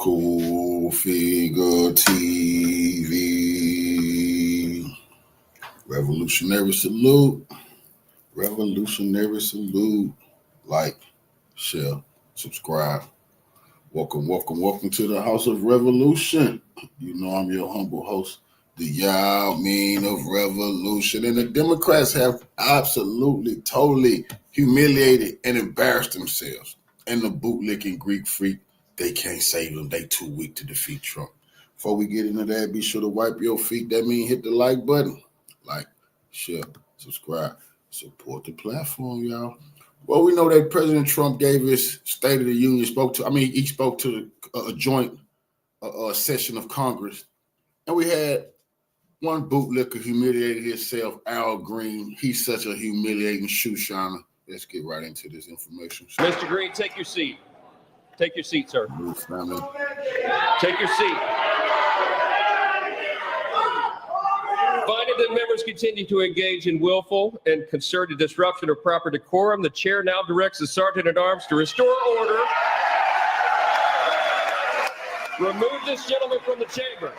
Cool Figure TV. Revolutionary salute. Revolutionary salute. Like, share, subscribe. Welcome to the House of Revolution. You know I'm your humble host, the Yao Mean of Revolution. And the Democrats have absolutely, totally humiliated and embarrassed themselves. And the bootlicking Greek freak, they can't save them. They too weak to defeat Trump. Before we get into that, be sure to wipe your feet. That means hit the like button. Like, share, subscribe, support the platform, y'all. Well, we know that President Trump gave his State of the Union, he spoke to a joint session of Congress. And we had one bootlicker humiliated himself, Al Green. He's such a humiliating shoe shiner. Let's get right into this information. Mr. Green, take your seat. Take your seat, sir. Take your seat. Finding that members continue to engage in willful and concerted disruption of proper decorum, the chair now directs the sergeant at arms to restore order. Remove this gentleman from the chamber.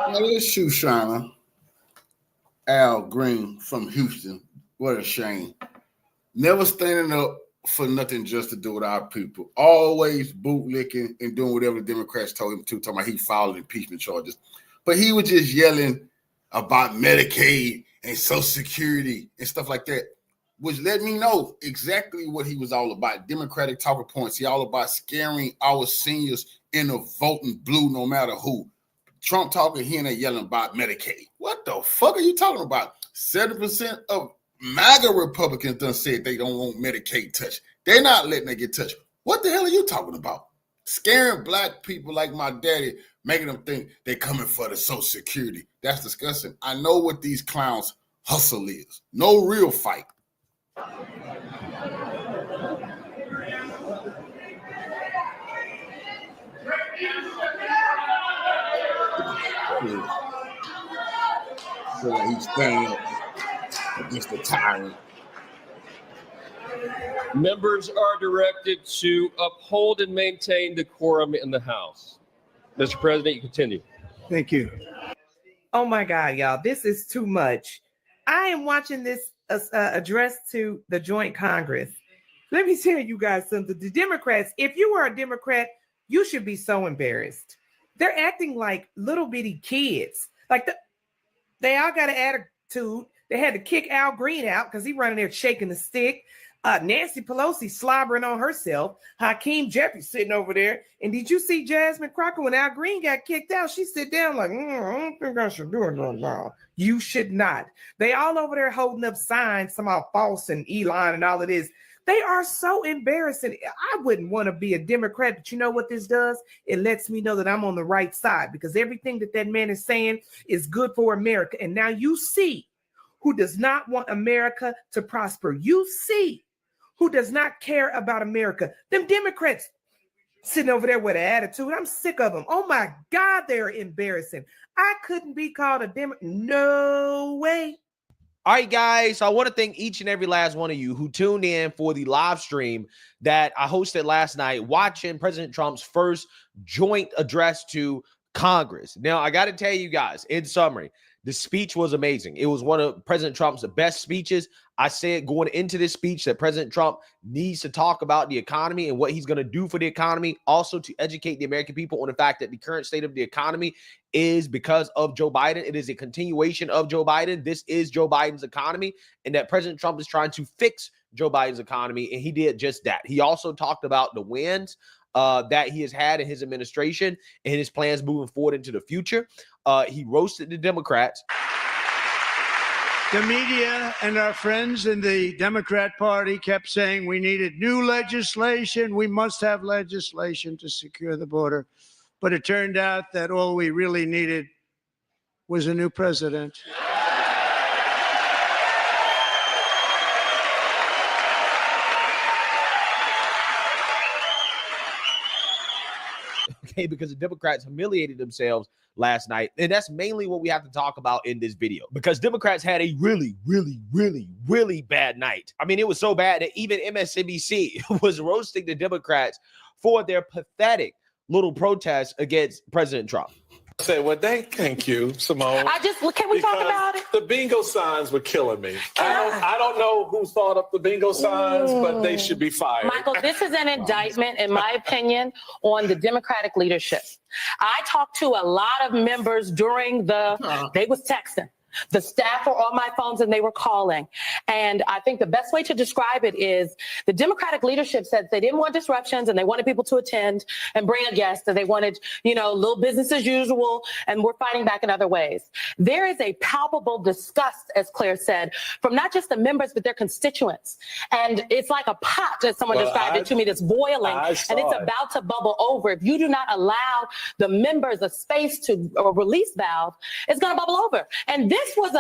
Now, this shoe shiner, Al Green from Houston, what a shame. Never standing up for nothing just to do with our people. Always bootlicking and doing whatever the Democrats told him to, talking about he filed impeachment charges. But he was just yelling about Medicaid and Social Security and stuff like that, which let me know exactly what he was all about. Democratic talking points. He all about scaring our seniors into voting blue no matter who. Trump talking here and there yelling about Medicaid. What the fuck are you talking about? 70% of MAGA Republicans done said they don't want Medicaid touched. They're not letting it get touched. What the hell are you talking about? Scaring black people like my daddy, making them think they're coming for the Social Security. That's disgusting. I know what these clowns' hustle is. No real fight. So he's standing up against the tyrant. Members are directed to uphold and maintain decorum in the House. Mr. President, you continue. Thank you. Oh my God, y'all, this is too much. I am watching this address to the joint Congress. Let me tell you guys something. The Democrats, if you were a Democrat, you should be so embarrassed. They're acting like little bitty kids. Like they all got an attitude. They had to kick Al Green out because he running there shaking the stick. Nancy Pelosi slobbering on herself. Hakeem Jeffrey sitting over there. And did you see Jasmine Crockett when Al Green got kicked out? She sit down like, I don't think I should do it now. You should not. They all over there holding up signs, somehow false and Elon and all of this. They are so embarrassing. I wouldn't want to be a Democrat, but you know what this does? It lets me know that I'm on the right side because everything that man is saying is good for America. And now you see who does not want America to prosper. You see who does not care about America. Them Democrats sitting over there with an attitude. I'm sick of them. Oh my God, they're embarrassing. I couldn't be called a Democrat. No way. All right, guys, so I want to thank each and every last one of you who tuned in for the live stream that I hosted last night, watching President Trump's first joint address to Congress. Now, I got to tell you guys, in summary, the speech was amazing. It was one of President Trump's best speeches. I said going into this speech that President Trump needs to talk about the economy and what he's going to do for the economy, also to educate the American people on the fact that the current state of the economy is because of Joe Biden. It is a continuation of Joe Biden. This is Joe Biden's economy, and that President Trump is trying to fix Joe Biden's economy, and he did just that. He also talked about the wins that he has had in his administration and his plans moving forward into the future. He roasted the Democrats. The media and our friends in the Democrat Party kept saying we needed new legislation. We must have legislation to secure the border. But it turned out that all we really needed was a new president. okay, because the Democrats humiliated themselves last night. And that's mainly what we have to talk about in this video, because Democrats had a really, really, really, really bad night. I mean, it was so bad that even MSNBC was roasting the Democrats for their pathetic little protest against President Trump. Say, well, thank you, Simone. Can we talk about it? The bingo signs were killing me. I don't know who thought up the bingo signs, but they should be fired. Michael, this is an indictment, in my opinion, on the Democratic leadership. I talked to a lot of members during they was texting. The staff were on my phones and they were calling. And I think the best way to describe it is the Democratic leadership said they didn't want disruptions and they wanted people to attend and bring a guest, and they wanted, little business as usual, and we're fighting back in other ways. There is a palpable disgust, as Claire said, from not just the members, but their constituents. And it's like a pot, as someone described it to me, that's boiling, and it's about to bubble over. If you do not allow the members a space to release valve, it's going to bubble over. And this was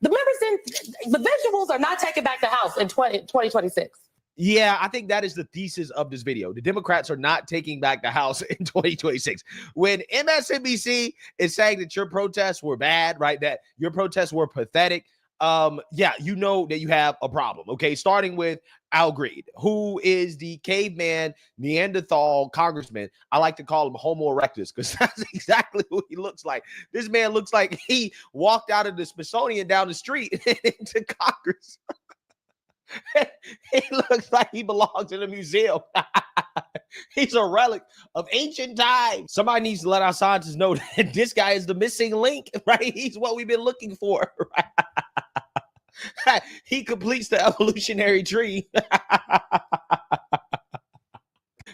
the visuals are not taking back the House in 2026. Yeah, I think that is the thesis of this video. The Democrats are not taking back the House in 2026. When MSNBC is saying that your protests were bad, right, that your protests were pathetic, yeah, you know that you have a problem, okay? Starting with Al Green, who is the caveman Neanderthal congressman. I like to call him Homo erectus because that's exactly who he looks like. This man looks like he walked out of the Smithsonian down the street into Congress. He looks like he belongs in a museum. He's a relic of ancient times. Somebody needs to let our scientists know that this guy is the missing link, right? He's what we've been looking for, right? He completes the evolutionary tree.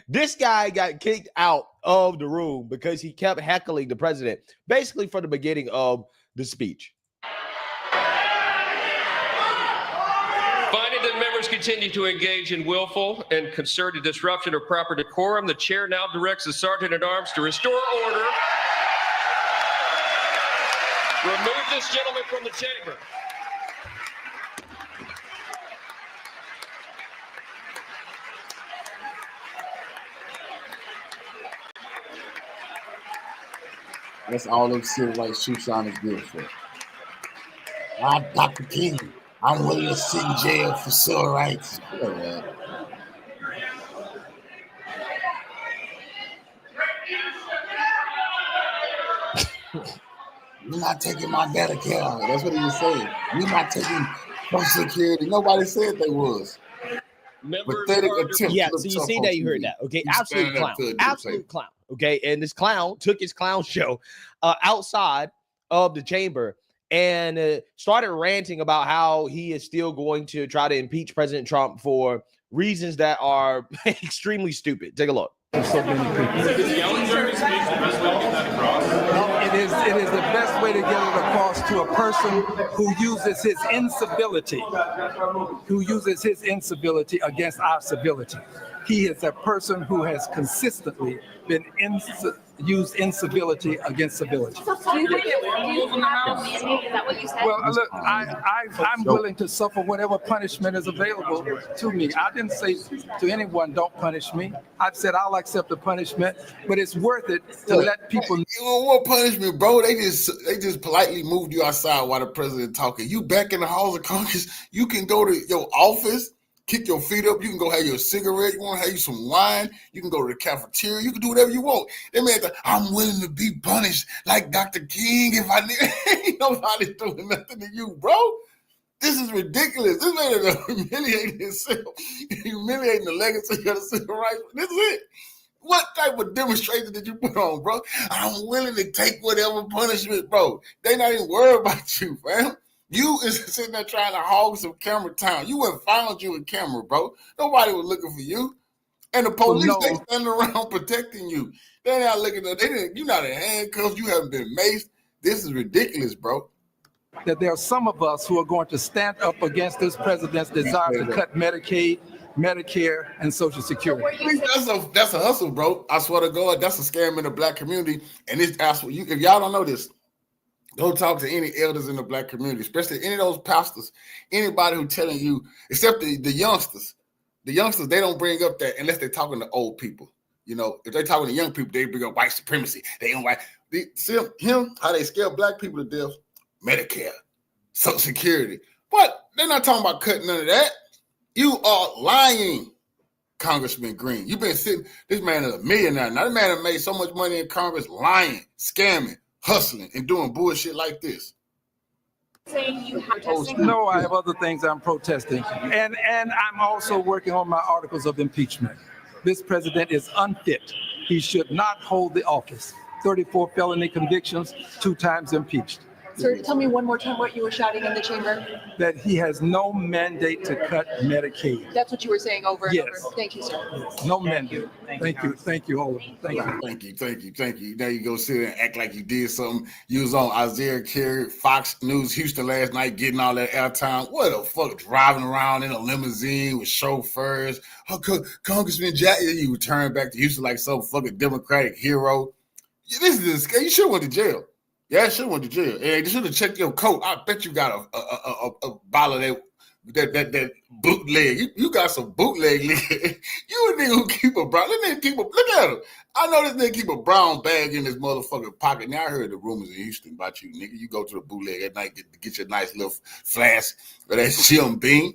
This guy got kicked out of the room because he kept heckling the president, basically from the beginning of the speech. Finding that members continue to engage in willful and concerted disruption of proper decorum, the chair now directs the sergeant at arms to restore order. Remove this gentleman from the chamber. That's all them civil rights shoe sign is good for. I'm Dr. King. I'm willing to sit in jail for civil rights. Yeah, you're not taking my Medicare. That's what he was saying. You're not taking Social Security. Nobody said they was. Pathetic attempt. Yeah, so you see that, you heard that. Okay, absolute clown. Absolute clown. Okay, and this clown took his clown show outside of the chamber and started ranting about how he is still going to try to impeach President Trump for reasons that are extremely stupid. Take a look. So many people. It is the best way to get it across to a person who uses his incivility, against our civility. He is a person who has consistently been used incivility against civility. Do you think it will have the mandate? Is that what you said? Well, look, I'm willing to suffer whatever punishment is available to me. I didn't say to anyone, don't punish me. I've said I'll accept the punishment, but it's worth it to let people. You know what punishment, bro? They just politely moved you outside while the president talking. You back in the halls of Congress. You can go to your office, kick your feet up. You can go have your cigarette. You want to have you some wine. You can go to the cafeteria. You can do whatever you want. They made I'm willing to be punished like Dr. King if I need. Ain't nobody doing nothing to you, bro. This is ridiculous. This man is humiliating himself, humiliating the legacy of the civil rights. This is it. What type of demonstration did you put on, bro? I'm willing to take whatever punishment, bro. They not even worried about you, fam. You is sitting there trying to hog some camera time. You wouldn't found you a camera, bro. Nobody was looking for you. And the police, they standing around protecting you. They're not looking at you're not in handcuffs. You haven't been maced. This is ridiculous, bro. That there are some of us who are going to stand up against this president's desire to cut Medicaid, Medicare, and Social Security. That's a hustle, bro. I swear to God, that's a scam in the black community. And it's absolutely, if y'all don't know this, go talk to any elders in the black community, especially any of those pastors, anybody who's telling you, except the youngsters. The youngsters, they don't bring up that unless they're talking to old people. You know, if they talking to young people, they bring up white supremacy. They don't white. See him, how they scare black people to death. Medicare, Social Security. But they're not talking about cutting none of that. You are lying, Congressman Green. You've been sitting, this man is a millionaire. Now, this man has made so much money in Congress lying, scamming, hustling, and doing bullshit like this. Saying you have protesting? No, I have other things I'm protesting. And I'm also working on my articles of impeachment. This president is unfit. He should not hold the office. 34 felony convictions, 2 times impeached. Sir, tell me one more time what you were shouting in the chamber. That he has no mandate to cut Medicaid. That's what you were saying over and Yes. over. Thank you, sir. Yes. No mandate. Thank you. Thank you, Holden. Thank you. Thank you. Now you go sit there and act like you did something. You was on Isaiah Carey, Fox News, Houston last night, getting all that airtime. What the fuck, driving around in a limousine with chauffeurs? Congressman Jack, you return back to Houston like some fucking Democratic hero. This is you should have went to jail. Yeah, I should have went to jail. And you should have checked your coat. I bet you got a bottle of that bootleg. You got some bootleg. You a nigga who keep a brown. This nigga look at him. I know this nigga keep a brown bag in his motherfucking pocket. Now I heard the rumors in Houston about you, nigga. You go to the bootleg at night, get your nice little flask of that Jim Beam.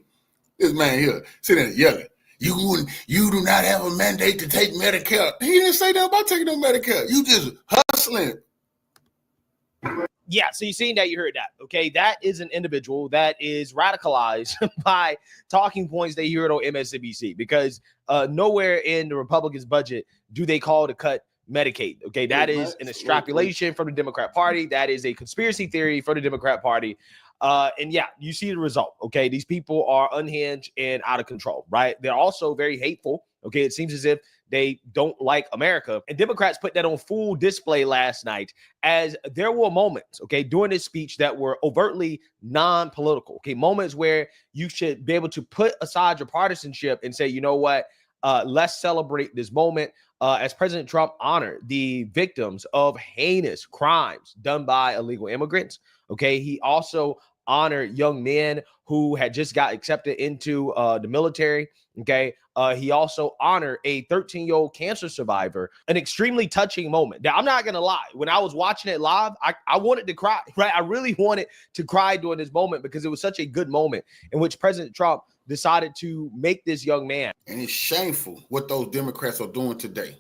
This man here sitting there yelling. You do not have a mandate to take Medicare. He didn't say nothing about taking no Medicare. You just hustling. Yeah, so you seen that, you heard that. Okay, that is an individual that is radicalized by talking points they heard on MSNBC, because nowhere in the Republicans' budget do they call to cut Medicaid. Okay, that is an extrapolation from the Democrat Party. That is a conspiracy theory for the Democrat Party. And yeah, you see the result. Okay, these people are unhinged and out of control, right? They're also very hateful. Okay, it seems as if they don't like America. And Democrats put that on full display last night, as there were moments, okay, during this speech that were overtly non-political, okay, moments where you should be able to put aside your partisanship and say, you know what, let's celebrate this moment, as President Trump honored the victims of heinous crimes done by illegal immigrants. Okay, he also honored young men who had just got accepted into the military. Okay, he also honored a 13-year-old cancer survivor, an extremely touching moment. Now, I'm not going to lie. When I was watching it live, I wanted to cry, right? I really wanted to cry during this moment because it was such a good moment in which President Trump decided to make this young man. And it's shameful what those Democrats are doing today.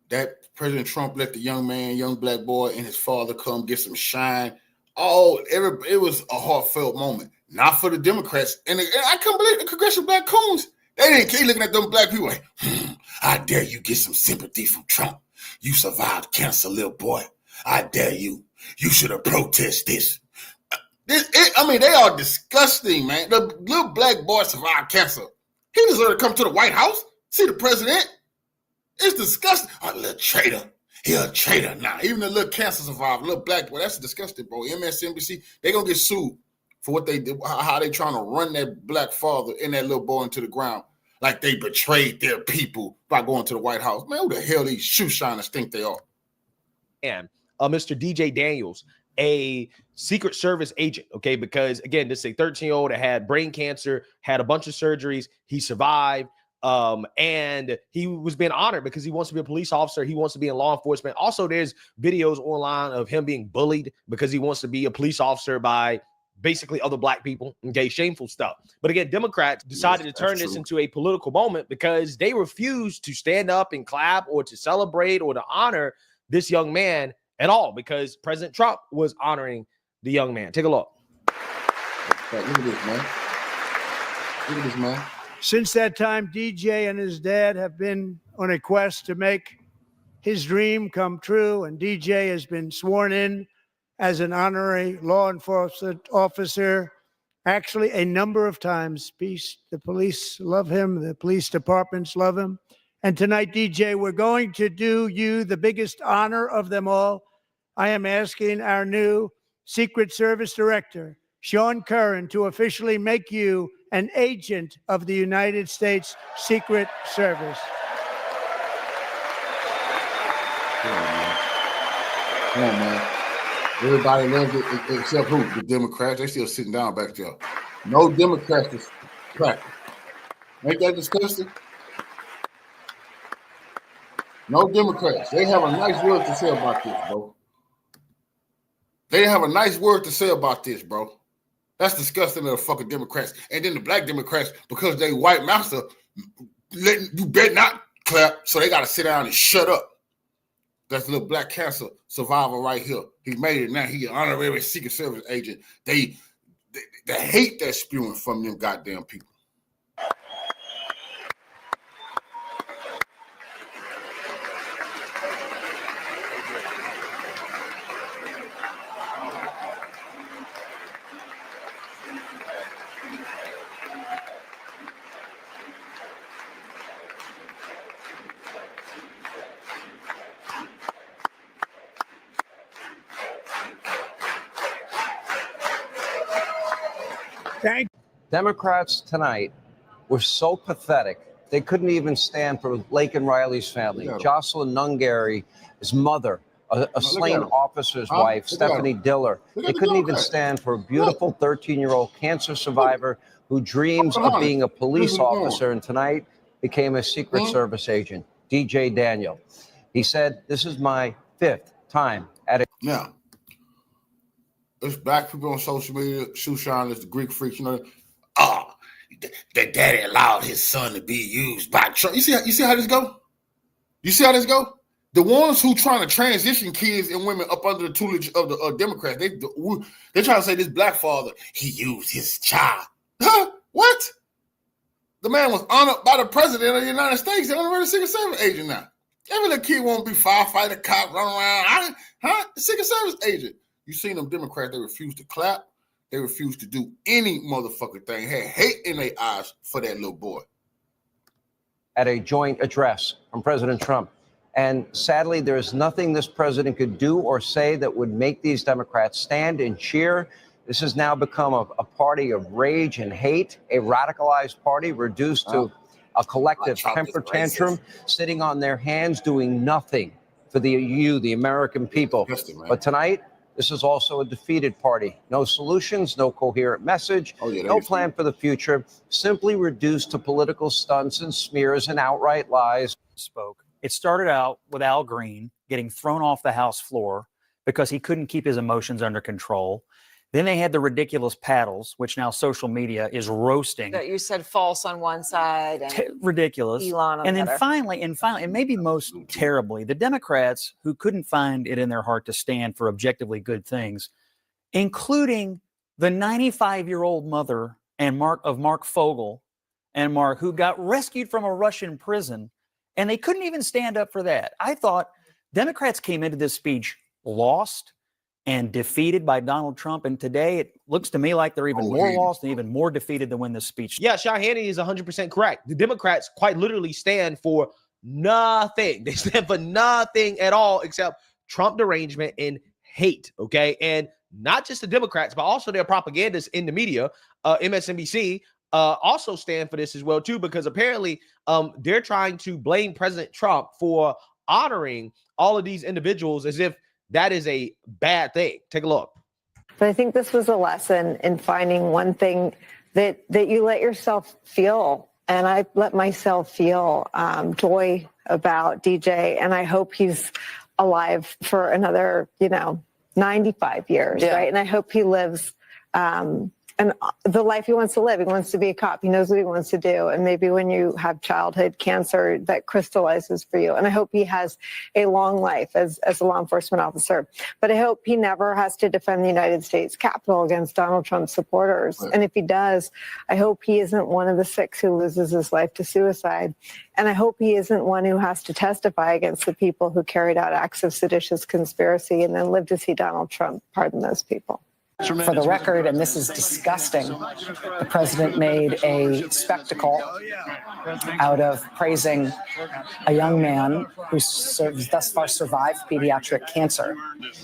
That President Trump let the young man, young black boy, and his father come get some shine. It was a heartfelt moment. Not for the Democrats. And I can't believe the Congressional Black Coons. They didn't keep looking at them black people like, I dare you get some sympathy from Trump. You survived cancer, little boy. I dare you. You should have protested this. They are disgusting, man. The little black boy survived cancer. He deserved to come to the White House, see the president. It's disgusting. A little traitor. He a traitor now. Even the little cancer survivor, little black boy, that's disgusting, bro. MSNBC, they gonna get sued for what they did, how they trying to run that black father and that little boy into the ground, like they betrayed their people by going to the White House. Man, who the hell these shoe shiners think they are? And Mr. DJ Daniels, a Secret Service agent, okay, because again, this is a 13-year-old that had brain cancer, had a bunch of surgeries, he survived. And he was being honored because he wants to be a police officer. He wants to be in law enforcement. Also, there's videos online of him being bullied because he wants to be a police officer by basically other black people. Okay, shameful stuff. But again, Democrats decided to turn this into a political moment because they refused to stand up and clap or to celebrate or to honor this young man at all, because President Trump was honoring the young man. Take a look. Look at this, man. Look at this, man. Since that time, DJ and his dad have been on a quest to make his dream come true, and DJ has been sworn in as an honorary law enforcement officer, actually a number of times. The police love him, the police departments love him. And tonight, DJ, we're going to do you the biggest honor of them all. I am asking our new Secret Service Director, Sean Curran, to officially make you an agent of the United States Secret Service. Come on, man. Come on, man. Everybody loves it except who? The Democrats. They still sitting down back there. No Democrats is cracking. Ain't that disgusting? No Democrats. They have a nice word to say about this, bro. They have a nice word to say about this, bro. That's disgusting of the fucking Democrats. And then the black Democrats, because they white master, you better not clap, so they got to sit down and shut up. That's a little black cancer survivor right here. He made it now. He an honorary Secret Service agent. They hate that spewing from them goddamn people. Democrats tonight were so pathetic. They couldn't even stand for Laken Riley's family. Jocelyn Nungary, his mother, a slain officer's wife, Stephanie Diller. They couldn't even stand for a beautiful 13-year-old cancer survivor who dreams of being a police officer and tonight became a Secret Service agent, DJ Daniel. He said, "This is my 5th time at a..." Now, there's black people on social media, shoe shiners, the Greek freaks, you know. Oh, that daddy allowed his son to be used by Trump. You see how this go? You see how this go? The ones who trying to transition kids and women up under the tutelage of the Democrats, they trying to say this black father, he used his child. Huh? What? The man was honored by the president of the United States. They're honorary Secret Service agent now. Every little kid want to be firefighter, cop, run around. The Secret Service agent. You seen them Democrats, they refuse to clap. They refuse to do any motherfucking thing. Had hate in their eyes for that little boy. At a joint address from President Trump. And sadly, there is nothing this president could do or say that would make these Democrats stand and cheer. This has now become a party of rage and hate, a radicalized party reduced to a collective temper tantrum, sitting on their hands, doing nothing for the American people. But tonight, this is also a defeated party. No solutions, no coherent message, no plan for the future, simply reduced to political stunts and smears and outright lies. Spoke. It started out with Al Green getting thrown off the House floor because he couldn't keep his emotions under control. Then they had the ridiculous paddles, which now social media is roasting. That you said false on one side and ridiculous. Elon on and the then other. finally, and maybe most terribly, the Democrats who couldn't find it in their heart to stand for objectively good things, including the 95-year-old mother and Mark Fogel and Mark, who got rescued from a Russian prison, and they couldn't even stand up for that. I thought Democrats came into this speech lost and defeated by Donald Trump. And today it looks to me like they're even more lost and even more defeated than when this speech. Yeah, Sean Hannity is 100% correct. The Democrats quite literally stand for nothing. They stand for nothing at all except Trump derangement and hate, okay? And not just the Democrats, but also their propagandists in the media, MSNBC, also stand for this as well, too, because apparently they're trying to blame President Trump for honoring all of these individuals as if that is a bad thing. Take a look. But I think this was a lesson in finding one thing that you let yourself feel. And I let myself feel joy about DJ. And I hope he's alive for another, 95 years, right? And I hope he lives and the life he wants to live. He wants to be a cop. He knows what he wants to do. And maybe when you have childhood cancer, that crystallizes for you. And I hope he has a long life as a law enforcement officer. But I hope he never has to defend the United States Capitol against Donald Trump's supporters. Right. And if he does, I hope he isn't one of the 6 who loses his life to suicide. And I hope he isn't one who has to testify against the people who carried out acts of seditious conspiracy and then live to see Donald Trump pardon those people. For the record, and this is disgusting, the president made a spectacle out of praising a young man who thus far survived pediatric cancer,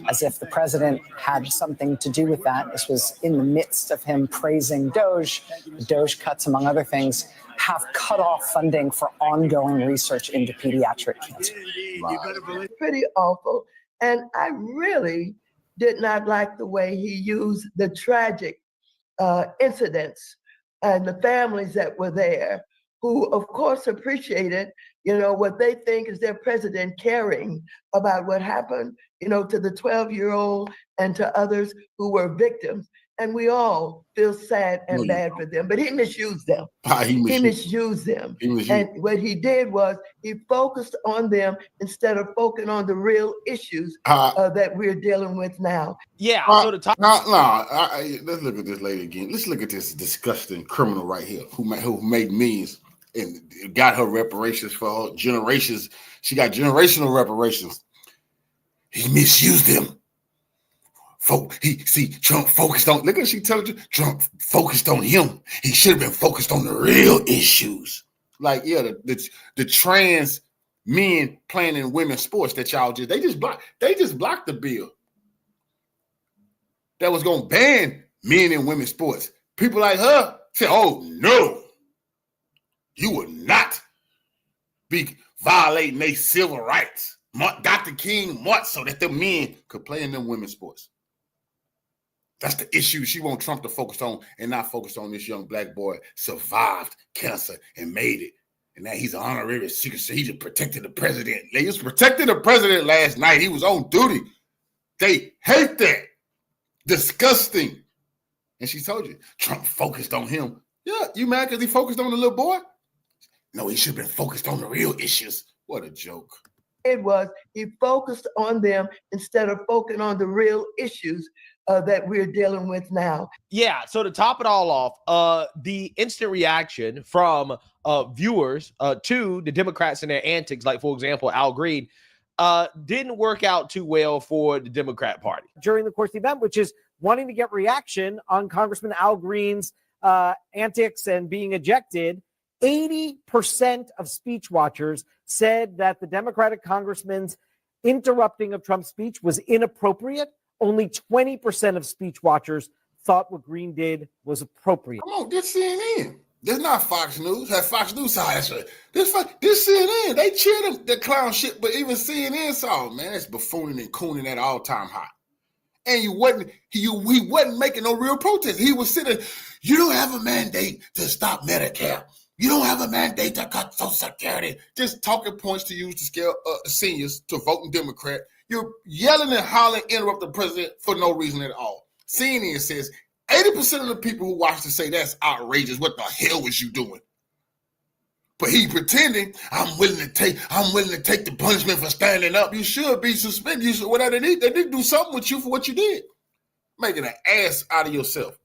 as if the president had something to do with that. This was in the midst of him praising Doge. The Doge cuts, among other things, have cut off funding for ongoing research into pediatric cancer. Wow. Pretty awful. And I really did not like the way he used the tragic incidents and the families that were there who, of course, appreciated, what they think is their president caring about what happened, to the 12-year-old and to others who were victims. And we all feel sad and bad for them, but he misused them. He misused them. And what he did was he focused on them instead of focusing on the real issues that we're dealing with now. Yeah. So the top. Let's look at this lady again. Let's look at this disgusting criminal right here who made means and got her reparations for her generations. She got generational reparations. He misused them. Trump focused on, look at what she telling you, Trump focused on him. He should have been focused on the real issues. Like, yeah, the trans men playing in women's sports that y'all they just blocked the bill that was going to ban men in women's sports. People like her say, oh, no, you will not be violating their civil rights. Dr. King marched so that the men could play in them women's sports. That's the issue she want Trump to focus on and not focus on this young black boy survived cancer and made it. And now he's an honorary secret. So he just protected the president. He was protecting the president last night. He was on duty. They hate that. Disgusting. And she told you, Trump focused on him. Yeah, you mad because he focused on the little boy? No, he should have been focused on the real issues. What a joke. It was he focused on them instead of focusing on the real issues that we're dealing with now. Yeah, so to top it all off, the instant reaction from viewers to the Democrats and their antics, like, for example, Al Green, didn't work out too well for the Democrat Party. During the course of the event, which is wanting to get reaction on Congressman Al Green's antics and being ejected, 80% of speech watchers said that the Democratic congressman's interrupting of Trump's speech was inappropriate. Only 20% of speech watchers thought what Green did was appropriate. Come on, this CNN. This not Fox News. Have Fox News side. This CNN. They cheered the clown shit, but even CNN saw, man, it's buffooning and cooning at all-time high. And he wasn't making no real protest. He was sitting, you don't have a mandate to stop Medicare. You don't have a mandate to cut Social Security. Just talking points to use to scare seniors to voting Democrat. You're yelling and hollering, interrupt the president for no reason at all. CNN says 80% of the people who watch this say that's outrageous. What the hell was you doing? But he pretending I'm willing to take the punishment for standing up. You should be suspended. You should, whatever they did do something with you for what you did, making an ass out of yourself.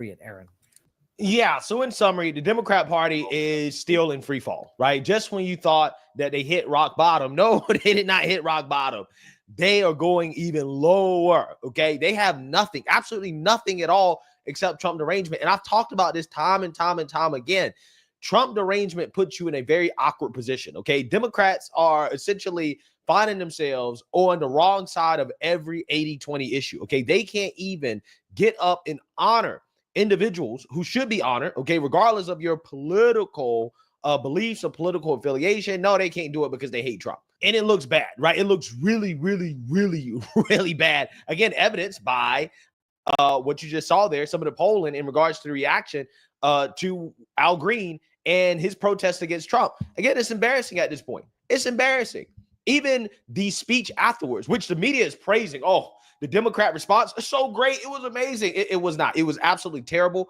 Aaron. Yeah, so in summary, the Democrat Party is still in free fall, right? Just when you thought that they hit rock bottom, no, they did not hit rock bottom. They are going even lower, okay? They have nothing, absolutely nothing at all except Trump derangement. And I've talked about this time and time and time again. Trump derangement puts you in a very awkward position, okay? Democrats are essentially finding themselves on the wrong side of every 80-20 issue, okay? They can't even get up and honor individuals who should be honored, okay, regardless of your political beliefs or political affiliation. No, they can't do it because they hate Trump. And it looks bad, right? It looks really, really, really, really bad. Again, evidenced by what you just saw there, some of the polling in regards to the reaction to Al Green and his protest against Trump. Again, it's embarrassing at this point. It's embarrassing. Even the speech afterwards, which the media is praising. Oh, the Democrat response is so great. It was amazing. It was not. It was absolutely terrible.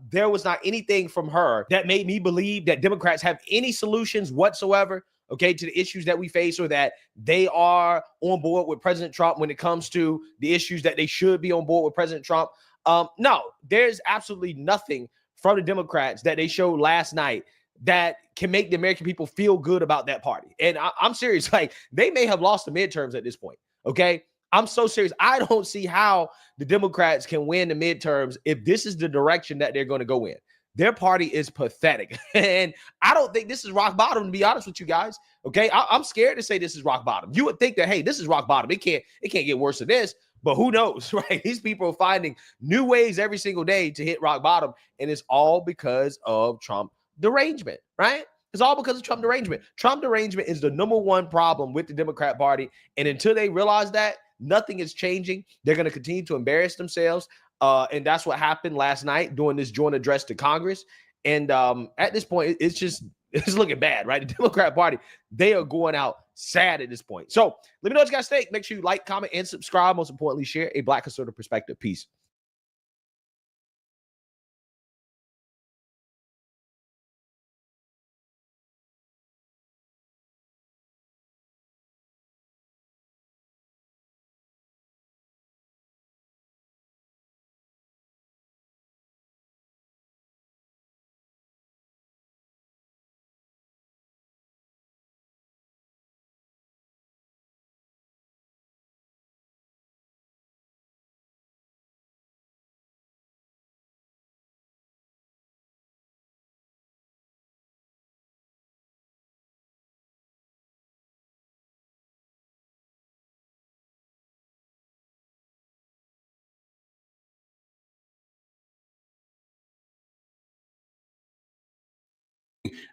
There was not anything from her that made me believe that Democrats have any solutions whatsoever, okay, to the issues that we face, or that they are on board with President Trump when it comes to the issues that they should be on board with President Trump. No, there's absolutely nothing from the Democrats that they showed last night that can make the American people feel good about that party. And I'm serious. Like, they may have lost the midterms at this point, okay? I'm so serious. I don't see how the Democrats can win the midterms if this is the direction that they're going to go in. Their party is pathetic. And I don't think this is rock bottom, to be honest with you guys. Okay, I'm scared to say this is rock bottom. You would think that, hey, this is rock bottom. It can't get worse than this. But who knows, right? These people are finding new ways every single day to hit rock bottom. And it's all because of Trump derangement, right? It's all because of Trump derangement. Trump derangement is the number one problem with the Democrat Party. And until they realize that, nothing is changing. They're going to continue to embarrass themselves. And that's what happened last night during this joint address to Congress. And at this point, it's looking bad, right? The Democrat Party, they are going out sad at this point. So let me know what you guys think. Make sure you like, comment, and subscribe. Most importantly, share a Black conservative perspective. Peace.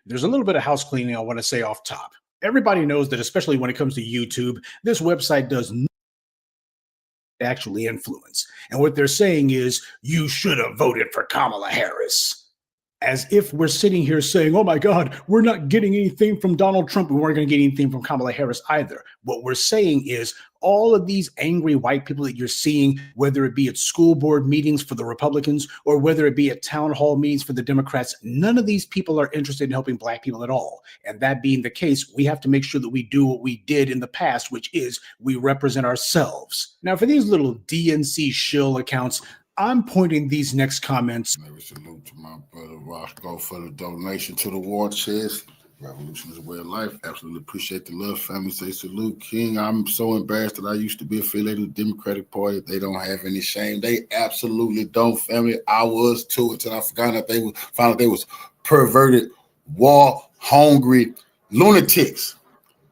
There's a little bit of house cleaning I want to say off top. Everybody knows that, especially when it comes to YouTube, this website does not actually influence. And what they're saying is, you should have voted for Kamala Harris. As if we're sitting here saying, oh my God, we're not getting anything from Donald Trump. We weren't going to get anything from Kamala Harris either. What we're saying is all of these angry white people that you're seeing, whether it be at school board meetings for the Republicans or whether it be at town hall meetings for the Democrats, none of these people are interested in helping Black people at all. And that being the case, we have to make sure that we do what we did in the past, which is we represent ourselves. Now, for these little DNC shill accounts, I'm pointing these next comments. Maybe salute to my brother Roscoe for the donation to the war chest. Revolution is a way of life. Absolutely appreciate the love, family. Say salute, King. I'm so embarrassed that I used to be affiliated with the Democratic Party. They don't have any shame. They absolutely don't, family. I was too until I found out they was perverted, war-hungry lunatics.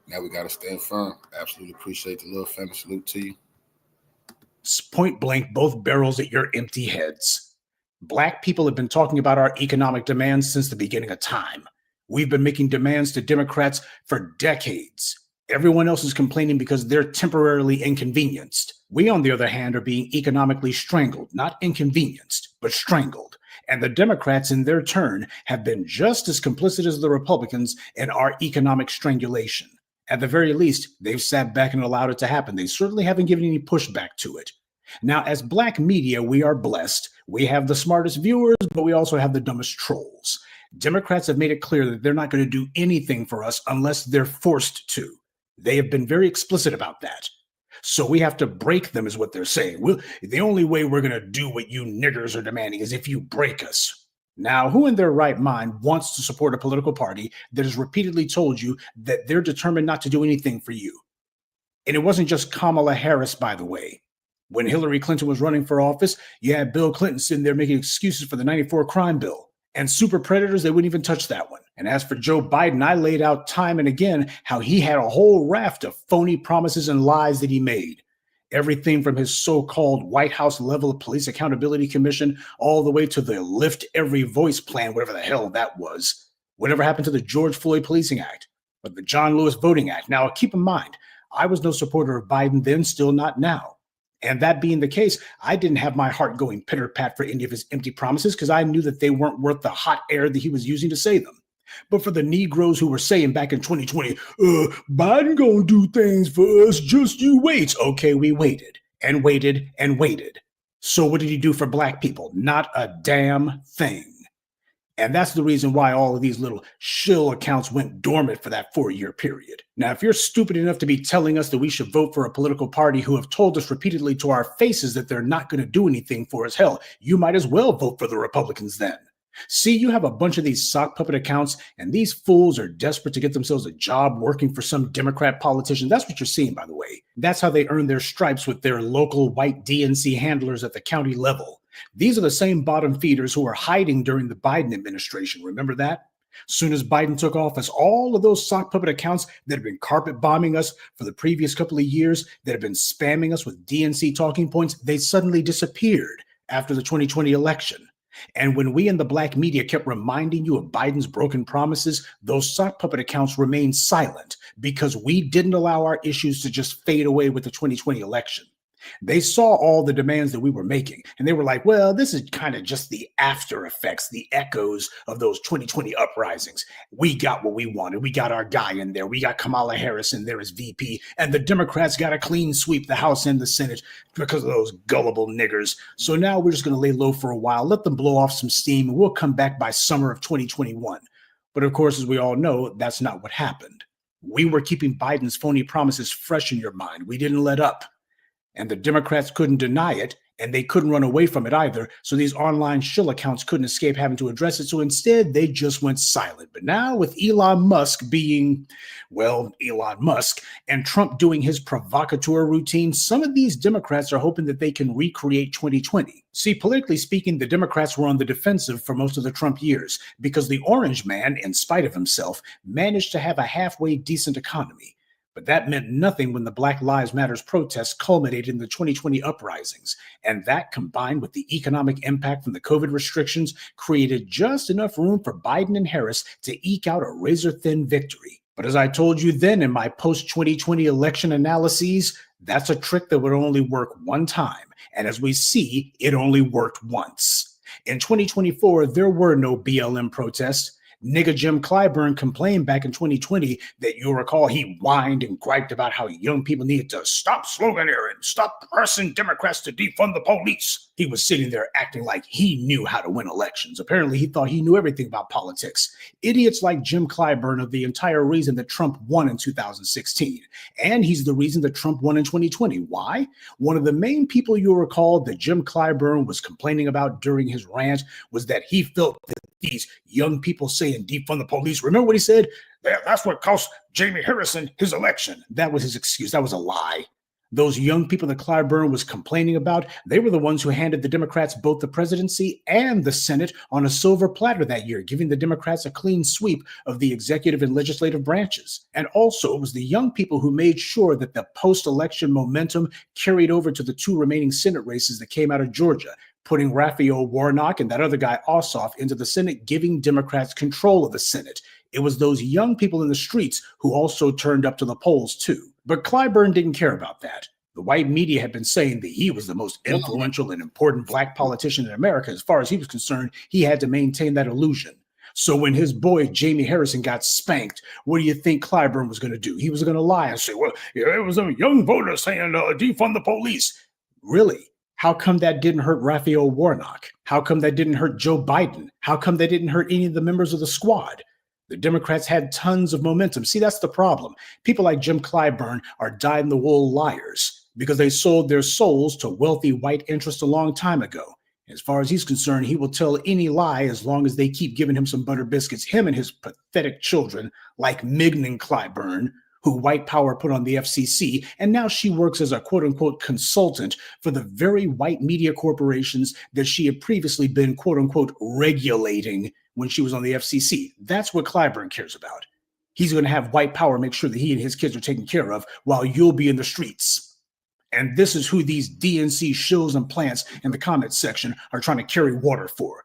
Now we got to stand firm. Absolutely appreciate the love, family. Salute to you. Point blank, both barrels at your empty heads. Black people have been talking about our economic demands since the beginning of time. We've been making demands to Democrats for decades. Everyone else is complaining because they're temporarily inconvenienced. We, on the other hand, are being economically strangled, not inconvenienced, but strangled. And the Democrats, in their turn, have been just as complicit as the Republicans in our economic strangulation. At the very least, they've sat back and allowed it to happen. They certainly haven't given any pushback to it. Now, as Black media, we are blessed. We have the smartest viewers, but we also have the dumbest trolls. Democrats have made it clear that they're not going to do anything for us unless they're forced to. They have been very explicit about that. So we have to break them, is what they're saying. The only way we're going to do what you niggers are demanding is if you break us. Now, who in their right mind wants to support a political party that has repeatedly told you that they're determined not to do anything for you? And it wasn't just Kamala Harris, by the way. When Hillary Clinton was running for office, you had Bill Clinton sitting there making excuses for the '94 crime bill. And super predators, they wouldn't even touch that one. And as for Joe Biden, I laid out time and again how he had a whole raft of phony promises and lies that he made. Everything from his so-called White House level Police Accountability Commission all the way to the Lift Every Voice plan, whatever the hell that was. Whatever happened to the George Floyd Policing Act or the John Lewis Voting Act? Now, keep in mind, I was no supporter of Biden then, still not now. And that being the case, I didn't have my heart going pitter-pat for any of his empty promises because I knew that they weren't worth the hot air that he was using to say them. But for the Negroes who were saying back in 2020, Biden gonna do things for us, just you wait. Okay, we waited and waited and waited. So what did he do for Black people? Not a damn thing. And that's the reason why all of these little shill accounts went dormant for that 4-year period. Now, if you're stupid enough to be telling us that we should vote for a political party who have told us repeatedly to our faces that they're not going to do anything for us, hell, you might as well vote for the Republicans then. See, you have a bunch of these sock puppet accounts, and these fools are desperate to get themselves a job working for some Democrat politician. That's what you're seeing, by the way. That's how they earn their stripes with their local white DNC handlers at the county level. These are the same bottom feeders who were hiding during the Biden administration. Remember that? Soon as Biden took office, all of those sock puppet accounts that have been carpet bombing us for the previous couple of years, that have been spamming us with DNC talking points, they suddenly disappeared after the 2020 election. And when we in the Black media kept reminding you of Biden's broken promises, those sock puppet accounts remained silent because we didn't allow our issues to just fade away with the 2020 election. They saw all the demands that we were making, and they were like, well, this is kind of just the after effects, the echoes of those 2020 uprisings. We got what we wanted. We got our guy in there. We got Kamala Harris in there as VP, and the Democrats got a clean sweep the House and the Senate because of those gullible niggers. So now we're just going to lay low for a while, let them blow off some steam, and we'll come back by summer of 2021. But of course, as we all know, that's not what happened. We were keeping Biden's phony promises fresh in your mind. We didn't let up. And the Democrats couldn't deny it, and they couldn't run away from it either. So these online shill accounts couldn't escape having to address it. So instead, they just went silent. But now with Elon Musk being, well, Elon Musk, and Trump doing his provocateur routine, some of these Democrats are hoping that they can recreate 2020. See, politically speaking, the Democrats were on the defensive for most of the Trump years because the orange man, in spite of himself, managed to have a halfway decent economy. But that meant nothing when the Black Lives Matter protests culminated in the 2020 uprisings. And that, combined with the economic impact from the COVID restrictions, created just enough room for Biden and Harris to eke out a razor-thin victory. But as I told you then in my post-2020 election analyses, that's a trick that would only work one time. And as we see, it only worked once. In 2024, there were no BLM protests. Nigga Jim Clyburn complained back in 2020 that you'll recall he whined and griped about how young people needed to stop sloganeering, stop pressing Democrats to defund the police. He was sitting there acting like he knew how to win elections. Apparently, he thought he knew everything about politics. Idiots like Jim Clyburn are the entire reason that Trump won in 2016. And he's the reason that Trump won in 2020. Why? One of the main people you'll recall that Jim Clyburn was complaining about during his rant was that he felt that these young people saying defund the police. Remember what he said? That's what cost Jamie Harrison his election. That was his excuse. That was a lie. Those young people that Clyburn was complaining about, they were the ones who handed the Democrats both the presidency and the Senate on a silver platter that year, giving the Democrats a clean sweep of the executive and legislative branches. And also, it was the young people who made sure that the post-election momentum carried over to the two remaining Senate races that came out of Georgia, putting Raphael Warnock and that other guy Ossoff into the Senate, giving Democrats control of the Senate. It was those young people in the streets who also turned up to the polls too. But Clyburn didn't care about that. The white media had been saying that he was the most influential and important black politician in America. As far as he was concerned, he had to maintain that illusion. So when his boy Jamie Harrison got spanked, what do you think Clyburn was going to do? He was going to lie and say, well, it was a young voter saying defund the police. Really? How come that didn't hurt Raphael Warnock? How come that didn't hurt Joe Biden? How come that didn't hurt any of the members of the squad? The Democrats had tons of momentum. See, that's the problem. People like Jim Clyburn are dyed-in-the-wool liars because they sold their souls to wealthy white interests a long time ago. As far as he's concerned, he will tell any lie as long as they keep giving him some butter biscuits, him and his pathetic children like Mignon Clyburn, who white power put on the FCC, and now she works as a quote-unquote consultant for the very white media corporations that she had previously been quote-unquote regulating when she was on the FCC. That's what Clyburn cares about. He's going to have white power make sure that he and his kids are taken care of while you'll be in the streets. And this is who these DNC shills and plants in the comments section are trying to carry water for.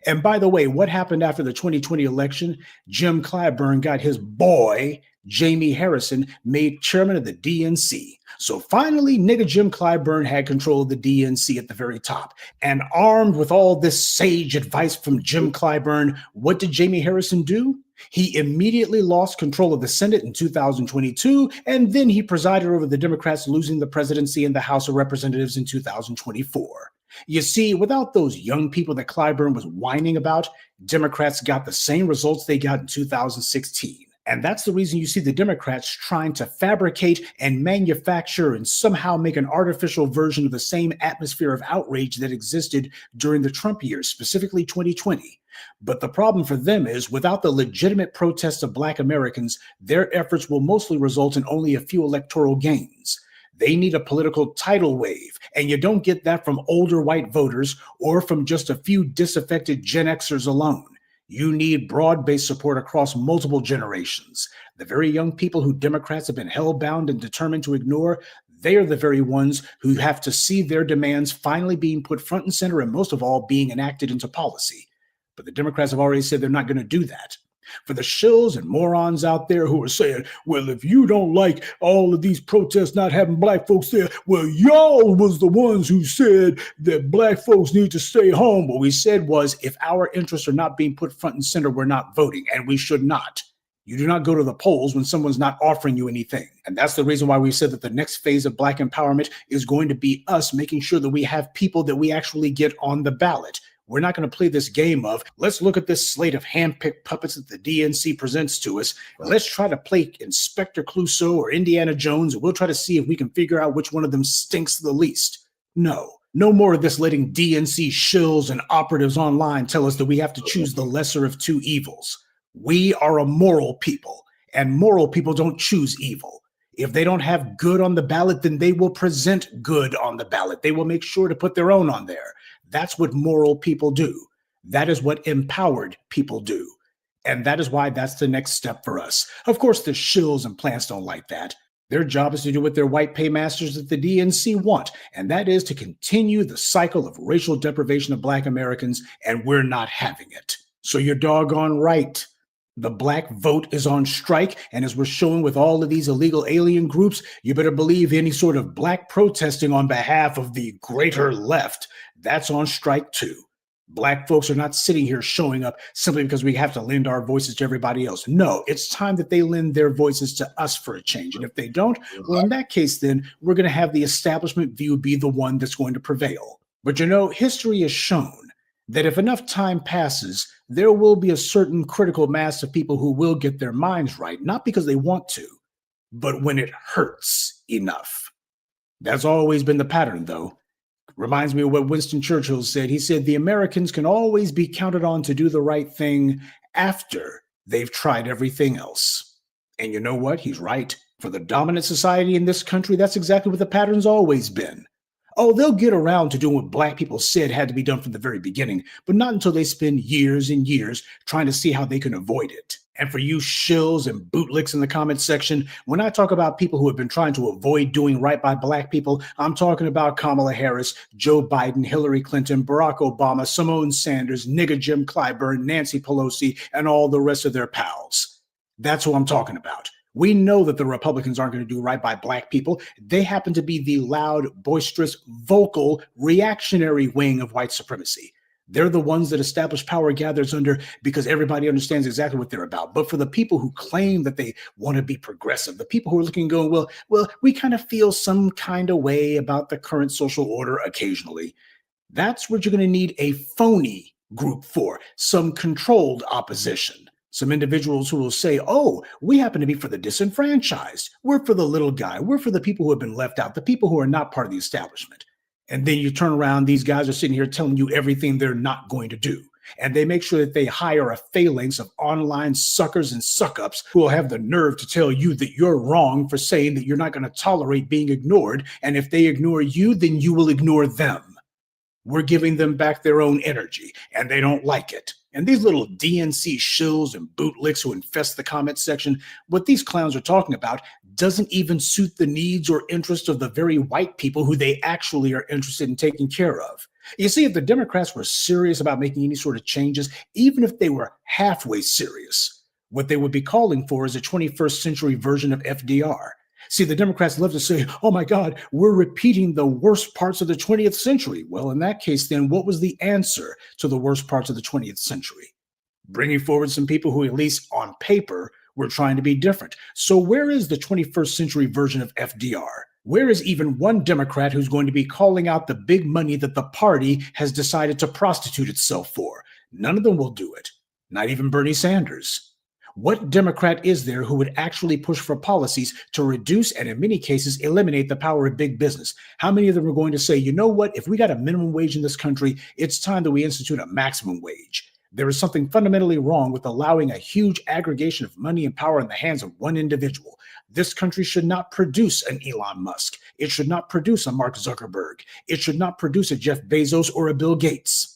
And by the way, what happened after the 2020 election? Jim Clyburn got his boy, Jamie Harrison, made chairman of the DNC. So finally, nigga Jim Clyburn had control of the DNC at the very top. And armed with all this sage advice from Jim Clyburn, what did Jamie Harrison do? He immediately lost control of the Senate in 2022, and then he presided over the Democrats losing the presidency in the House of Representatives in 2024. You see, without those young people that Clyburn was whining about, Democrats got the same results they got in 2016. And that's the reason you see the Democrats trying to fabricate and manufacture and somehow make an artificial version of the same atmosphere of outrage that existed during the Trump years, specifically 2020. But the problem for them is, without the legitimate protests of Black Americans, their efforts will mostly result in only a few electoral gains. They need a political tidal wave, and you don't get that from older white voters or from just a few disaffected Gen Xers alone. You need broad-based support across multiple generations. The very young people who Democrats have been hell-bound and determined to ignore, they are the very ones who have to see their demands finally being put front and center and most of all being enacted into policy. But the Democrats have already said they're not going to do that. For the shills and morons out there who are saying, well, if you don't like all of these protests not having black folks there, well, y'all was the ones who said that black folks need to stay home. What we said was, if our interests are not being put front and center, we're not voting, and we should not. You do not go to the polls when someone's not offering you anything. And that's the reason why we said that the next phase of black empowerment is going to be us making sure that we have people that we actually get on the ballot. We're not going to play this game of, let's look at this slate of hand-picked puppets that the DNC presents to us. Let's try to play Inspector Clouseau or Indiana Jones, and we'll try to see if we can figure out which one of them stinks the least. No more of this letting DNC shills and operatives online tell us that we have to choose the lesser of two evils. We are a moral people, and moral people don't choose evil. If they don't have good on the ballot, then they will present good on the ballot. They will make sure to put their own on there. That's what moral people do. That is what empowered people do. And that is why that's the next step for us. Of course, the shills and plants don't like that. Their job is to do what their white paymasters at the DNC want, and that is to continue the cycle of racial deprivation of black Americans, and we're not having it. So you're doggone right. The black vote is on strike, and as we're showing with all of these illegal alien groups, you better believe any sort of black protesting on behalf of the greater left, that's on strike too. Black folks are not sitting here showing up simply because we have to lend our voices to everybody else. No, it's time that they lend their voices to us for a change. And if they don't, well, in that case, then we're going to have the establishment view be the one that's going to prevail. But history has shown that if enough time passes, there will be a certain critical mass of people who will get their minds right, not because they want to, but when it hurts enough. That's always been the pattern, though. Reminds me of what Winston Churchill said. He said, the Americans can always be counted on to do the right thing after they've tried everything else. And you know what? He's right. For the dominant society in this country, that's exactly what the pattern's always been. Oh, they'll get around to doing what black people said had to be done from the very beginning, but not until they spend years and years trying to see how they can avoid it. And for you shills and bootlicks in the comments section, when I talk about people who have been trying to avoid doing right by black people, I'm talking about Kamala Harris, Joe Biden, Hillary Clinton, Barack Obama, Simone Sanders, nigga Jim Clyburn, Nancy Pelosi, and all the rest of their pals. That's who I'm talking about. We know that the Republicans aren't going to do right by black people. They happen to be the loud, boisterous, vocal, reactionary wing of white supremacy. They're the ones that established power gathers under because everybody understands exactly what they're about. But for the people who claim that they want to be progressive, the people who are looking and going, well, we kind of feel some kind of way about the current social order occasionally. That's what you're going to need a phony group for, some controlled opposition. Some individuals who will say, oh, we happen to be for the disenfranchised. We're for the little guy. We're for the people who have been left out, the people who are not part of the establishment. And then you turn around, these guys are sitting here telling you everything they're not going to do. And they make sure that they hire a phalanx of online suckers and suck-ups who will have the nerve to tell you that you're wrong for saying that you're not going to tolerate being ignored. And if they ignore you, then you will ignore them. We're giving them back their own energy, and they don't like it. And these little DNC shills and bootlicks who infest the comment section, what these clowns are talking about doesn't even suit the needs or interests of the very white people who they actually are interested in taking care of. You see, if the Democrats were serious about making any sort of changes, even if they were halfway serious, what they would be calling for is a 21st century version of FDR. See, the Democrats love to say, oh my God, we're repeating the worst parts of the 20th century. Well, in that case, then what was the answer to the worst parts of the 20th century? Bringing forward some people who, at least on paper, were trying to be different. So where is the 21st century version of FDR? Where is even one Democrat who's going to be calling out the big money that the party has decided to prostitute itself for? None of them will do it. Not even Bernie Sanders. What Democrat is there who would actually push for policies to reduce and in many cases eliminate the power of big business? How many of them are going to say, you know what, if we got a minimum wage in this country, it's time that we institute a maximum wage? There is something fundamentally wrong with allowing a huge aggregation of money and power in the hands of one individual. This country should not produce an Elon Musk. It should not produce a Mark Zuckerberg. It should not produce a Jeff Bezos or a Bill Gates.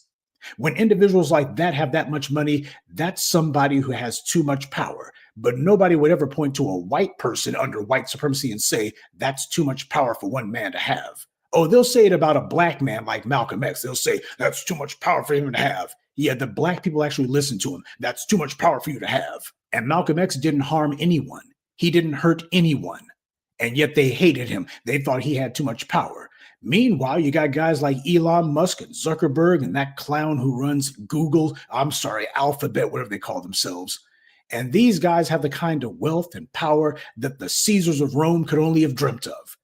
When individuals like that have that much money, that's somebody who has too much power. But nobody would ever point to a white person under white supremacy and say, that's too much power for one man to have. Oh, they'll say it about a black man like Malcolm X. They'll say, that's too much power for him to have. Yeah, the black people actually listened to him. That's too much power for you to have. And Malcolm X didn't harm anyone. He didn't hurt anyone. And yet they hated him. They thought he had too much power. Meanwhile, you got guys like Elon Musk and Zuckerberg and that clown who runs Google, Alphabet, whatever they call themselves. And these guys have the kind of wealth and power that the Caesars of Rome could only have dreamt of.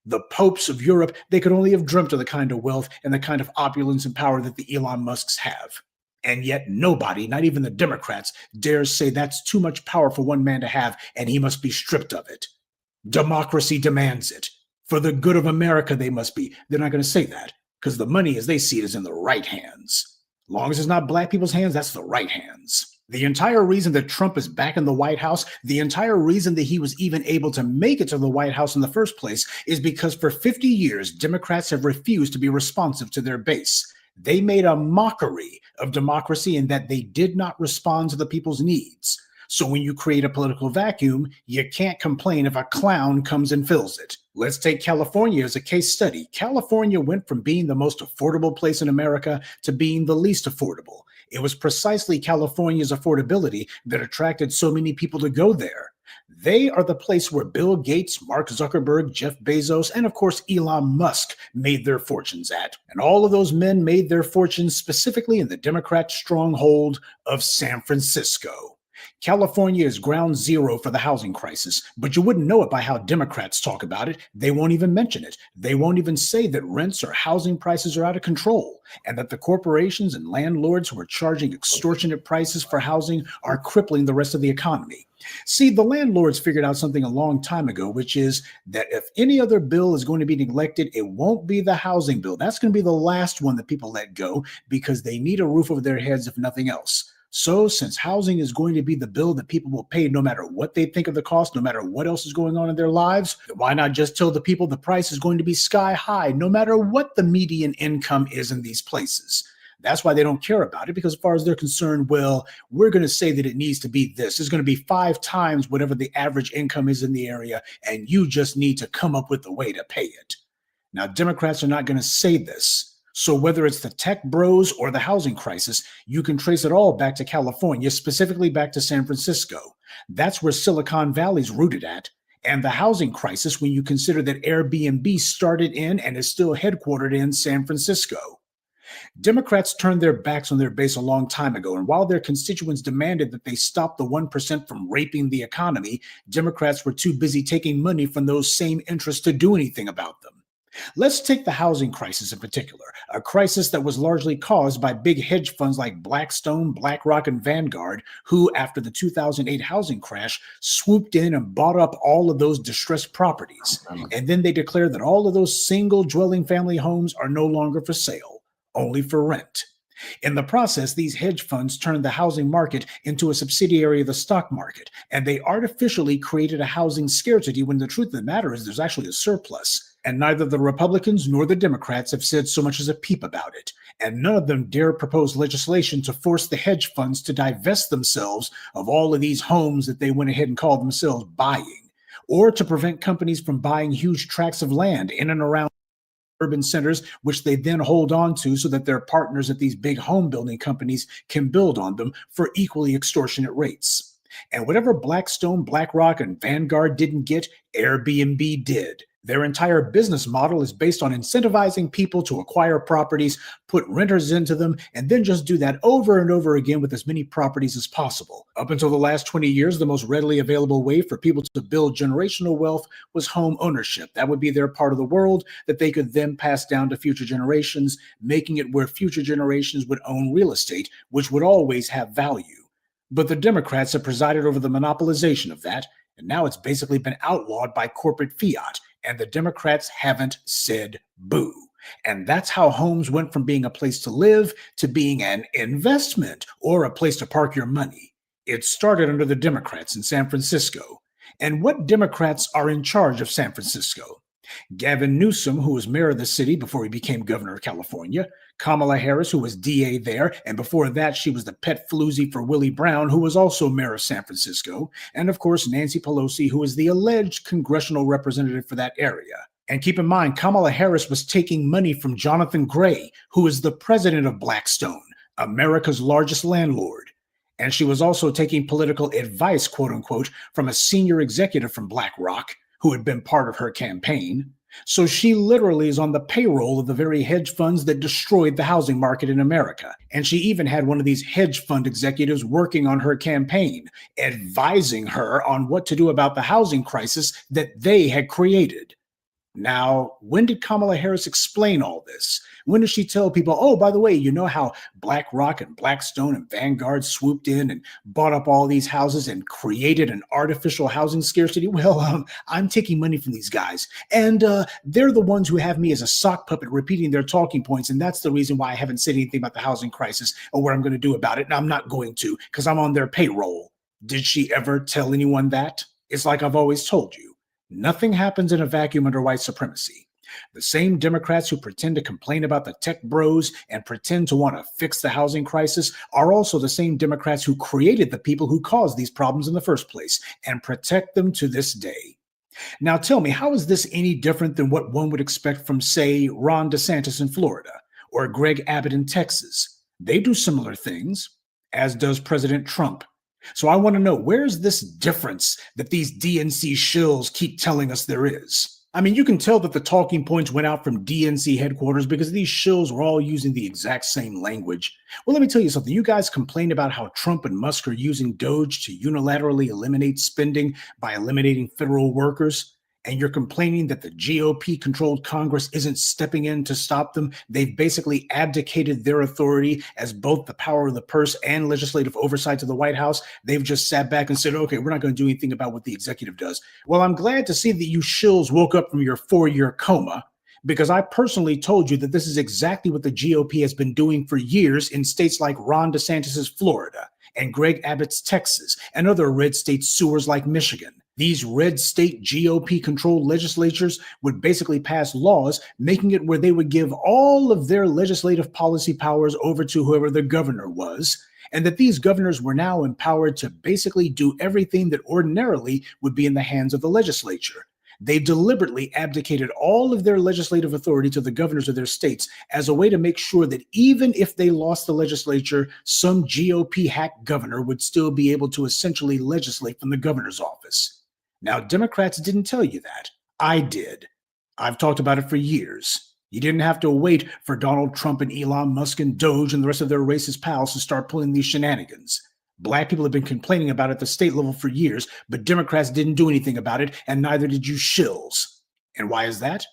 The popes of Europe, they could only have dreamt of the kind of wealth and the kind of opulence and power that the Elon Musks have. And yet nobody, not even the Democrats, dares say that's too much power for one man to have and he must be stripped of it. Democracy demands it. For the good of America, they must be. They're not going to say that because the money as they see it is in the right hands. As long as it's not black people's hands, that's the right hands. The entire reason that Trump is back in the White House, the entire reason that he was even able to make it to the White House in the first place is because for 50 years, Democrats have refused to be responsive to their base. They made a mockery of democracy in that they did not respond to the people's needs. So when you create a political vacuum, you can't complain if a clown comes and fills it. Let's take California as a case study. California went from being the most affordable place in America to being the least affordable. It was precisely California's affordability that attracted so many people to go there. They are the place where Bill Gates, Mark Zuckerberg, Jeff Bezos, and of course Elon Musk made their fortunes at. And all of those men made their fortunes specifically in the Democrat stronghold of San Francisco. California is ground zero for the housing crisis, but you wouldn't know it by how Democrats talk about it. They won't even mention it. They won't even say that rents or housing prices are out of control and that the corporations and landlords who are charging extortionate prices for housing are crippling the rest of the economy. See, the landlords figured out something a long time ago, which is that if any other bill is going to be neglected, it won't be the housing bill. That's going to be the last one that people let go because they need a roof over their heads, if nothing else. So since housing is going to be the bill that people will pay no matter what they think of the cost, no matter what else is going on in their lives, why not just tell the people the price is going to be sky high no matter what the median income is in these places? That's why they don't care about it, because as far as they're concerned, well, we're going to say that it needs to be this. It's going to be 5 times whatever the average income is in the area, and you just need to come up with a way to pay it. Now, Democrats are not going to say this. So whether it's the tech bros or the housing crisis, you can trace it all back to California, specifically back to San Francisco. That's where Silicon Valley's rooted at. And the housing crisis, when you consider that Airbnb started in and is still headquartered in San Francisco. Democrats turned their backs on their base a long time ago, and while their constituents demanded that they stop the 1% from raping the economy, Democrats were too busy taking money from those same interests to do anything about them. Let's take the housing crisis in particular, a crisis that was largely caused by big hedge funds like Blackstone, BlackRock, and Vanguard, who, after the 2008 housing crash, swooped in and bought up all of those distressed properties. And then they declared that all of those single-dwelling family homes are no longer for sale, only for rent. In the process, these hedge funds turned the housing market into a subsidiary of the stock market, and they artificially created a housing scarcity when the truth of the matter is there's actually a surplus. And neither the Republicans nor the Democrats have said so much as a peep about it. And none of them dare propose legislation to force the hedge funds to divest themselves of all of these homes that they went ahead and called themselves buying, or to prevent companies from buying huge tracts of land in and around urban centers, which they then hold on to so that their partners at these big home building companies can build on them for equally extortionate rates. And whatever Blackstone, BlackRock, and Vanguard didn't get, Airbnb did. Their entire business model is based on incentivizing people to acquire properties, put renters into them, and then just do that over and over again with as many properties as possible. Up until the last 20 years, the most readily available way for people to build generational wealth was home ownership. That would be their part of the world that they could then pass down to future generations, making it where future generations would own real estate, which would always have value. But the Democrats have presided over the monopolization of that, and now it's basically been outlawed by corporate fiat. And the Democrats haven't said boo. And that's how homes went from being a place to live to being an investment or a place to park your money. It started under the Democrats in San Francisco. And what Democrats are in charge of San Francisco? Gavin Newsom, who was mayor of the city before he became governor of California, Kamala Harris, who was DA there, and before that she was the pet floozy for Willie Brown, who was also mayor of San Francisco, and of course Nancy Pelosi, who is the alleged congressional representative for that area. And keep in mind, Kamala Harris was taking money from Jonathan Gray, who is the president of Blackstone, America's largest landlord. And she was also taking political advice, quote unquote, from a senior executive from BlackRock who had been part of her campaign. So she literally is on the payroll of the very hedge funds that destroyed the housing market in America. And she even had one of these hedge fund executives working on her campaign, advising her on what to do about the housing crisis that they had created. Now, when did Kamala Harris explain all this? When did she tell people, oh, by the way, you know how BlackRock and Blackstone and Vanguard swooped in and bought up all these houses and created an artificial housing scarcity? Well, I'm taking money from these guys. And they're the ones who have me as a sock puppet repeating their talking points. And that's the reason why I haven't said anything about the housing crisis or what I'm going to do about it. And I'm not going to, because I'm on their payroll. Did she ever tell anyone that? It's like I've always told you. Nothing happens in a vacuum under white supremacy. The same Democrats who pretend to complain about the tech bros and pretend to want to fix the housing crisis are also the same Democrats who created the people who caused these problems in the first place and protect them to this day. Now tell me, how is this any different than what one would expect from, say, Ron DeSantis in Florida or Greg Abbott in Texas? They do similar things, as does President Trump. So I want to know, where's this difference that these DNC shills keep telling us there is? I mean, you can tell that the talking points went out from DNC headquarters because these shills were all using the exact same language. Well, let me tell you something. You guys complained about how Trump and Musk are using Doge to unilaterally eliminate spending by eliminating federal workers. And you're complaining that the GOP-controlled Congress isn't stepping in to stop them. They've basically abdicated their authority as both the power of the purse and legislative oversight to the White House. They've just sat back and said, okay, we're not going to do anything about what the executive does. Well, I'm glad to see that you shills woke up from your 4-year coma, because I personally told you that this is exactly what the GOP has been doing for years in states like Ron DeSantis's Florida and Greg Abbott's Texas and other red state sewers like Michigan. These red state GOP-controlled legislatures would basically pass laws making it where they would give all of their legislative policy powers over to whoever the governor was, and that these governors were now empowered to basically do everything that ordinarily would be in the hands of the legislature. They deliberately abdicated all of their legislative authority to the governors of their states as a way to make sure that even if they lost the legislature, some GOP-hacked governor would still be able to essentially legislate from the governor's office. Now, Democrats didn't tell you that. I did. I've talked about it for years. You didn't have to wait for Donald Trump and Elon Musk and Doge and the rest of their racist pals to start pulling these shenanigans. Black people have been complaining about it at the state level for years, but Democrats didn't do anything about it, and neither did you shills. And why is that?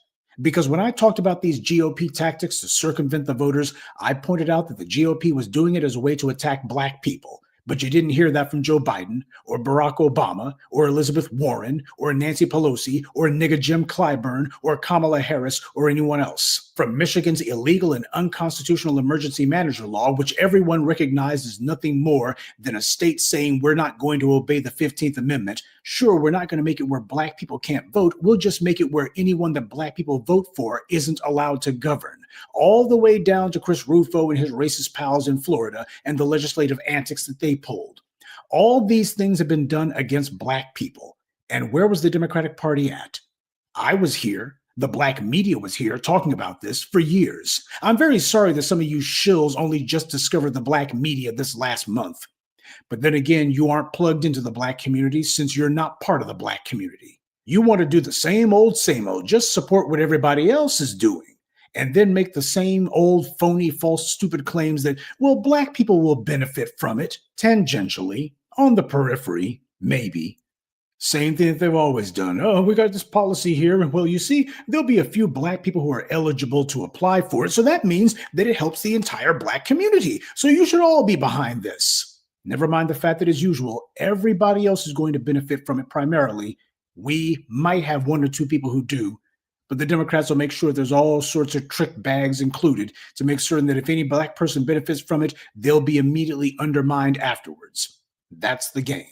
Because when I talked about these GOP tactics to circumvent the voters, I pointed out that the GOP was doing it as a way to attack Black people. But you didn't hear that from Joe Biden or Barack Obama or Elizabeth Warren or Nancy Pelosi or nigga Jim Clyburn or Kamala Harris or anyone else. From Michigan's illegal and unconstitutional emergency manager law, which everyone recognized is nothing more than a state saying we're not going to obey the 15th Amendment. Sure, we're not going to make it where Black people can't vote. We'll just make it where anyone that Black people vote for isn't allowed to govern. All the way down to Chris Rufo and his racist pals in Florida and the legislative antics that they pulled. All these things have been done against Black people. And where was the Democratic Party at? I was here. The Black media was here talking about this for years. I'm very sorry that some of you shills only just discovered the Black media this last month. But then again, you aren't plugged into the Black community since you're not part of the Black community. You want to do the same old, just support what everybody else is doing. And then make the same old, phony, false, stupid claims that, well, Black people will benefit from it, tangentially, on the periphery, maybe. Same thing that they've always done. Oh, we got this policy here, and well, you see, there'll be a few Black people who are eligible to apply for it, so that means that it helps the entire Black community. So you should all be behind this. Never mind the fact that, as usual, everybody else is going to benefit from it primarily. We might have 1 or 2 people who do, but the Democrats will make sure there's all sorts of trick bags included to make certain that if any Black person benefits from it, they'll be immediately undermined afterwards. That's the game.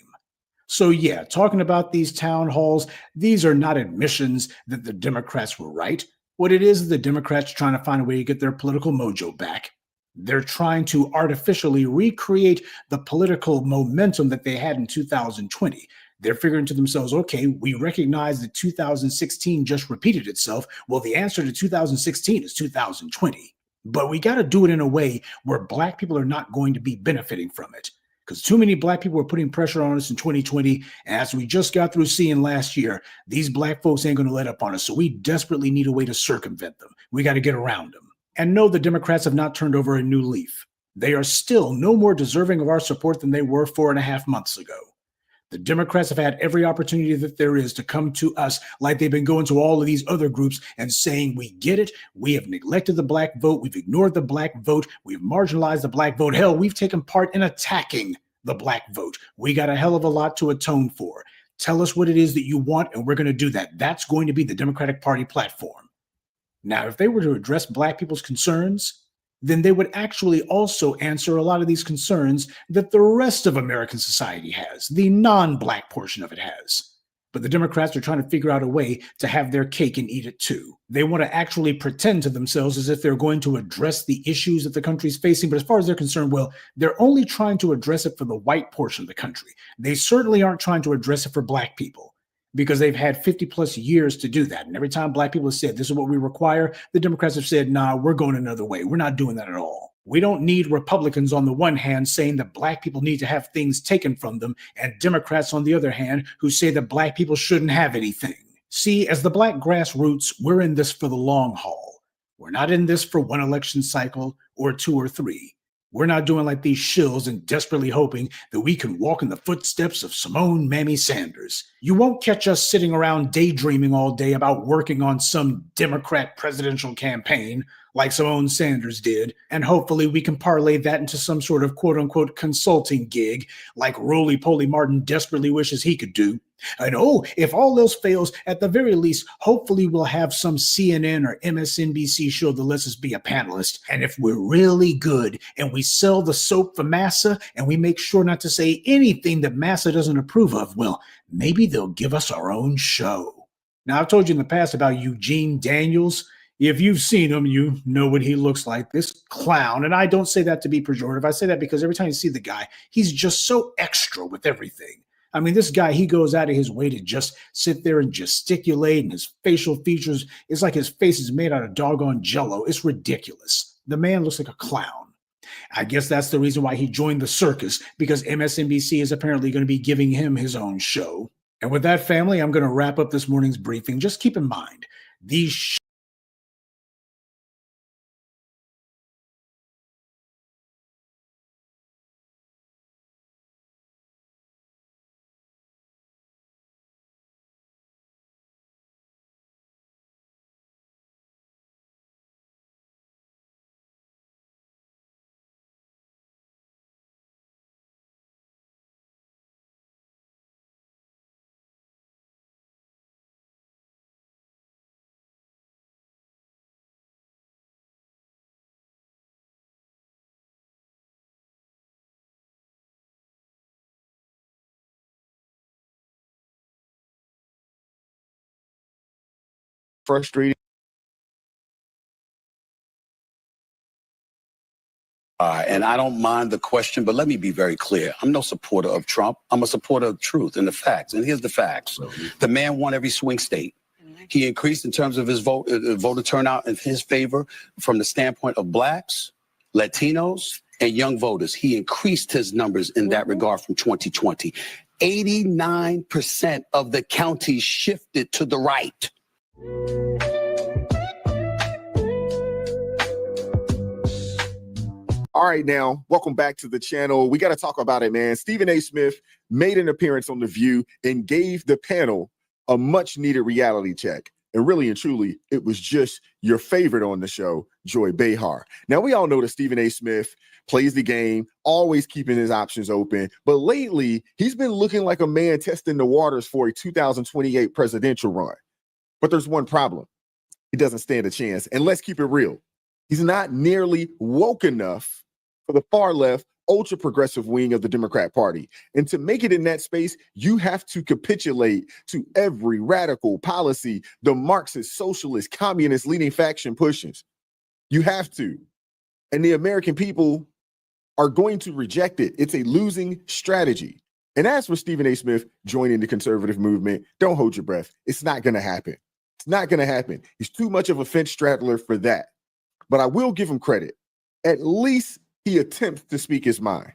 So yeah, talking about these town halls, these are not admissions that the Democrats were right. What it is the Democrats trying to find a way to get their political mojo back. They're trying to artificially recreate the political momentum that they had in 2020. They're figuring to themselves, okay, we recognize that 2016 just repeated itself. Well, the answer to 2016 is 2020. But we got to do it in a way where black people are not going to be benefiting from it. Because too many black people were putting pressure on us in 2020. And as we just got through seeing last year, these black folks ain't going to let up on us. So we desperately need a way to circumvent them. We got to get around them. And no, the Democrats have not turned over a new leaf. They are still no more deserving of our support than they were 4.5 months ago. The Democrats have had every opportunity that there is to come to us like they've been going to all of these other groups and saying, we get it. We have neglected the black vote. We've ignored the black vote. We've marginalized the black vote. Hell, we've taken part in attacking the black vote. We got a hell of a lot to atone for. Tell us what it is that you want, and we're going to do that. That's going to be the Democratic Party platform. Now, if they were to address black people's concerns, then they would actually also answer a lot of these concerns that the rest of American society has, the non-black portion of it has. But the Democrats are trying to figure out a way to have their cake and eat it too. They want to actually pretend to themselves as if they're going to address the issues that the country's facing. But as far as they're concerned, well, they're only trying to address it for the white portion of the country. They certainly aren't trying to address it for black people, because they've had 50 plus years to do that. And every time black people have said, this is what we require, the Democrats have said, nah, we're going another way. We're not doing that at all. We don't need Republicans on the one hand saying that black people need to have things taken from them, and Democrats on the other hand who say that black people shouldn't have anything. See, as the black grassroots, we're in this for the long haul. We're not in this for one election cycle or 2 or 3. We're not doing like these shills and desperately hoping that we can walk in the footsteps of Simone Mammy Sanders. You won't catch us sitting around daydreaming all day about working on some Democrat presidential campaign like Simone Sanders did, and hopefully we can parlay that into some sort of quote-unquote consulting gig like Roly-Poly Martin desperately wishes he could do. And oh, if all else fails, at the very least, hopefully we'll have some CNN or MSNBC show that lets us be a panelist. And if we're really good and we sell the soap for Massa and we make sure not to say anything that Massa doesn't approve of, well, maybe they'll give us our own show. Now, I've told you in the past about Eugene Daniels. If you've seen him, you know what he looks like, this clown. And I don't say that to be pejorative. I say that because every time you see the guy, he's just so extra with everything. I mean, this guy, he goes out of his way to just sit there and gesticulate, and his facial features, it's like his face is made out of doggone Jell-O. It's ridiculous. The man looks like a clown. I guess that's the reason why he joined the circus, because MSNBC is apparently going to be giving him his own show. And with that, family, I'm going to wrap up this morning's briefing. Just keep in mind, these frustrating. And I don't mind the question, but let me be very clear. I'm no supporter of Trump. I'm a supporter of truth and the facts. And here's the facts. The man won every swing state. He increased in terms of his voter turnout in his favor from the standpoint of blacks, Latinos, and young voters. He increased his numbers in that regard from 2020. 89% of the counties shifted to the right. All right, now, welcome back to the channel. We got to talk about it, man. Stephen A. Smith made an appearance on The View and gave the panel a much-needed reality check. And really and truly, it was just your favorite on the show, Joy Behar. Now, we all know that Stephen A. Smith plays the game, always keeping his options open. But lately, he's been looking like a man testing the waters for a 2028 presidential run. But there's one problem. He doesn't stand a chance. And let's keep it real. He's not nearly woke enough for the far left, ultra progressive wing of the Democrat Party. And to make it in that space, you have to capitulate to every radical policy the Marxist, socialist, communist leading faction pushes. You have to. And the American people are going to reject it. It's a losing strategy. And as for Stephen A. Smith joining the conservative movement, don't hold your breath. It's not going to happen. It's not going to happen. He's too much of a fence straddler for that. but I will give him credit. At least he attempts to speak his mind,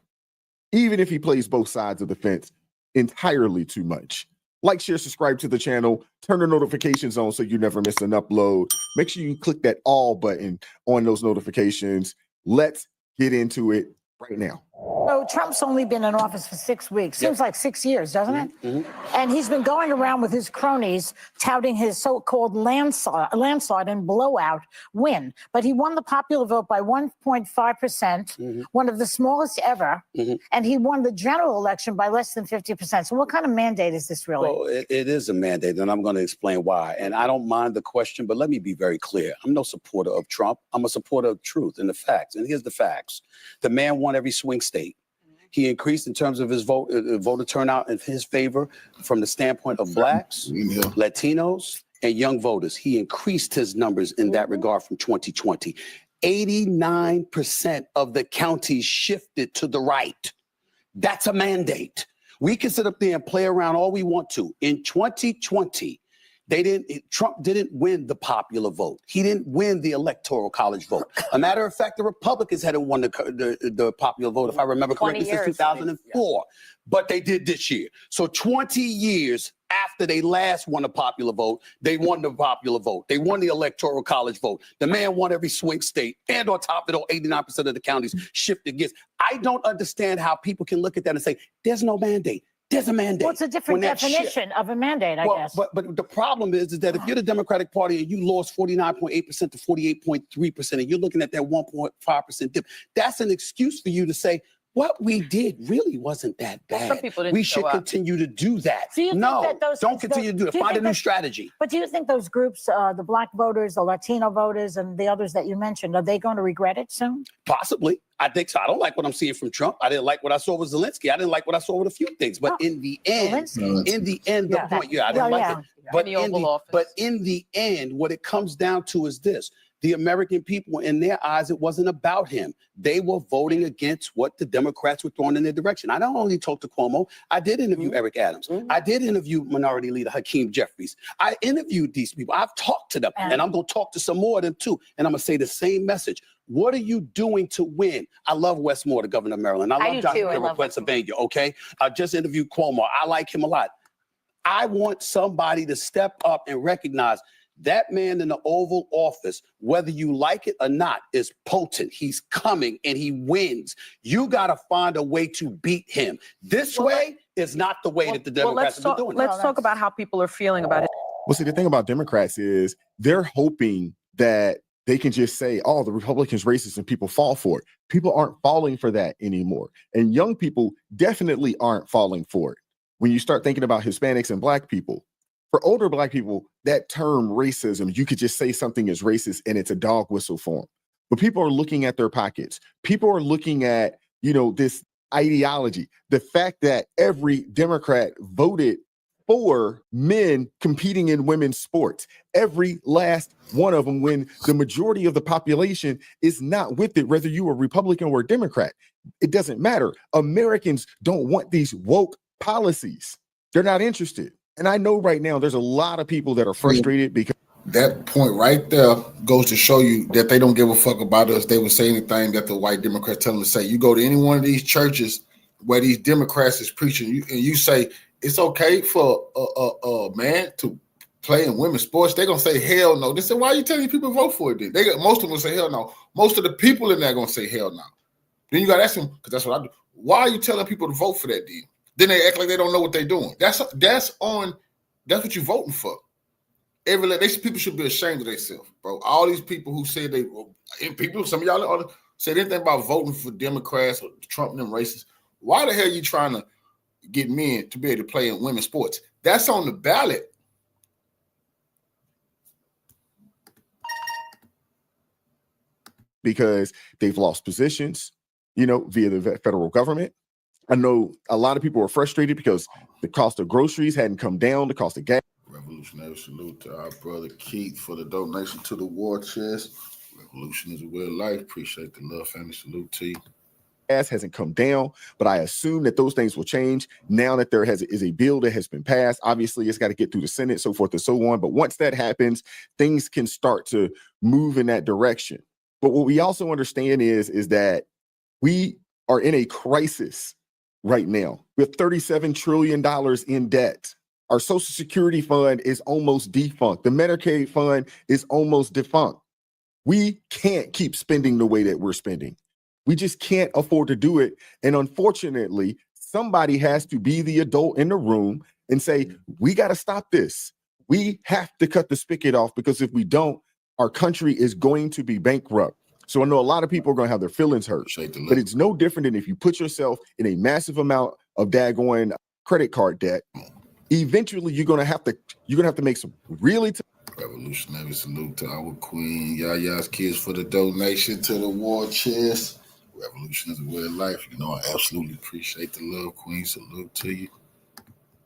even if he plays both sides of the fence entirely too much. Like, share, subscribe to the channel, turn the notifications on so you never miss an upload. Make sure you click that all button on those notifications. Let's get into it right now. So Trump's only been in office for 6 weeks. Seems like 6 years, doesn't it? And he's been going around with his cronies touting his so-called landslide and blowout win. But he won the popular vote by 1.5%, one of the smallest ever. And he won the general election by less than 50%. So what kind of mandate is this really? Well, it is a mandate, and I'm going to explain why. And I don't mind the question, but let me be very clear. I'm no supporter of Trump. I'm a supporter of truth and the facts. And here's the facts. The man won every swing state. He increased in terms of his voter turnout in his favor from the standpoint of blacks, Latinos, and young voters. He increased his numbers in that regard from 2020. 89% of the counties shifted to the right. That's a mandate. We can sit up there and play around all we want to. In 2020, Trump didn't win the popular vote. He didn't win the electoral college vote. A matter of fact, the Republicans hadn't won the popular vote, if I remember correctly, since 2004. But they did this year. So 20 years after they last won the popular vote, they won the popular vote. They won the electoral college vote. The man won every swing state. And on top of it all, 89% of the counties shifted against. I don't understand how people can look at that and say, there's no mandate. There's a mandate. Well, it's a different definition of a mandate, I guess. But the problem is that if you're the Democratic Party and you lost 49.8% to 48.3%, and you're looking at that 1.5% dip, that's an excuse for you to say, what we did really wasn't that bad. Some people didn't We should continue to do that. Do you think that Don't continue to do it. Find a new strategy. But do you think those groups, the black voters, the Latino voters, and the others that you mentioned, are they going to regret it soon? Possibly. I think so. I don't like what I'm seeing from Trump. I didn't like what I saw with Zelensky. I didn't like what I saw with a few things. But in the end, I didn't like it. But in the end, what it comes down to is this. The American people, in their eyes, it wasn't about him. They were voting against what the Democrats were throwing in their direction. I don't only talk to Cuomo. I did interview Eric Adams. I did interview Minority Leader Hakeem Jeffries. I interviewed these people. I've talked to them, and I'm going to talk to some more of them too. And I'm going to say the same message. What are you doing to win? I love Wes Moore, the governor of Maryland. I love Dr. Kerr of Pennsylvania, okay? I just interviewed Cuomo. I like him a lot. I want somebody to step up and recognize that man in the Oval Office, whether you like it or not, is potent. He's coming and he wins. You got to find a way to beat him. This way is not the way that the Democrats have been doing it. Let's talk about how people are feeling about it. Well, see, the thing about Democrats is they're hoping that they can just say, oh, the Republicans racist and people fall for it. People aren't falling for that anymore. And young people definitely aren't falling for it. When you start thinking about Hispanics and black people, for older black people, that term racism, you could just say something is racist and it's a dog whistle for them. But people are looking at their pockets. People are looking at, this ideology. The fact that every Democrat voted for men competing in women's sports, every last one of them, when the majority of the population is not with it, whether you are Republican or Democrat, it doesn't matter. Americans don't want these woke policies. They're not interested. And I know right now there's a lot of people that are frustrated because that point right there goes to show you that they don't give a fuck about us. They will say anything that the white Democrats tell them to say. You go to any one of these churches where these Democrats is preaching, and you say it's okay for a man to play in women's sports. They're gonna say hell no. They say, why are you telling people to vote for it? Then most of them will say hell no. Most of the people in there are gonna say hell no. Then you gotta ask them, because that's what I do. Why are you telling people to vote for that deal? Then they act like they don't know what they're doing. That's what you're voting for. People should be ashamed of themselves, bro. All these people who say some of y'all said anything about voting for Democrats or Trump and them racists. Why the hell are you trying to get men to be able to play in women's sports? That's on the ballot. Because they've lost positions, via the federal government. I know a lot of people are frustrated because the cost of groceries hadn't come down, the cost of gas. Revolutionary salute to our brother Keith for the donation to the war chest. Revolution is a way of life. Appreciate the love, family. Salute to you. Gas hasn't come down, but I assume that those things will change now that there is a bill that has been passed. Obviously, it's got to get through the Senate, so forth and so on. But once that happens, things can start to move in that direction. But what we also understand is that we are in a crisis right now. We have $37 trillion in debt. Our Social Security fund is almost defunct. The Medicaid fund is almost defunct. We can't keep spending the way that we're spending. We just can't afford to do it. And unfortunately, somebody has to be the adult in the room and say, we got to stop this. We have to cut the spigot off, because if we don't, our country is going to be bankrupt. So I know a lot of people are going to have their feelings hurt, but it's no different than if you put yourself in a massive amount of daggone credit card debt. Eventually, you're gonna have to make some really revolutionary salute to our queen, Yaya's kids, for the donation to the war chest. Revolution is a way of life. You know, I absolutely appreciate the love, queen. Salute to you.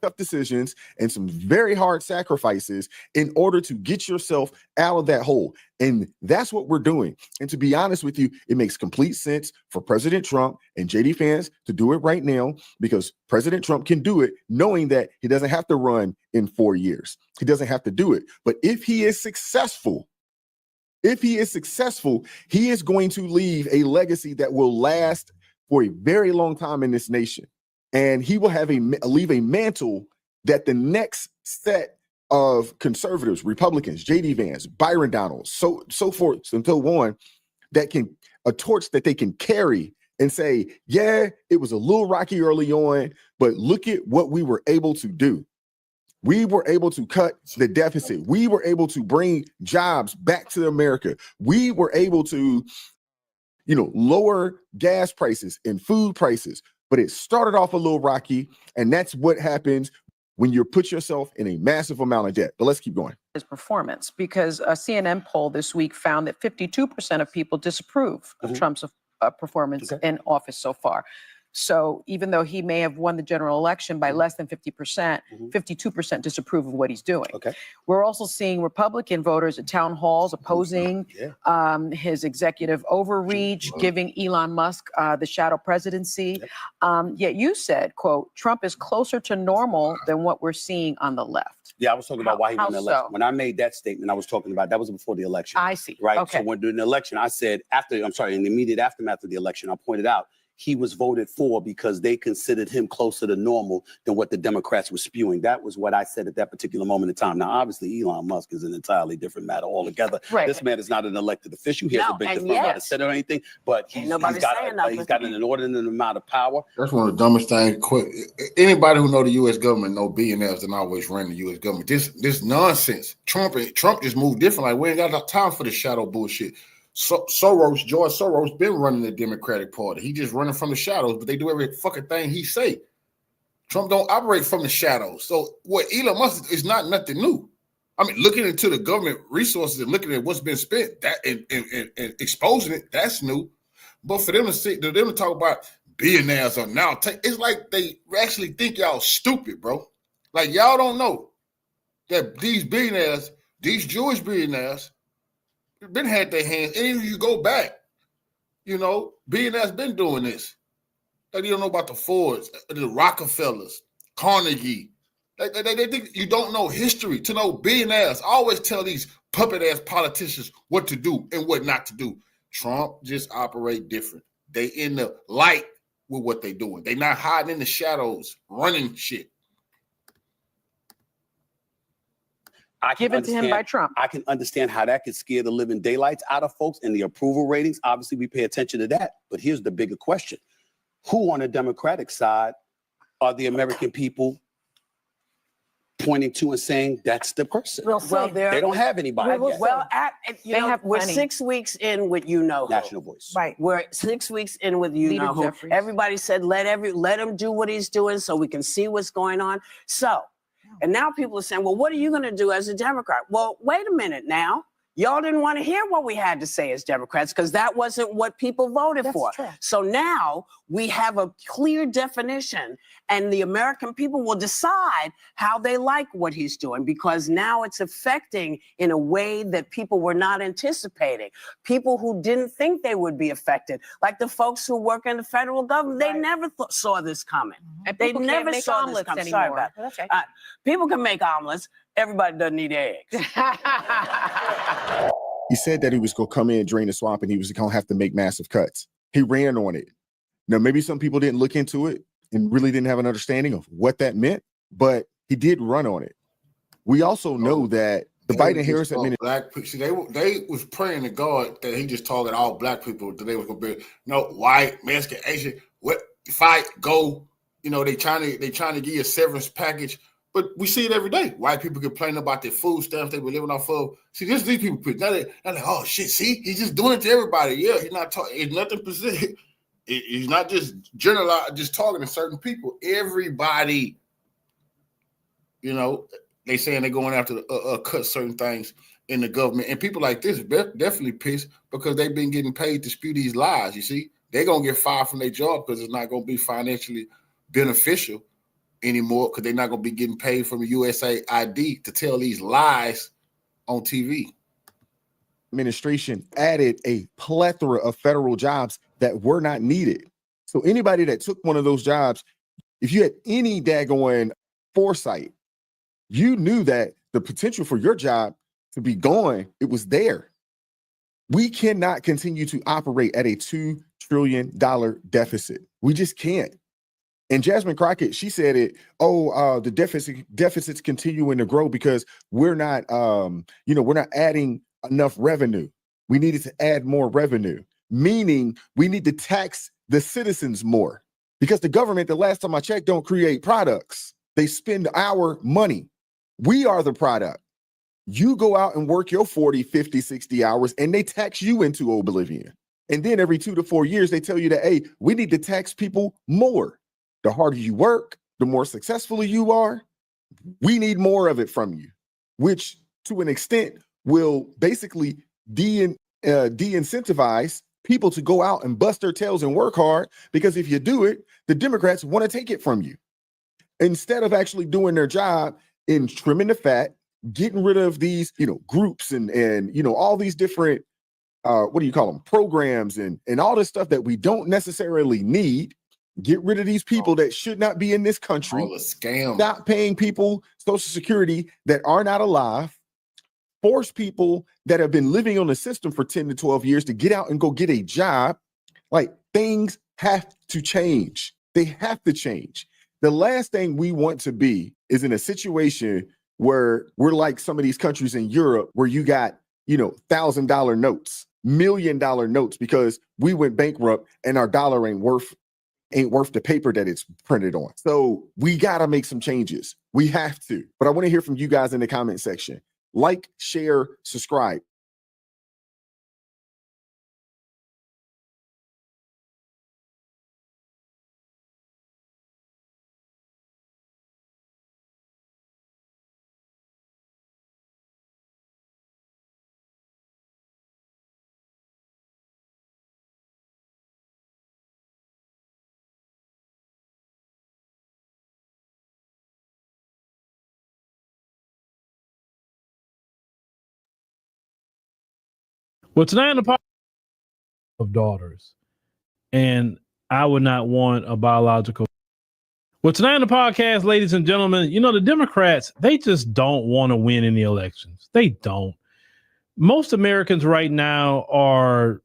tough decisions and some very hard sacrifices in order to get yourself out of that hole. And that's what we're doing. And to be honest with you, it makes complete sense for President Trump and JD fans to do it right now, because President Trump can do it knowing that he doesn't have to run in 4 years. He doesn't have to do it. But if he is successful, he is going to leave a legacy that will last for a very long time in this nation. And he will have leave a mantle that the next set of conservatives, Republicans, J.D. Vance, Byron Donald, so forth and so on, that can a torch that they can carry and say, yeah, it was a little rocky early on, but look at what we were able to do. We were able to cut the deficit. We were able to bring jobs back to America. We were able to, lower gas prices and food prices. But it started off a little rocky, and that's what happens when you put yourself in a massive amount of debt. But let's keep going. His performance, because a CNN poll this week found that 52% of people disapprove of Trump's performance in office so far. So even though he may have won the general election by less than 50%, 52% disapprove of what he's doing. We're also seeing Republican voters at town halls opposing his executive overreach, giving Elon Musk the shadow presidency. Yet you said, quote, Trump is closer to normal than what we're seeing on the left. Yeah, I was talking about why he won the election. So? When I made that statement, I was talking about that was before the election. I see. Right. Okay. So when during the election, I said in the immediate aftermath of the election, I pointed out he was voted for because they considered him closer to normal than what the Democrats were spewing. That was what I said at that particular moment in time. Now, obviously, Elon Musk is an entirely different matter altogether. Right. This man is not an elected official. He hasn't been confirmed by the Senate or anything, but he's got an inordinate amount of power. That's one of the dumbest things. Anybody who know the U.S. government know billionaires and always ran the U.S. government. This nonsense. Trump just moved different. Like, we ain't got time for the shadow bullshit. George Soros been running the Democratic Party. He just running from the shadows, but they do every fucking thing he say. Trump don't operate from the shadows. So what Elon Musk is not nothing new. I mean, looking into the government resources and looking at what's been spent, that and exposing it, that's new. But for them to talk about billionaires are now it's like they actually think y'all stupid, bro. Like, y'all don't know that these billionaires, these Jewish billionaires, been had their hands. And if you go back, billionaires been doing this. Like, you don't know about the Fords, the Rockefellers, Carnegie. They think you don't know history to know billionaires. I always tell these puppet-ass politicians what to do and what not to do. Trump just operate different. They in the light with what they doing. They not hiding in the shadows, running shit. Given to him by Trump. I can understand how that could scare the living daylights out of folks and the approval ratings. Obviously, we pay attention to that. But here's the bigger question. Who on the Democratic side are the American people pointing to and saying that's the person? Well, they don't have anybody yet. We're 6 weeks in with National Voice. Right. We're 6 weeks in with who. Everybody said let him do what he's doing so we can see what's going on. And now people are saying, well, what are you going to do as a Democrat? Well, wait a minute now. Y'all didn't want to hear what we had to say as Democrats because that wasn't what people voted for. True. So now we have a clear definition and the American people will decide how they like what he's doing because now it's affecting in a way that people were not anticipating. People who didn't think they would be affected, like the folks who work in the federal government, they never saw this coming. And they never saw this coming. Sorry about that. People can make omelets. Everybody doesn't need eggs. He said that he was going to come in, drain the swamp, and he was going to have to make massive cuts. He ran on it. Now, maybe some people didn't look into it and really didn't have an understanding of what that meant, but he did run on it. We also know that the Biden-Harris administration, black people, see, they was praying to God that he just targeted all black people, that they was gonna be white, Mexican, Asian, what fight, go, they trying to give you a severance package. But we see it every day. White people complaining about their food stamps they were living off of. See, these people, now they're like, oh shit, see, he's just doing it to everybody. Yeah, he's not talking, it's nothing specific. He's not just generalized, just talking to certain people. Everybody, they saying they're going after cut certain things in the government. And people like this definitely pissed because they've been getting paid to spew these lies, you see. They're going to get fired from their job because it's not going to be financially beneficial anymore because they're not going to be getting paid from USAID to tell these lies on TV. Administration added a plethora of federal jobs that were not needed. So anybody that took one of those jobs, if you had any daggone foresight, you knew that the potential for your job to be gone, it was there. We cannot continue to operate at a $2 trillion deficit. We just can't. And Jasmine Crockett, she said it, the deficit's continuing to grow because we're not adding enough revenue. We needed to add more revenue, meaning we need to tax the citizens more because the government, the last time I checked, don't create products. They spend our money. We are the product. You go out and work your 40, 50, 60 hours and they tax you into oblivion. And then every 2 to 4 years, they tell you that, hey, we need to tax people more. The harder you work, the more successful you are. We need more of it from you, which to an extent will basically de-incentivize people to go out and bust their tails and work hard, because if you do it, the Democrats want to take it from you. Instead of actually doing their job in trimming the fat, getting rid of these, groups and all these different, programs and all this stuff that we don't necessarily need. Get rid of these people that should not be in this country. All the scams. Stop paying people Social Security that are not alive. Force people that have been living on the system for 10 to 12 years to get out and go get a job. Like, things have to change. They have to change. The last thing we want to be is in a situation where we're like some of these countries in Europe where you got, $1,000 notes, $1 million notes because we went bankrupt and our dollar ain't worth the paper that it's printed on. So we got to make some changes. We have to. But I want to hear from you guys in the comment section. Like, share, subscribe. Well, tonight on the podcast of daughters, and I would not want a biological. Well, tonight on the podcast, ladies and gentlemen, the Democrats, they just don't want to win in the elections. They don't. Most Americans right now are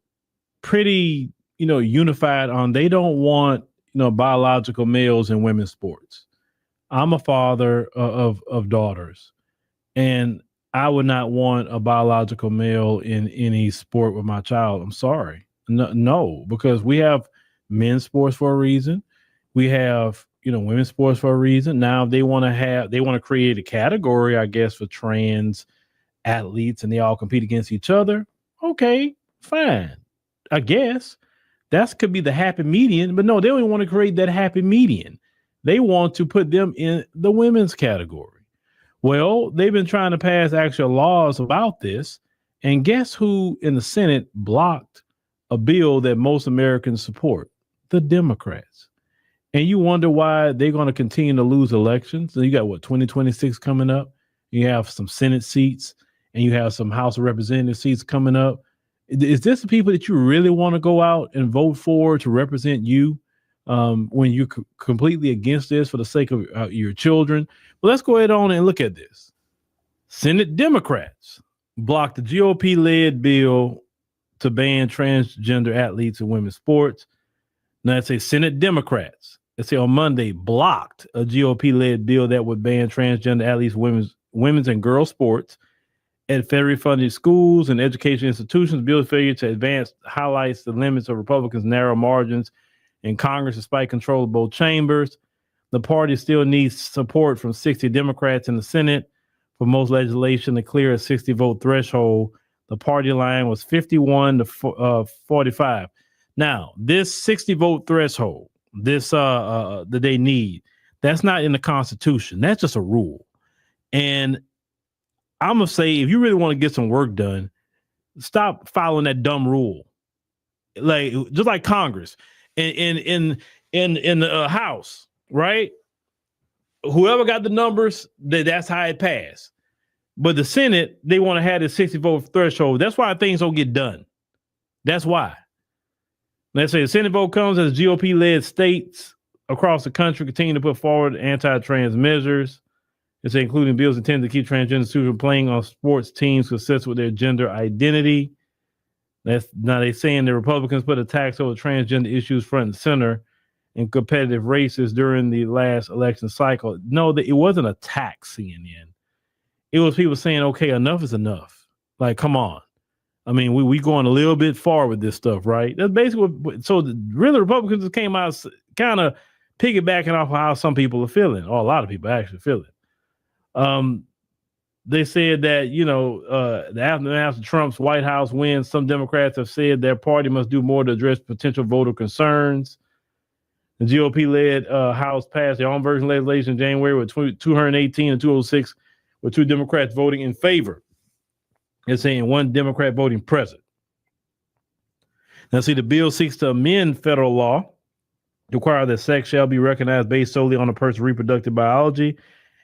pretty, unified on they don't want, biological males in women's sports. I'm a father of daughters, and I would not want a biological male in any sport with my child. I'm sorry. No, because we have men's sports for a reason. We have, women's sports for a reason. Now they want to create a category, I guess, for trans athletes, and they all compete against each other. Okay, fine. I guess that could be the happy median, but no, they don't want to create that happy median. They want to put them in the women's category. Well, they've been trying to pass actual laws about this. And guess who in the Senate blocked a bill that most Americans support? The Democrats. And you wonder why they're going to continue to lose elections. So you got 2026 coming up. You have some Senate seats and you have some House of Representative seats coming up. Is this the people that you really want to go out and vote for to represent you when you're completely against this for the sake of your children? Well, let's go ahead on and look at this. Senate Democrats blocked the GOP-led bill to ban transgender athletes in women's sports. Now, it's a Senate Democrats. It's on Monday blocked a GOP-led bill that would ban transgender athletes, women's and girls sports at federally funded schools and education institutions. Bill's failure to advance highlights the limits of Republicans' narrow margins in Congress despite control of both chambers. The party still needs support from 60 Democrats in the Senate for most legislation to clear a 60-vote threshold. The party line was 51 to 45. Now, this 60-vote threshold, this that they need, that's not in the Constitution. That's just a rule. And I'm gonna say, if you really want to get some work done, stop following that dumb rule. Like, just like Congress in the House, right? Whoever got the numbers, that's how it passed. But the Senate, they want to have the 60-vote threshold. That's why things don't get done. That's why. Let's say the Senate vote comes as GOP-led states across the country continue to put forward anti-trans measures. It's including bills intended to keep transgender students from playing on sports teams consistent with their gender identity. Now they're saying the Republicans put attacks over transgender issues front and center in competitive races during the last election cycle. No, it wasn't attacks, CNN. It was people saying, okay, enough is enough. Like, come on. I mean, we going a little bit far with this stuff, right? That's basically what, so really Republicans came out kind of piggybacking off of how some people are feeling, or a lot of people actually feel it. They said that, after Trump's White House wins, some Democrats have said their party must do more to address potential voter concerns. The GOP-led House passed their own version of legislation in January with 218 and 206, with 2 Democrats voting in favor. They're saying 1 Democrat voting present. Now, see, the bill seeks to amend federal law to require that sex shall be recognized based solely on a person's reproductive biology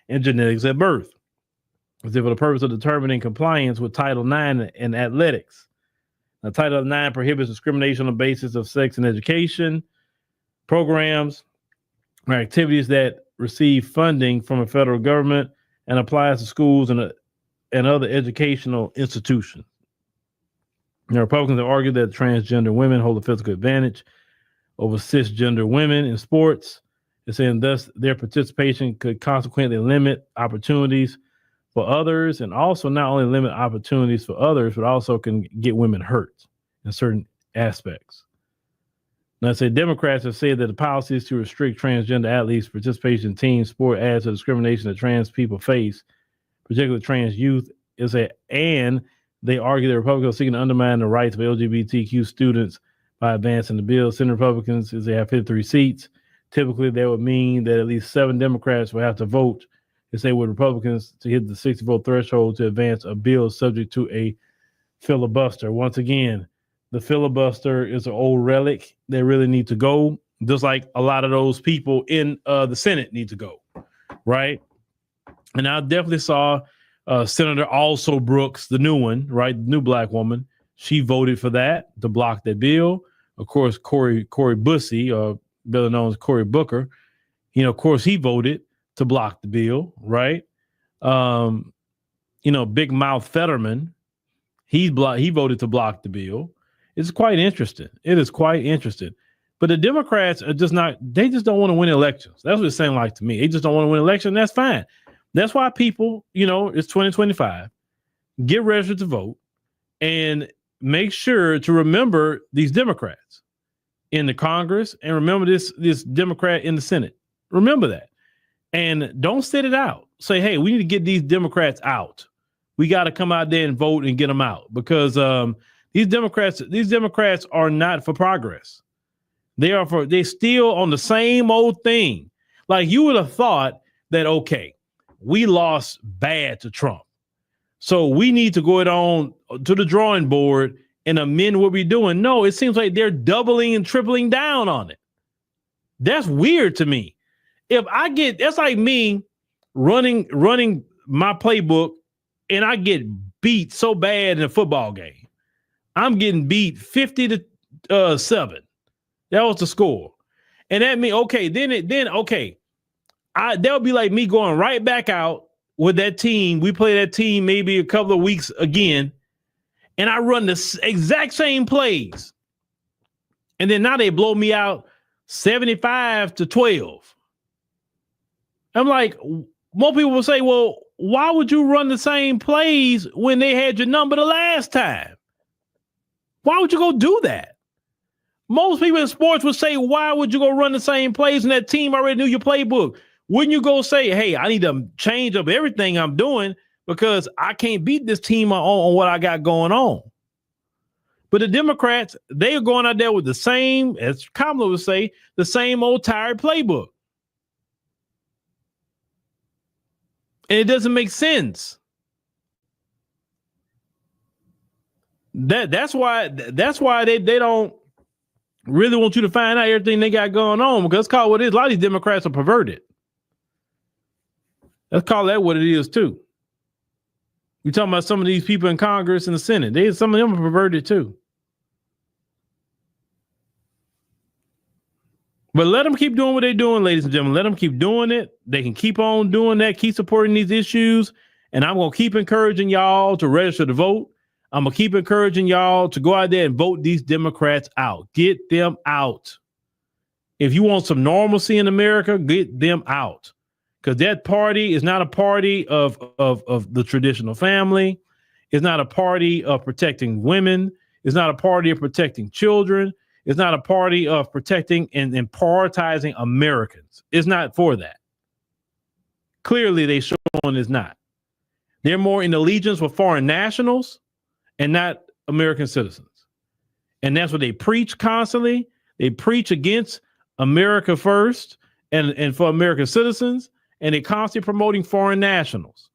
and genetics at birth, as if for the purpose of determining compliance with Title IX in athletics. Now, Title IX prohibits discrimination on the basis of sex in education programs or activities that receive funding from a federal government and applies to schools and other educational institutions. The Republicans have argued that transgender women hold a physical advantage over cisgender women in sports. They're saying thus their participation could consequently limit opportunities for others, and also not only limit opportunities for others, but also can get women hurt in certain aspects. Now, Democrats have said that the policies to restrict transgender athletes' participation in team sport adds to the discrimination that trans people face, particularly trans youth, and they argue that Republicans are seeking to undermine the rights of LGBTQ students by advancing the bill. Senate Republicans, as they have 53 seats, typically that would mean that at least 7 Democrats will have to vote to say with Republicans to hit the 60-vote threshold to advance a bill subject to a filibuster. Once again, the filibuster is an old relic. They really need to go, just like a lot of those people in the Senate need to go, right? And I definitely saw Senator Also Brooks, the new one, right, the new black woman. She voted for that to block that bill. Of course, Cory Bussey, better known as Cory Booker, of course, he voted to block the bill, right? Big Mouth Fetterman, he voted to block the bill. It's quite interesting. It is quite interesting. But the Democrats are they just don't want to win elections. That's what it's saying like to me. They just don't want to win elections. That's fine. That's why people, it's 2025, get registered to vote and make sure to remember these Democrats in the Congress and remember this Democrat in the Senate. Remember that. And don't sit it out. Say, hey, we need to get these Democrats out. We got to come out there and vote and get them out because these Democrats are not for progress. They're still on the same old thing. Like you would have thought that, okay, we lost bad to Trump. So we need to go on to the drawing board and amend what we're doing. No, it seems like they're doubling and tripling down on it. That's weird to me. That's like me running my playbook and I get beat so bad in a football game. I'm getting beat 50-7. That was the score. And that means, okay, that'll be like me going right back out with that team. We play that team maybe a couple of weeks again, and I run the exact same plays. And then now they blow me out 75-12. I'm like, more people will say, well, why would you run the same plays when they had your number the last time? Why would you go do that? Most people in sports would say, why would you go run the same plays when that team already knew your playbook? Wouldn't you go say, hey, I need to change up everything I'm doing because I can't beat this team on what I got going on? But the Democrats, they are going out there with the same, as Kamala would say, the same old tired playbook. And it doesn't make sense. That's why they don't really want you to find out everything they got going on, because it's called what it is. A lot of these Democrats are perverted. Let's call that what it is too. We're talking about some of these people in Congress and the Senate. Some of them are perverted too. But let them keep doing what they're doing, ladies and gentlemen. Let them keep doing it. They can keep on doing that, keep supporting these issues. And I'm going to keep encouraging y'all to register to vote. I'm going to keep encouraging y'all to go out there and vote these Democrats out. Get them out. If you want some normalcy in America, get them out. Because that party is not a party of the traditional family. It's not a party of protecting women. It's not a party of protecting children. It's not a party of protecting and prioritizing Americans. It's not for that. Clearly, they showing it's not. They're more in allegiance with foreign nationals and not American citizens. And that's what they preach constantly. They preach against America first and for American citizens, and they're constantly promoting foreign nationals.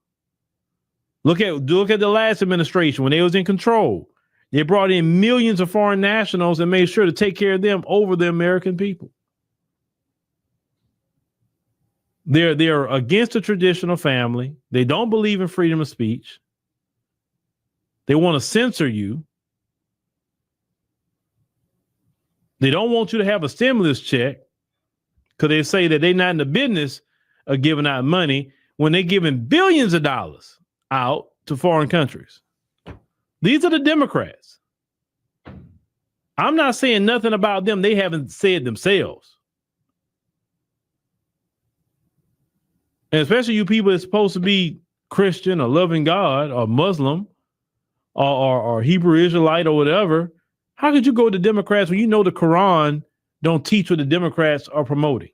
Look at the last administration when they was in control. They brought in millions of foreign nationals and made sure to take care of them over the American people. They're against the traditional family. They don't believe in freedom of speech. They want to censor you. They don't want you to have a stimulus check because they say that they're not in the business of giving out money when they're giving billions of dollars out to foreign countries. These are the Democrats. I'm not saying nothing about them they haven't said themselves. And especially you people that's supposed to be Christian or loving God or Muslim or Hebrew Israelite or whatever. How could you go to Democrats when you know the Quran don't teach what the Democrats are promoting?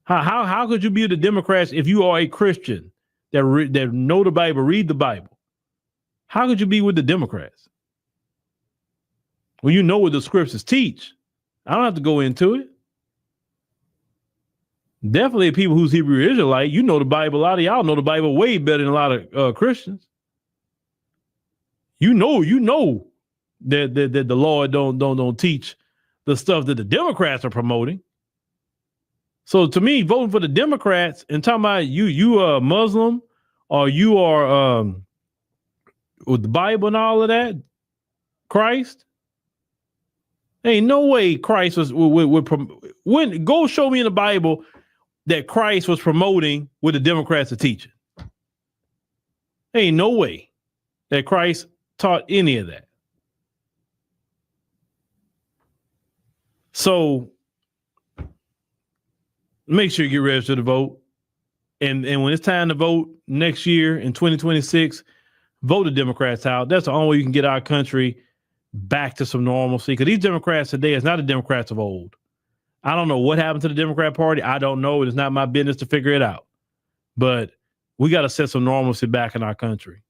How could you be the Democrats if you are a Christian that know the Bible, read the Bible? How could you be with the Democrats? Well, you know what the scriptures teach. I don't have to go into it. Definitely people who's Hebrew Israelite, you know the Bible. A lot of y'all know the Bible way better than a lot of Christians. You know that the Lord don't teach the stuff that the Democrats are promoting. So to me, voting for the Democrats and talking about you are a Muslim or you are with the Bible and all of that, Christ. Ain't no way Christ would go show me in the Bible that Christ was promoting what the Democrats are teaching. Ain't no way that Christ taught any of that. So make sure you get registered to vote. And when it's time to vote next year in 2026, vote the Democrats out. That's the only way you can get our country back to some normalcy. Because these Democrats today is not the Democrats of old. I don't know what happened to the Democrat Party. I don't know. It is not my business to figure it out. But we got to set some normalcy back in our country.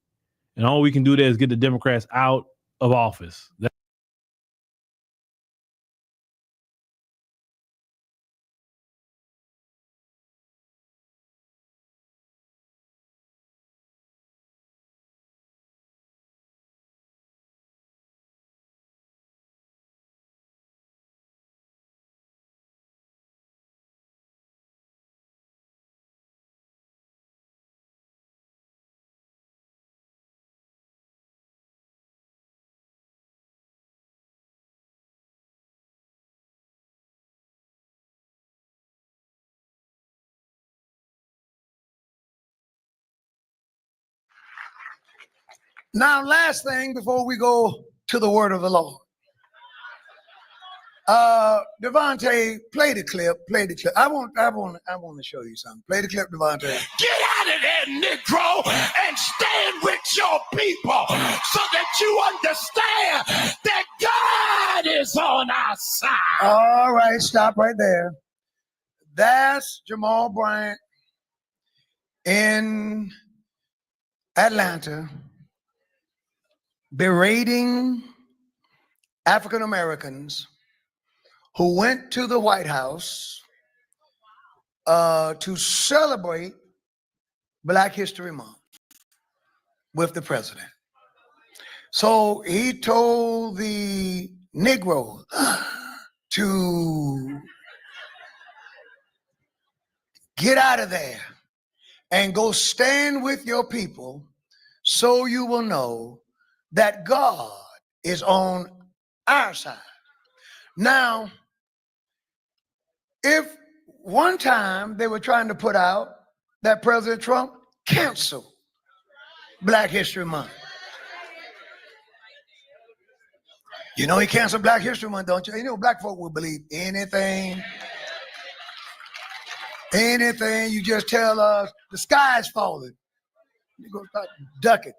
And all we can do there is get the Democrats out of office. Now, last thing before we go to the word of the Lord. Devontae, play the clip. I want to show you something. Play the clip, Devontae. Get out of there, Negro, and stand with your people so that you understand that God is on our side. All right, stop right there. That's Jamal Bryant in Atlanta berating African Americans who went to the White House to celebrate Black History Month with the president. So he told the Negro to get out of there and go stand with your people so you will know that God is on our side. Now, if one time they were trying to put out that President Trump canceled Black History Month. You know he canceled Black History Month, don't you? You know black folk will believe anything. Anything you just tell us, the sky's falling. You go start ducking.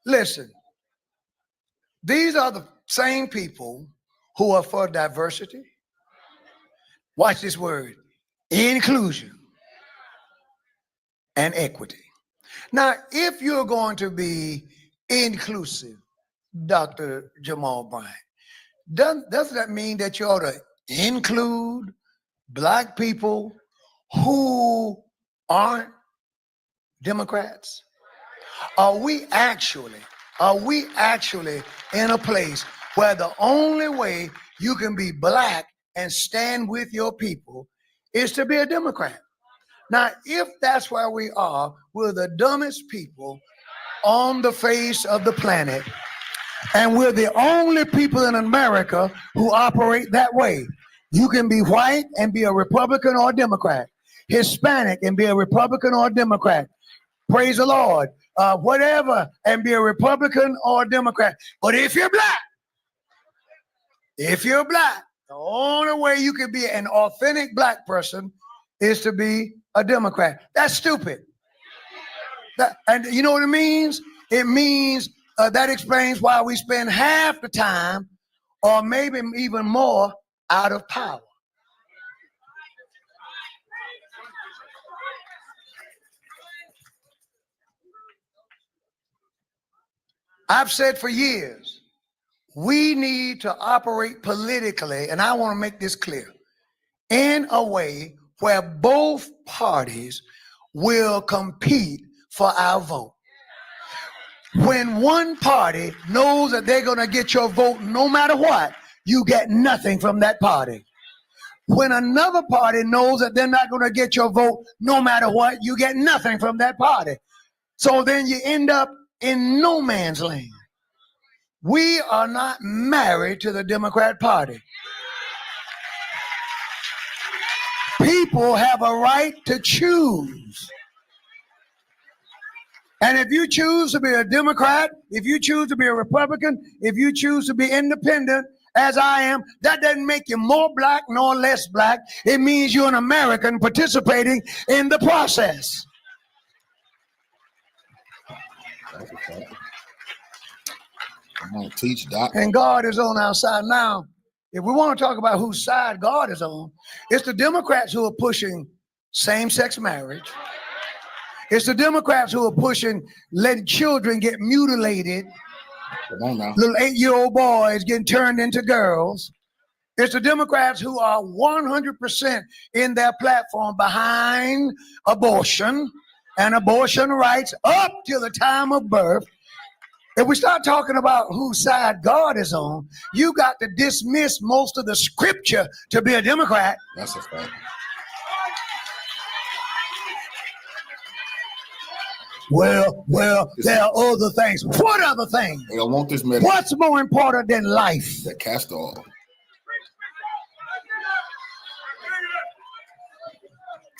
Listen, these are the same people who are for diversity. Watch this word, inclusion and equity. Now, if you're going to be inclusive, Dr. Jamal Bryant, does that mean that you ought to include Black people who aren't Democrats? Are we actually in a place where the only way you can be Black and stand with your people is to be a Democrat? Now, if that's where we are, we're the dumbest people on the face of the planet, and we're the only people in America who operate that way. You can be white and be a Republican or a Democrat, Hispanic and be a Republican or a Democrat. Praise the Lord. Whatever, and be a Republican or a Democrat. But if you're Black, the only way you can be an authentic Black person is to be a Democrat. That's stupid. And you know what it means? It means that explains why we spend half the time, or maybe even more, out of power. I've said for years, we need to operate politically, and I want to make this clear, in a way where both parties will compete for our vote. When one party knows that they're going to get your vote no matter what, you get nothing from that party. When another party knows that they're not going to get your vote no matter what, you get nothing from that party. So then you end up in no man's land. We are not married to the Democrat Party. People have a right to choose. And if you choose to be a Democrat, if you choose to be a Republican, if you choose to be independent, as I am, that doesn't make you more Black nor less Black. It means you're an American participating in the process. I'm gonna teach, Doc. And God is on our side. Now, if we want to talk about whose side God is on, it's the Democrats who are pushing same-sex marriage. It's the Democrats who are pushing letting children get mutilated. Come on now. Little 8-year-old boys getting turned into girls. It's the Democrats who are 100% in their platform behind abortion and abortion rights up till the time of birth. If we start talking about whose side God is on, you got to dismiss most of the scripture to be a Democrat. That's a fact. Well, there are other things. What other things? They don't want this medicine. What's more important than life? That castor oil.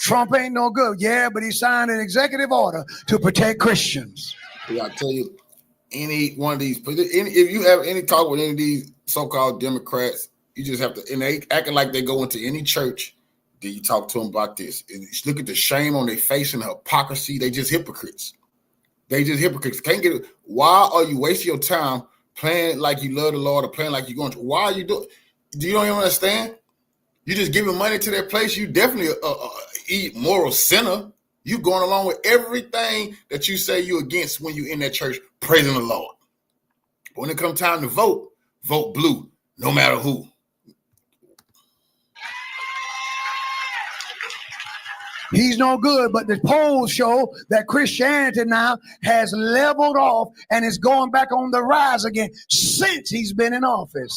Trump ain't no good. Yeah, but he signed an executive order to protect Christians. I tell you, any one of these, if you have any talk with any of these so-called Democrats, you just have to, and they acting like they go into any church, then you talk to them about this. And just look at the shame on their face and the hypocrisy. They just hypocrites. They just hypocrites. Can't get it. Why are you wasting your time playing like you love the Lord or playing like you're going to? Why are you doing? Do you don't even understand? You just giving money to that place. You definitely moral sinner. You going along with everything that you say you against when you in that church praising the Lord. But when it comes time to vote, vote blue, no matter who. He's no good, but the polls show that Christianity now has leveled off and is going back on the rise again since he's been in office.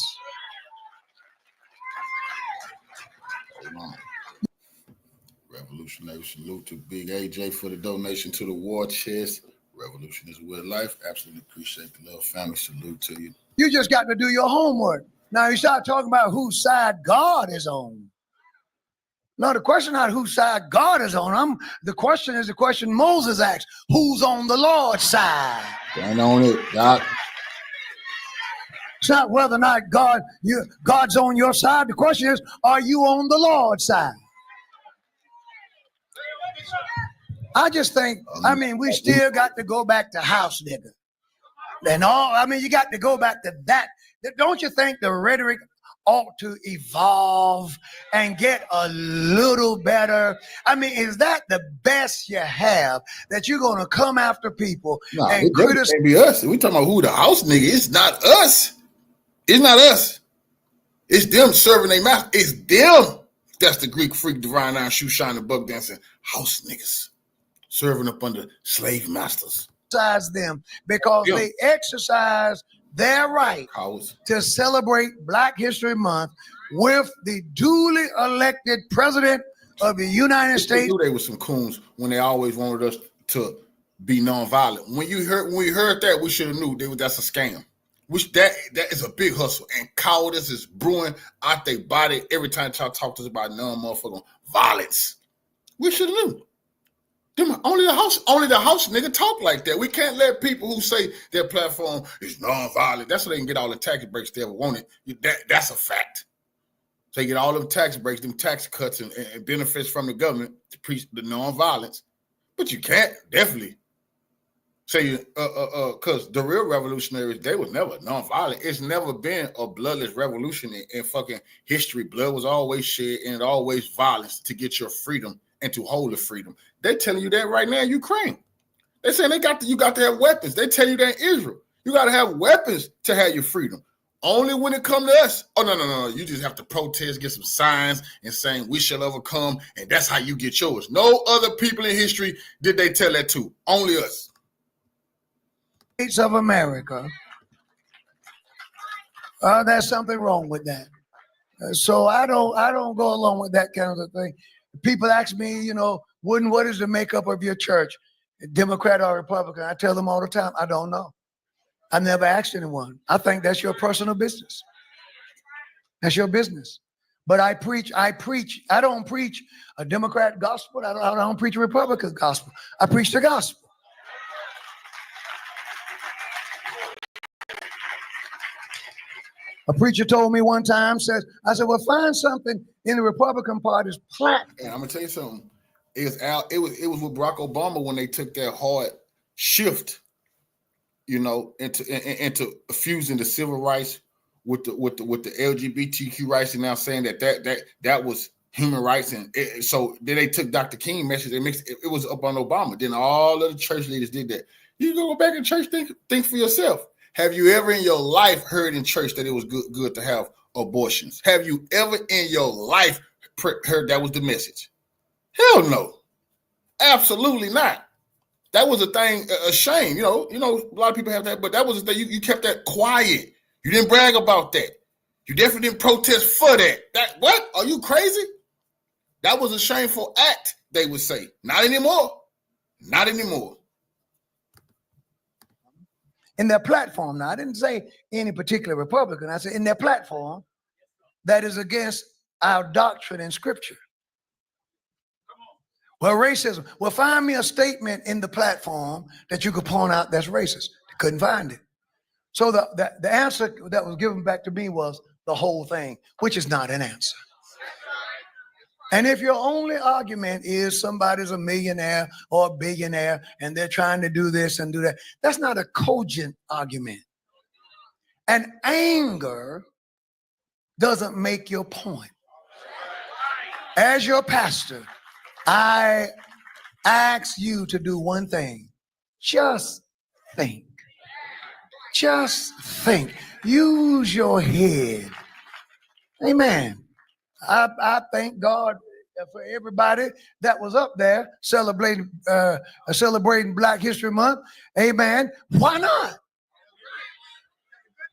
Revolutionary salute to Big AJ for the donation to the war chest. Revolution is way of life. Absolutely appreciate the love, family. Salute to you. You just got to do your homework. Now you start talking about whose side God is on. No, the question not whose side God is on. The question is the question Moses asked: who's on the Lord's side? Stand on it, God. It's not whether or not God's on your side. The question is, are you on the Lord's side? I just think, we still got to go back to house nigga. And you got to go back to that. Don't you think the rhetoric ought to evolve and get a little better? Is that the best you have, that you're going to come after people and criticize? It can't be us. We talking about who the house nigga. It's not us. It's not us. It's them serving their master. It's them. That's the Greek freak, divine iron, shoe shining, bug dancing house niggas serving up under slave masters. Them because they exercise their right to celebrate Black History Month with the duly elected president of the United States. They were some coons when they always wanted us to be nonviolent. When we heard that, we should have knew that's a scam. That is a big hustle, and cowardice is brewing out their body every time y'all talk to us about non-motherfucking violence. We should have knew. Only the house nigga talk like that. We can't let people who say their platform is non-violent. That's so they can get all the tax breaks they ever wanted. That's a fact. So they get all them tax breaks, them tax cuts, and benefits from the government to preach the non-violence. But you can't definitely say because the real revolutionaries, they was never non-violent. It's never been a bloodless revolution in fucking history. Blood was always shed, and it always violence to get your freedom and to hold the freedom. They're telling you that right now in Ukraine. They're saying you got to have weapons. They tell you that in Israel. You got to have weapons to have your freedom. Only when it comes to us. Oh, no. You just have to protest, get some signs and saying we shall overcome, and that's how you get yours. No other people in history did they tell that to. Only us. States of America. There's something wrong with that. So I don't go along with that kind of thing. People ask me, what is the makeup of your church, Democrat or Republican? I tell them all the time, I don't know. I never asked anyone. I think that's your personal business. That's your business. But I preach. I don't preach a Democrat gospel. I don't preach a Republican gospel. I preach the gospel. A preacher told me one time, I said, well, find something in the Republican Party's platform. And I'm gonna tell you something. It was with Barack Obama when they took that hard shift, into fusing the civil rights with the LGBTQ rights, and now saying that was human rights, and so then they took Dr. King message. They mixed it was up on Obama. Then all of the church leaders did that. You go back in church, think for yourself. Have you ever in your life heard in church that it was good to have abortions? Have you ever in your life heard that was the message? Hell no. Absolutely not. That was a thing, a shame. A lot of people have that, but that was the thing. You kept that quiet. You didn't brag about that. You definitely didn't protest for that. What? Are you crazy? That was a shameful act, they would say. Not anymore. Not anymore. In their platform. Now, I didn't say any particular Republican. I said in their platform that is against our doctrine and scripture. Well, racism. Well, find me a statement in the platform that you could point out that's racist. Couldn't find it. So the answer that was given back to me was the whole thing, which is not an answer. And if your only argument is somebody's a millionaire or a billionaire and they're trying to do this and do that, that's not a cogent argument. And anger doesn't make your point. As your pastor, I ask you to do one thing. Just think. Just think. Use your head. Amen. I thank God for everybody that was up there celebrating Black History Month. Amen. Why not?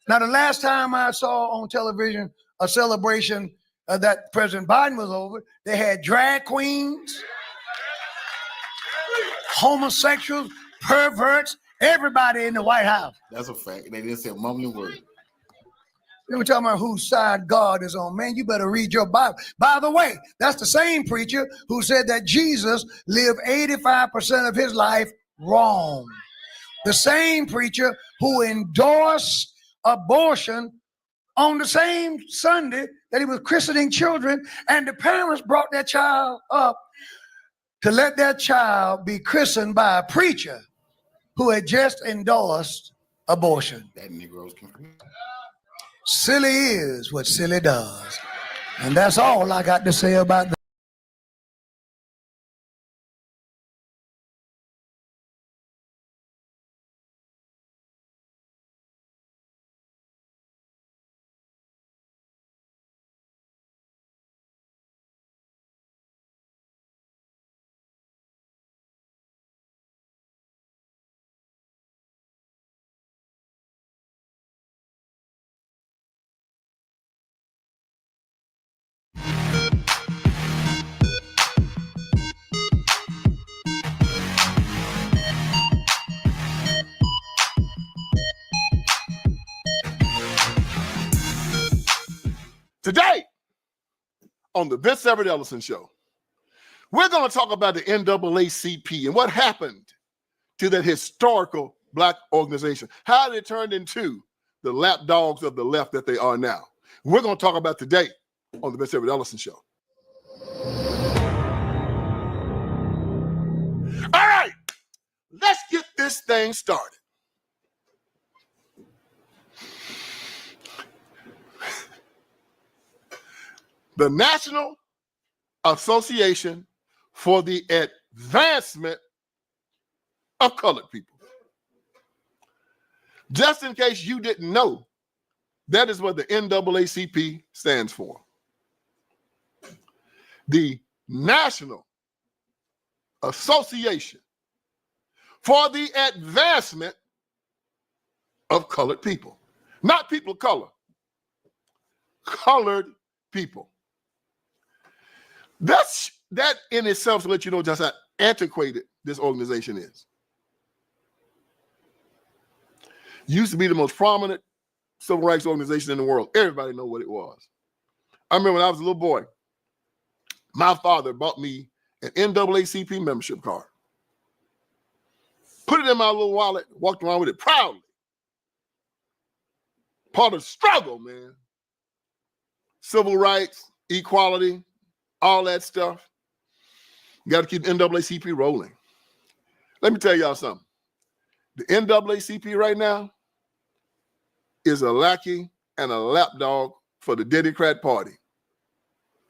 Now, the last time I saw on television a celebration that President Biden was over, they had drag queens, homosexuals, perverts, everybody in the White House. That's a fact. They didn't say a mumbling word. They were talking about whose side God is on. Man, you better read your Bible. By the way, that's the same preacher who said that Jesus lived 85% of his life wrong. The same preacher who endorsed abortion on the same Sunday that he was christening children, and the parents brought their child up to let that child be christened by a preacher who had just endorsed abortion. That Negroes can. Silly is what silly does. And that's all I got to say about that. Today, on the Vince Everett Ellison Show, we're going to talk about the NAACP and what happened to that historical Black organization, how they turned into the lapdogs of the left that they are now. We're going to talk about today on the Vince Everett Ellison Show. All right, let's get this thing started. The National Association for the Advancement of Colored People. Just in case you didn't know, that is what the NAACP stands for. The National Association for the Advancement of Colored People. Not people of color, colored people. That in itself to let you know just how antiquated this organization is. Used to be the most prominent civil rights organization in the world. Everybody know what it was. I remember when I was a little boy, my father bought me an NAACP membership card. Put it in my little wallet, walked around with it proudly. Part of the struggle, man. Civil rights, equality, all that stuff. You got to keep NAACP rolling. Let me tell y'all something. The NAACP right now is a lackey and a lapdog for the Democrat Party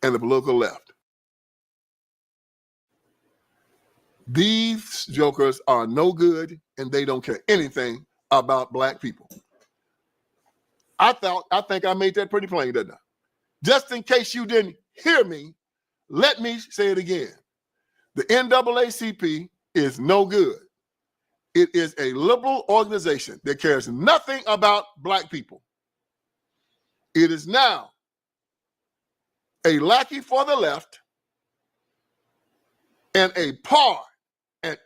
and the political left. These jokers are no good and they don't care anything about Black people. I think I made that pretty plain, didn't I? Just in case you didn't hear me, let me say it again. The NAACP is no good. It is a liberal organization that cares nothing about Black people. It is now a lackey for the left and an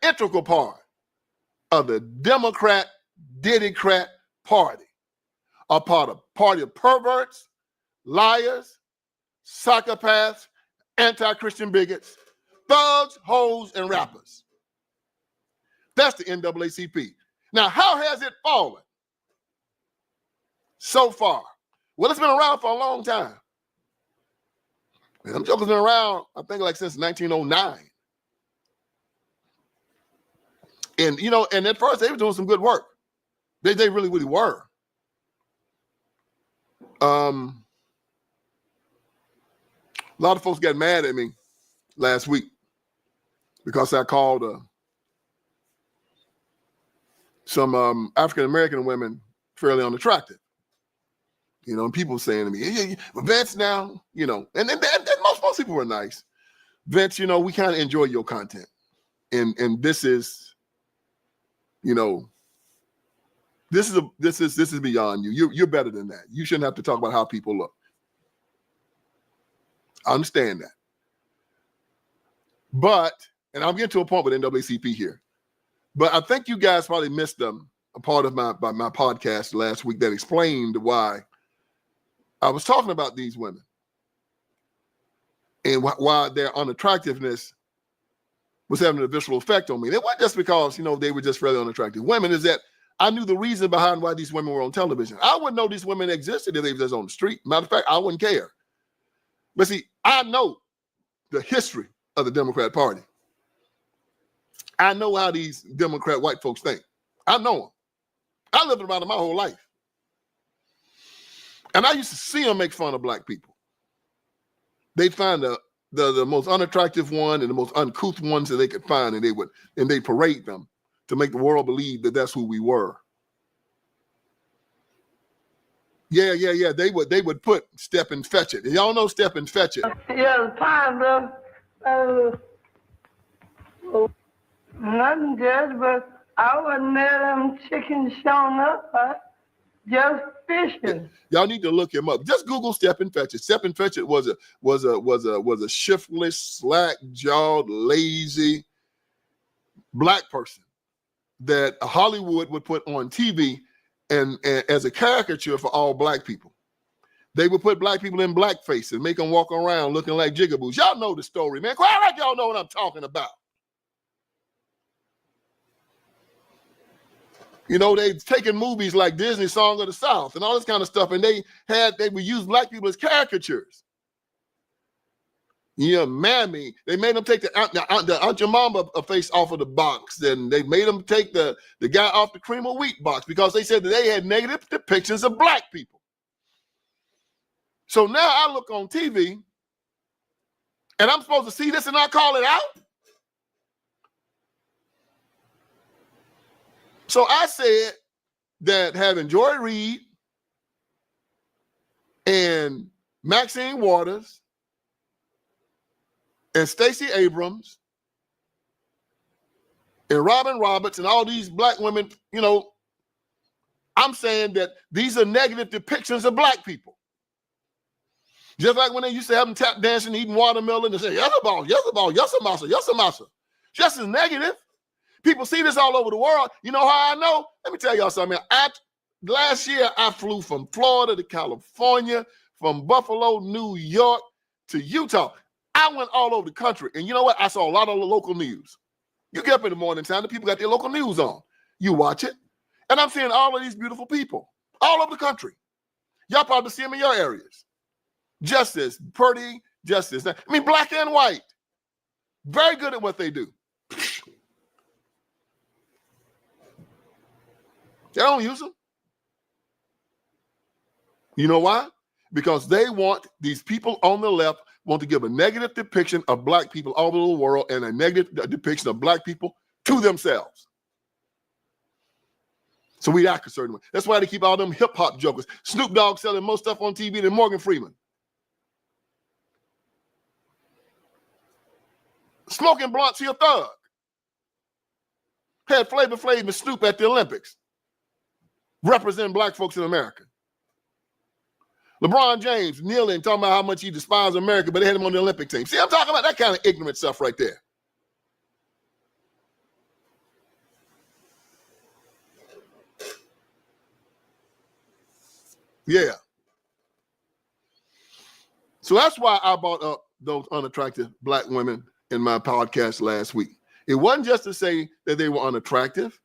integral part of the Democrat Party, a party of perverts, liars, psychopaths, anti-Christian bigots, thugs, hoes, and rappers. That's the NAACP. Now, how has it fallen? so far. Well, it's been around for a long time. And them jokers been around, I think, like since 1909. And, you know, and at first they were doing some good work. They really, really were. A lot of folks got mad at me last week because I called some African-American women fairly unattractive. You know, and people saying to me, yeah, Vince now, you know, and most people were nice. Vince, you know, we kind of enjoy your content. And this is, you know, this is beyond you. You're better than that. You shouldn't have to talk about how people look. I understand that. But, and I'm getting to a point with NAACP here, but I think you guys probably missed a part of my podcast last week that explained why I was talking about these women and why their unattractiveness was having a visceral effect on me. It wasn't just because, you know, they were just fairly unattractive women. Is that I knew the reason behind why these women were on television. I wouldn't know these women existed if they were just on the street. Matter of fact, I wouldn't care. But see, I know the history of the Democrat Party. I know how these Democrat white folks think. I know them. I lived around them my whole life. And I used to see them make fun of black people. They'd find the most unattractive one and the most uncouth ones that they could find, and they'd parade them to make the world believe that that's who we were. Yeah. They would put Step and Fetch It. Y'all know Step and Fetch It. Yeah, fine, bro. Nothing, Judge, but I wouldn't let them chickens showing up. Just fishing. Y'all need to look him up. Just Google Step and Fetch It. Step and Fetch It was a shiftless, slack-jawed, lazy black person that Hollywood would put on TV and as a caricature for all black people. They would put black people in blackface and make them walk around looking like jigaboos. Y'all know the story, man. Quite like y'all know what I'm talking about. You know, they've taken movies like Disney Song of the South and all this kind of stuff, and they would use black people as caricatures. Yeah, mammy. They made them take the Aunt Your Mama face off of the box, and they made them take the guy off the cream of wheat box because they said that they had negative depictions of black people. So now I look on TV, and I'm supposed to see this and I call it out? So I said that having Joy Reid and Maxine Waters and Stacey Abrams and Robin Roberts and all these black women, you know, I'm saying that these are negative depictions of black people. Just like when they used to have them tap dancing, eating watermelon, and say, yes, a ball, yes, a ball, yes, a massa, yes, a massa. Just as negative. People see this all over the world. You know how I know? Let me tell y'all something. Last year, I flew from Florida to California, from Buffalo, New York to Utah. I went all over the country. And you know what? I saw a lot of the local news. You get up in the morning time, the people got their local news on. You watch it. And I'm seeing all of these beautiful people all over the country. Y'all probably see them in your areas. Just as pretty, just as, I mean, black and white. Very good at what they do. They don't use them. You know why? Because they want, these people on the left want to give a negative depiction of black people all over the world and a negative depiction of black people to themselves. So we act a certain way. That's why they keep all them hip hop jokers. Snoop Dogg selling more stuff on TV than Morgan Freeman. Smoking blunts, he a thug. Had Flavor Flav and Snoop at the Olympics. Representing black folks in America. LeBron James kneeling, talking about how much he despised America, but they had him on the Olympic team. See, I'm talking about that kind of ignorant stuff right there. Yeah. So that's why I brought up those unattractive black women in my podcast last week. It wasn't just to say that they were unattractive.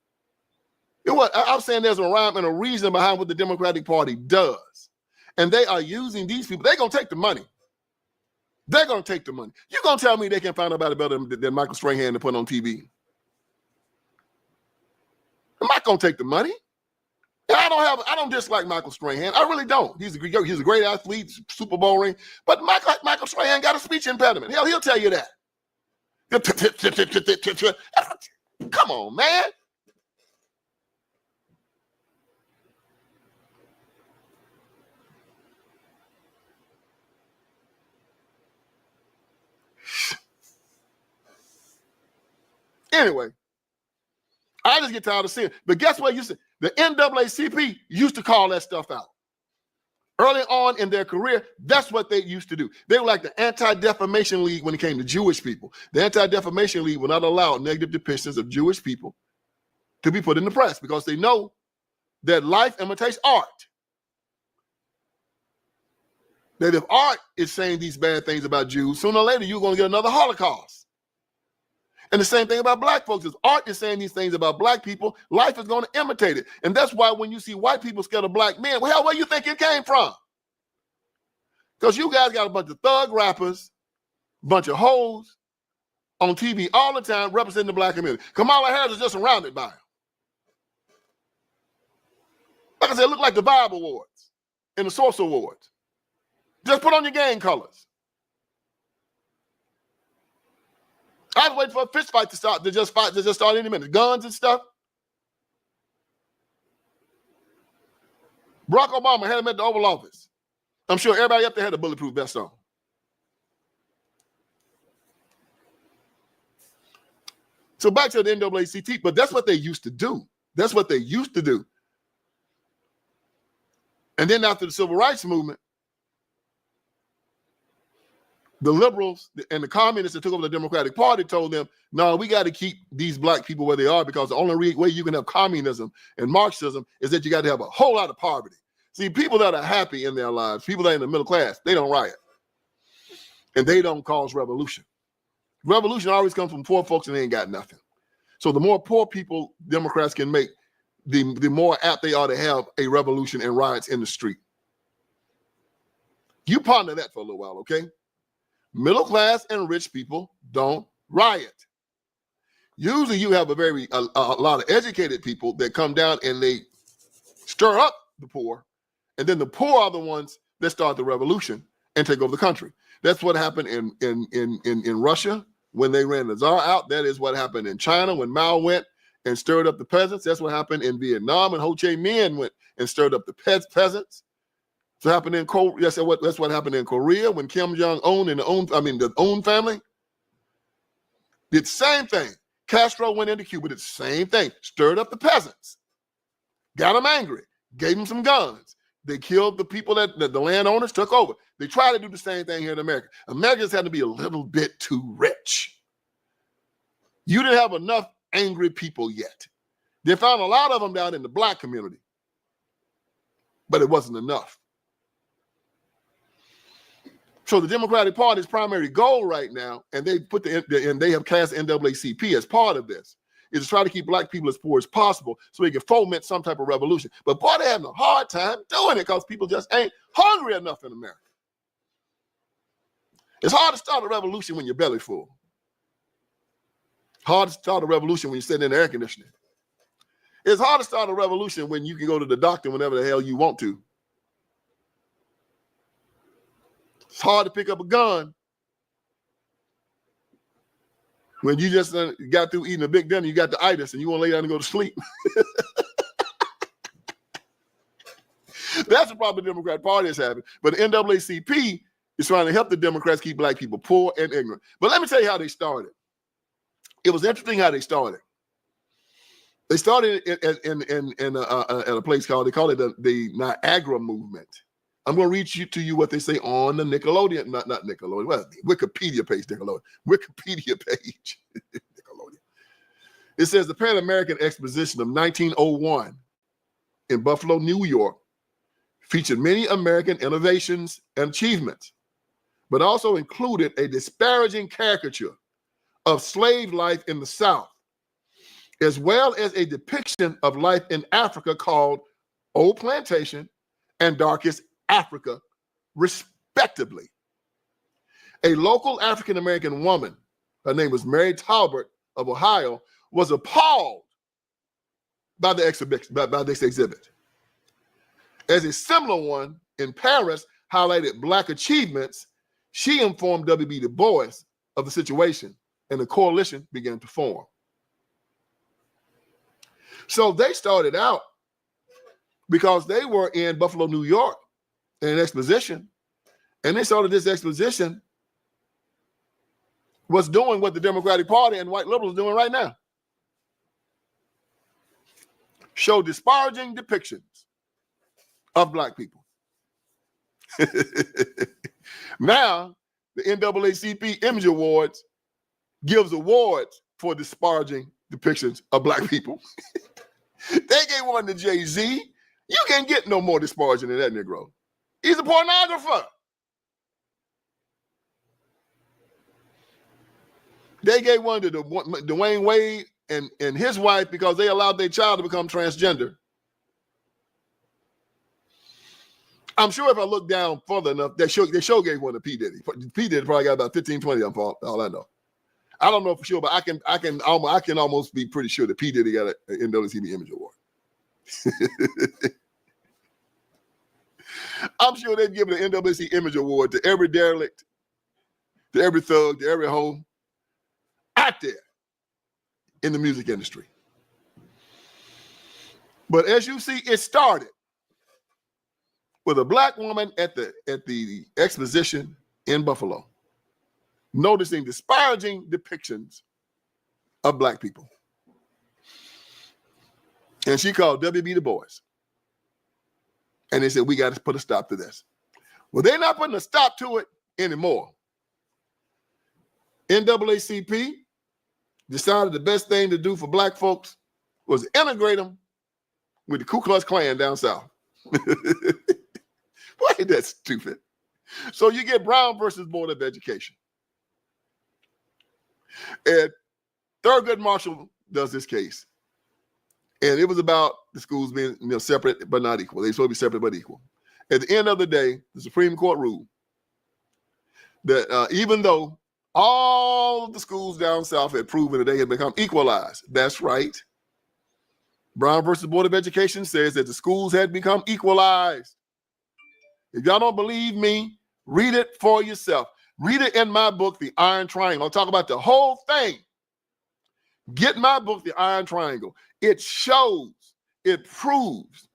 I'm saying there's a rhyme and a reason behind what the Democratic Party does. And they are using these people. They're going to take the money. They're going to take the money. You're going to tell me they can find out better than Michael Strahan to put on TV? I'm not going to take the money. And I don't dislike Michael Strahan. I really don't. He's a great athlete, Super Bowl ring. But Michael Strahan got a speech impediment. Hell, he'll tell you that. Come on, man. Anyway, I just get tired of seeing it. But guess what? The NAACP used to call that stuff out. Early on in their career, that's what they used to do. They were like the Anti-Defamation League when it came to Jewish people. The Anti-Defamation League will not allow negative depictions of Jewish people to be put in the press because they know that life imitates art. That if art is saying these bad things about Jews, sooner or later you're going to get another Holocaust. And the same thing about black folks. If art is saying these things about black people, life is going to imitate it. And that's why when you see white people scared of black men, well, hell, where you think it came from? Because you guys got a bunch of thug rappers, a bunch of hoes on TV all the time representing the black community. Kamala Harris is just surrounded by them. Like I said, it looked like the Vibe Awards and the Source Awards. Just put on your gang colors. I was waiting for a fist fight to start, to just start any minute. Guns and stuff. Barack Obama had him at the Oval Office. I'm sure everybody up there had a bulletproof vest on. So back to the NAACP, but that's what they used to do. That's what they used to do. And then after the Civil Rights Movement, the liberals and the communists that took over the Democratic Party told them, no, we got to keep these black people where they are because the only way you can have communism and Marxism is that you got to have a whole lot of poverty. See, people that are happy in their lives, people that are in the middle class, they don't riot. And they don't cause revolution. Revolution always comes from poor folks and they ain't got nothing. So the more poor people Democrats can make, the more apt they are to have a revolution and riots in the street. You ponder that for a little while, okay? Middle class and rich people don't riot. Usually you have a lot of educated people that come down and they stir up the poor, and then the poor are the ones that start the revolution and take over the country. That's what happened in Russia when they ran the Tsar out. That is what happened in China when Mao went and stirred up the peasants. That's what happened in Vietnam when Ho Chi Minh went and stirred up the peasants. So happened in that's what happened in Korea when Kim Jong-un and the Un family did the same thing. Castro went into Cuba, did the same thing, stirred up the peasants, got them angry, gave them some guns. They killed the people that the landowners took over. They tried to do the same thing here in America. Americans had to be a little bit too rich. You didn't have enough angry people yet. They found a lot of them down in the black community, but it wasn't enough. So the Democratic Party's primary goal right now, and they put and they have cast NAACP as part of this, is to try to keep black people as poor as possible so they can foment some type of revolution. But boy, they're having a hard time doing it because people just ain't hungry enough in America. It's hard to start a revolution when your belly's full. Hard to start a revolution when you're sitting in the air conditioning. It's hard to start a revolution when you can go to the doctor whenever the hell you want to. It's hard to pick up a gun when you just got through eating a big dinner, you got the itis, and you want to lay down and go to sleep. That's the problem the Democrat Party is having. But the NAACP is trying to help the Democrats keep black people poor and ignorant. But let me tell you how they started. It was interesting how they started. They started in a place called, they call it the Niagara Movement. I'm going to read to you what they say on the Nickelodeon, not Nickelodeon, well, Wikipedia page, Nickelodeon. Wikipedia page, Nickelodeon. It says the Pan-American Exposition of 1901 in Buffalo, New York, featured many American innovations and achievements, but also included a disparaging caricature of slave life in the South. as well as a depiction of life in Africa called Old Plantation and Darkest Africa, respectively. A local African-American woman, her name was Mary Talbot of Ohio, was appalled by the exhibition, by this exhibit. As a similar one in Paris highlighted Black achievements, she informed W.B. Du Bois of the situation, and a coalition began to form. So they started out because they were in Buffalo, New York, in an exposition, and they saw that this exposition was doing what the Democratic Party and white liberals are doing right now. Show disparaging depictions of Black people. Now, the NAACP Image Awards gives awards for disparaging depictions of Black people. They gave one to Jay-Z. You can't get no more disparaging than that Negro. He's a pornographer. They gave one to Dwayne Wade and his wife because they allowed their child to become transgender. I'm sure if I look down further enough, they show gave one to P. Diddy. P. Diddy probably got about 15, 20 of them, all I know. I don't know for sure, but I can almost be pretty sure that P. Diddy got an NAACP Image Award. I'm sure they've given an NAACP Image Award to every derelict, to every thug, to every hoe out there in the music industry. But as you see, it started with a Black woman at the exposition in Buffalo, noticing disparaging depictions of Black people. And she called W.B. Du Bois. And they said, we got to put a stop to this. Well, they're not putting a stop to it anymore. NAACP decided the best thing to do for Black folks was integrate them with the Ku Klux Klan down south. Why is that stupid? So you get Brown versus Board of Education. And Thurgood Marshall does this case. And it was about the schools being separate but not equal. They're supposed to be separate but equal. At the end of the day, the Supreme Court ruled that even though all of the schools down south had proven that they had become equalized, that's right. Brown versus Board of Education says that the schools had become equalized. If y'all don't believe me, read it for yourself. Read it in my book, The Iron Triangle. I'll talk about the whole thing. Get my book, The Iron Triangle. It shows, it proves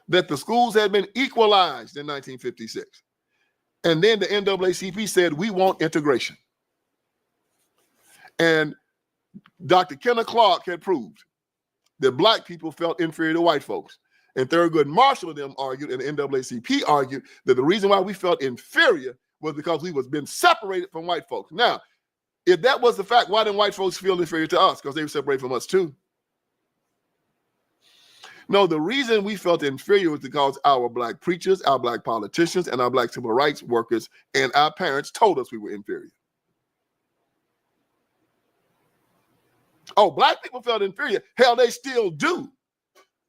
that the schools had been equalized in 1956. And then the NAACP said, we want integration. And Dr. Kenneth Clark had proved that Black people felt inferior to white folks. And Thurgood Marshall and them argued, and the NAACP argued, that the reason why we felt inferior was because we was been separated from white folks. Now, if that was the fact, why didn't white folks feel inferior to us? Because they were separated from us too. No, the reason we felt inferior was because our Black preachers, our Black politicians, and our Black civil rights workers and our parents told us we were inferior. Oh, Black people felt inferior. Hell, they still do.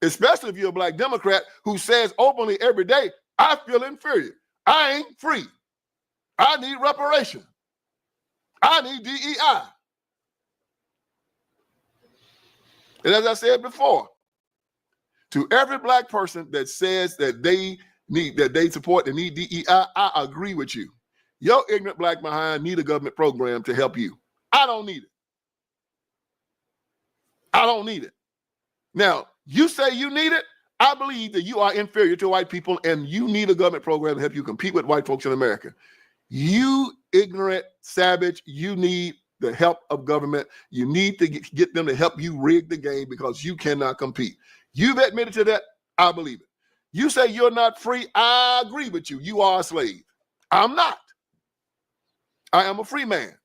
Especially if you're a Black Democrat who says openly every day, I feel inferior. I ain't free. I need reparation. I need DEI. And as I said before, to every Black person that says that they support and need DEI, I agree with you. Your ignorant Black behind need a government program to help you. I don't need it. I don't need it. Now, you say you need it. I believe that you are inferior to white people and you need a government program to help you compete with white folks in America. You ignorant savage, you need the help of government. You need to get them to help you rig the game because you cannot compete. You've admitted to that. I believe it. You say you're not free. I agree with you. You are a slave. I'm not. I am a free man.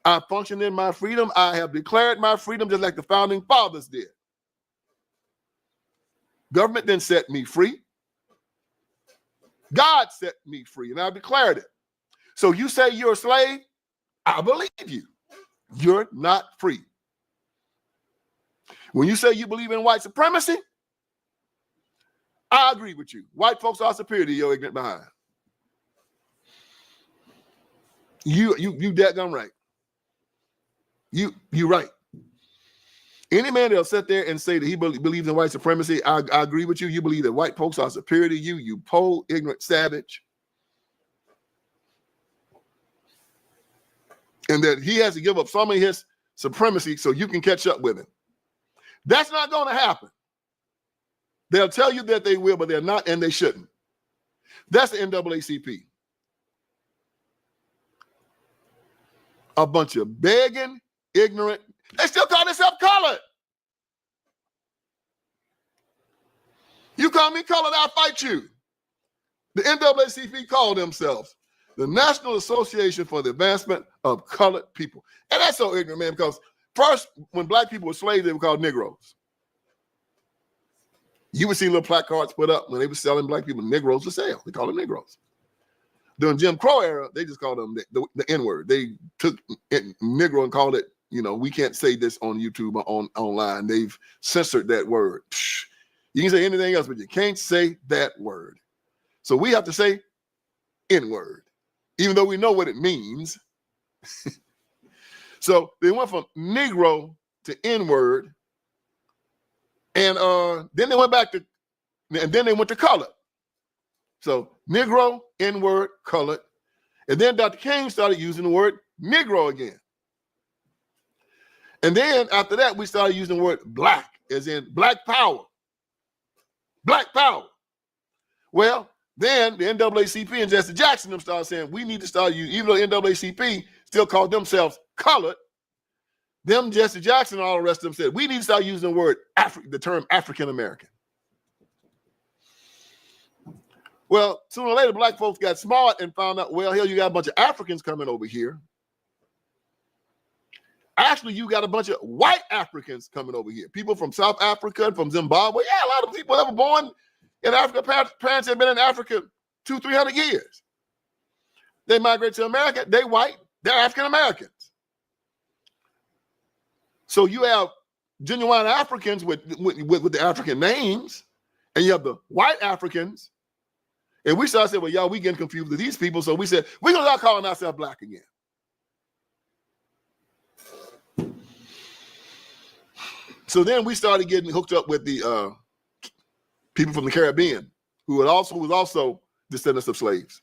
I function in my freedom. I have declared my freedom just like the founding fathers did. Government then set me free. God set me free, and I declared it. So you say you're a slave? I believe you. You're not free. When you say you believe in white supremacy, I agree with you. White folks are superior to your ignorant behind. You daggone right. You right. Any man that'll sit there and say that he believes in white supremacy, I agree with you. You believe that white folks are superior to you, you po ignorant savage. And that he has to give up some of his supremacy so you can catch up with him. That's not going to happen. They'll tell you that they will, but they're not, and they shouldn't. That's the NAACP. A bunch of begging, ignorant. They still call themselves colored. You call me colored, I'll fight you. The NAACP call themselves the National Association for the Advancement of Colored People. And that's so ignorant, man, because first, when black people were slaves, they were called Negroes. You would see little placards put up when they were selling black people Negroes for sale. They called them Negroes. During Jim Crow era, they just called them the N-word. They took Negro and called it, we can't say this on YouTube or online. They've censored that word. You can say anything else, but you can't say that word. So we have to say N-word, even though we know what it means. So they went from Negro to N-word, and then they went back to, and then they went to colored. So Negro, N-word, colored, and then Dr. King started using the word Negro again. And then after that, we started using the word black, as in black power. Black power. Well, then the NAACP and Jesse Jackson them started saying we need to start using, even though NAACP still called themselves colored, them Jesse Jackson and all the rest of them said we need to start using the word the term African American. Well, sooner or later, black folks got smart and found out, well, hell, you got a bunch of Africans coming over here. Actually, you got a bunch of white Africans coming over here. People from South Africa and from Zimbabwe. Yeah, a lot of people that were born in Africa, parents have been in Africa 200-300 years. They migrate to America. They white. They're African Americans. So you have genuine Africans with the African names, and you have the white Africans. And we started saying, well, y'all, we getting confused with these people. So we said, we're going to start calling ourselves black again. So then we started getting hooked up with the people from the Caribbean who was also descendants of slaves.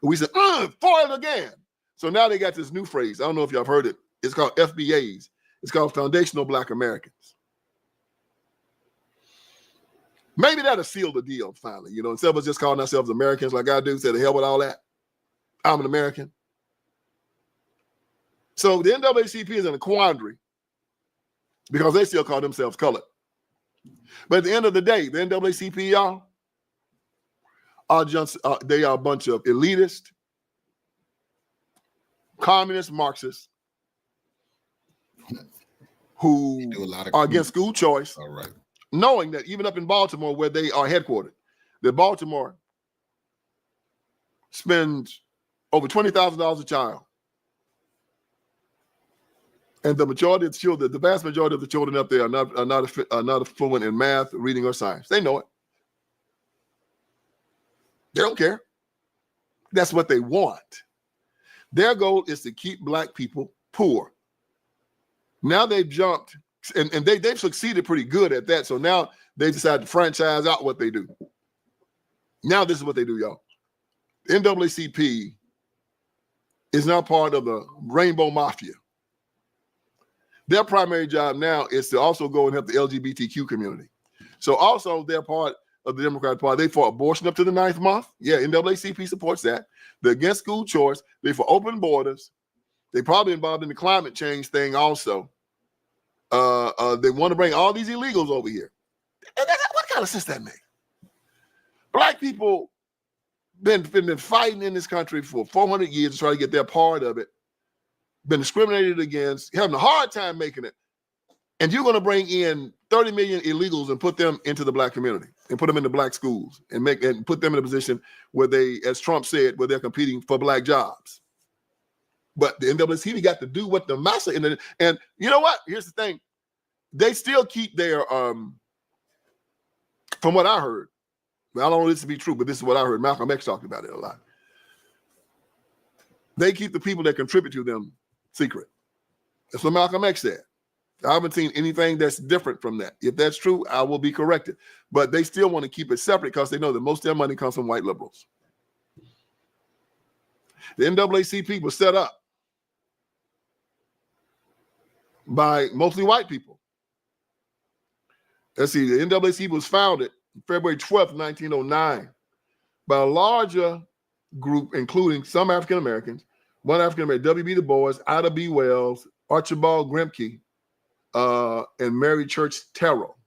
And we said, foiled again. So now they got this new phrase. I don't know if y'all have heard it. It's called FBAs. It's called Foundational Black Americans. Maybe that'll seal the deal finally. Instead of us just calling ourselves Americans like I do, say the hell with all that. I'm an American. So the NAACP is in a quandary because they still call themselves colored. But at the end of the day, the NAACP, y'all, they are a bunch of elitist, communist Marxists who are against school choice. All right. Knowing that even up in Baltimore, where they are headquartered, that Baltimore spends over $20,000 a child. And the majority of the children, the vast majority of the children up there are not fluent in math, reading, or science. They know it. They don't care. That's what they want. Their goal is to keep black people poor. Now they've jumped, and they've succeeded pretty good at that. So now they decided to franchise out what they do. Now this is what they do, y'all. The NAACP is now part of the Rainbow Mafia. Their primary job now is to also go and help the LGBTQ community. So also they're part of the Democrat Party. They for abortion up to the 9th month. Yeah, NAACP supports that. They're against school choice. They're for open borders. They probably involved in the climate change thing also. They want to bring all these illegals over here. What kind of sense that make? Black people been fighting in this country for 400 years to try to get their part of it. Been discriminated against, having a hard time making it. And you're going to bring in 30 million illegals and put them into the black community and put them into black schools and put them in a position where they, as Trump said, where they're competing for black jobs. But the NAACP got to do what the massa and you know what? Here's the thing. they still keep their, from what I heard, I don't know this to be true, but this is what I heard. Malcolm X talked about it a lot. They keep the people that contribute to them secret. That's what Malcolm X said. I haven't seen anything that's different from that. If that's true, I will be corrected. But they still want to keep it separate because they know that most of their money comes from white liberals. The NAACP was set up by mostly white people. Let's see, the NAACP was founded February 12th, 1909 by a larger group, including some African Americans, one African American, W.B. Du Bois, Ida B. Wells, Archibald Grimke, and Mary Church Terrell.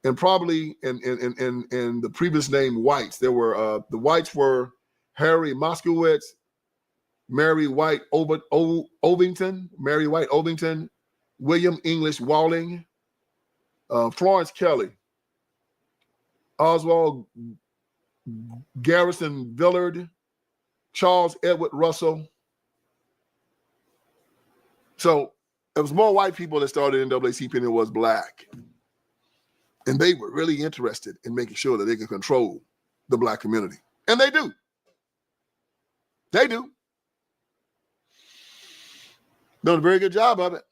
And probably in the previous name whites, there were the whites were Harry Moskowitz, Mary White Ovington, William English Walling, Florence Kelly, Oswald Garrison Villard, Charles Edward Russell. So it was more white people that started NAACP than it was black. And they were really interested in making sure that they could control the black community. And they do. They do. Done a very good job of it.